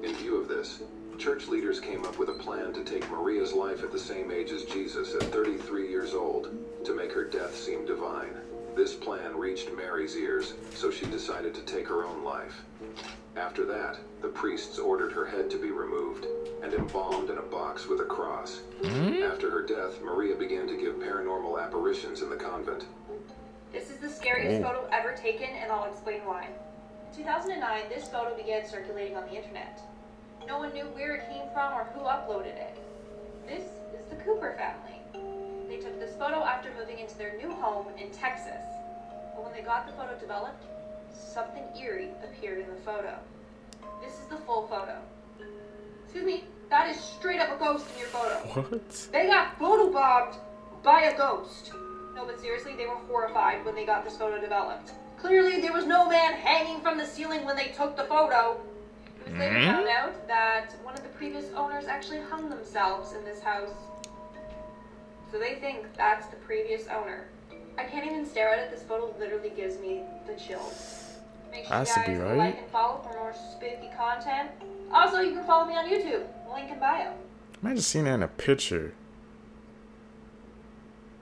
E: In view of this, church leaders came up with a plan to take Maria's life at the same age as Jesus at 33 years old, to make her death seem divine. This plan reached Mary's ears, so she decided to take her own life. After that, the priests ordered her head to be removed and embalmed in a box with a cross. After her death, Maria began to give paranormal apparitions in the convent.
F: This is the scariest photo ever taken, and I'll explain why. In 2009, this photo began circulating on the internet. No one knew where it came from or who uploaded it. This is the Cooper family. They took this photo after moving into their new home in Texas. But when they got the photo developed, something eerie appeared in the photo. This is the full photo. Excuse me, that is straight up a ghost in your photo.
B: What?
F: They got photobombed by a ghost. No, but seriously, they were horrified when they got this photo developed. Clearly, there was no man hanging from the ceiling when they took the photo. It was later found out that one of the previous owners actually hung themselves in this house. So they think that's the previous owner. I can't even stare at it. This photo literally gives me the chills. Make sure you guys like and follow for more spooky content. Also, you can follow me on YouTube. Link in bio.
B: Imagine seeing that in a picture.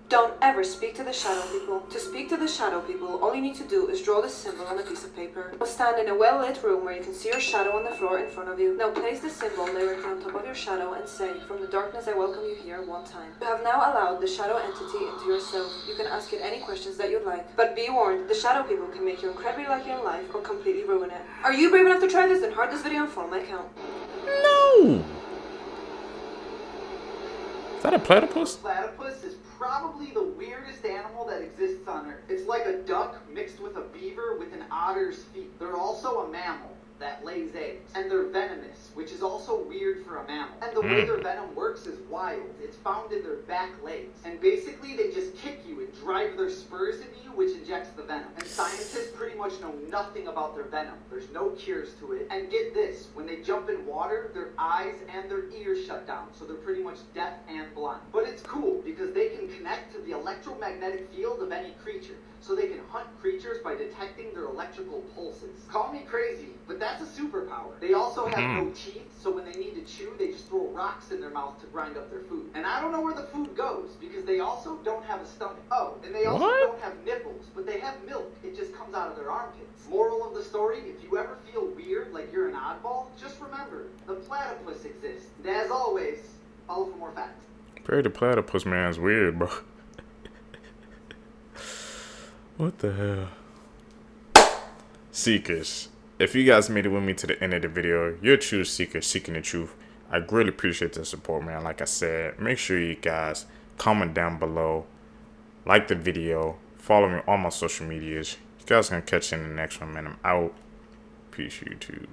A: Don't ever speak to the shadow people. To speak to the shadow people, all you need to do is draw this symbol on a piece of paper. Now stand in a well-lit room where you can see your shadow on the floor in front of you. Now place the symbol directly on top of your shadow and say, "From the darkness I welcome you here," one time. You have now allowed the shadow entity into yourself. You can ask it any questions that you'd like. But be warned, the shadow people can make you incredibly lucky in life or completely ruin it. Are you brave enough to try this? Then heart this video and follow my account.
B: No! Is that a platypus?
C: Platypus is probably the weirdest animal that exists on Earth. It's like a duck mixed with a beaver with an otter's feet. They're also a mammal that lays eggs, and they're venomous, which is also weird for a mammal. And the way their venom works is wild. It's found in their back legs, and basically they just kick you and drive their spurs into you, which injects the venom. And scientists pretty much know nothing about their venom. There's no cures to it. And get this, when they jump in water, their eyes and their ears shut down, so they're pretty much deaf and blind. But it's cool because they can connect to the electromagnetic field of any creature, so they can hunt creatures by detecting their electrical pulses. Call me crazy, but that's a superpower. They also have no teeth, so when they need to chew, they just throw rocks in their mouth to grind up their food. And I don't know where the food goes, because they also don't have a stomach. Oh, and they also don't have nipples, but they have milk. It just comes out of their armpits. Moral of the story, if you ever feel weird, like you're an oddball, just remember, the platypus exists. And as always, follow for more facts.
B: Barry the platypus man's weird, bro. What the hell? seekers, if you guys made it with me to the end of the video, you're a true seeker seeking the truth. I greatly appreciate the support, man. Like I said, make sure you guys comment down below, like the video, follow me on all my social medias. You guys gonna catch you in the next one, man. I'm out. Peace, YouTube.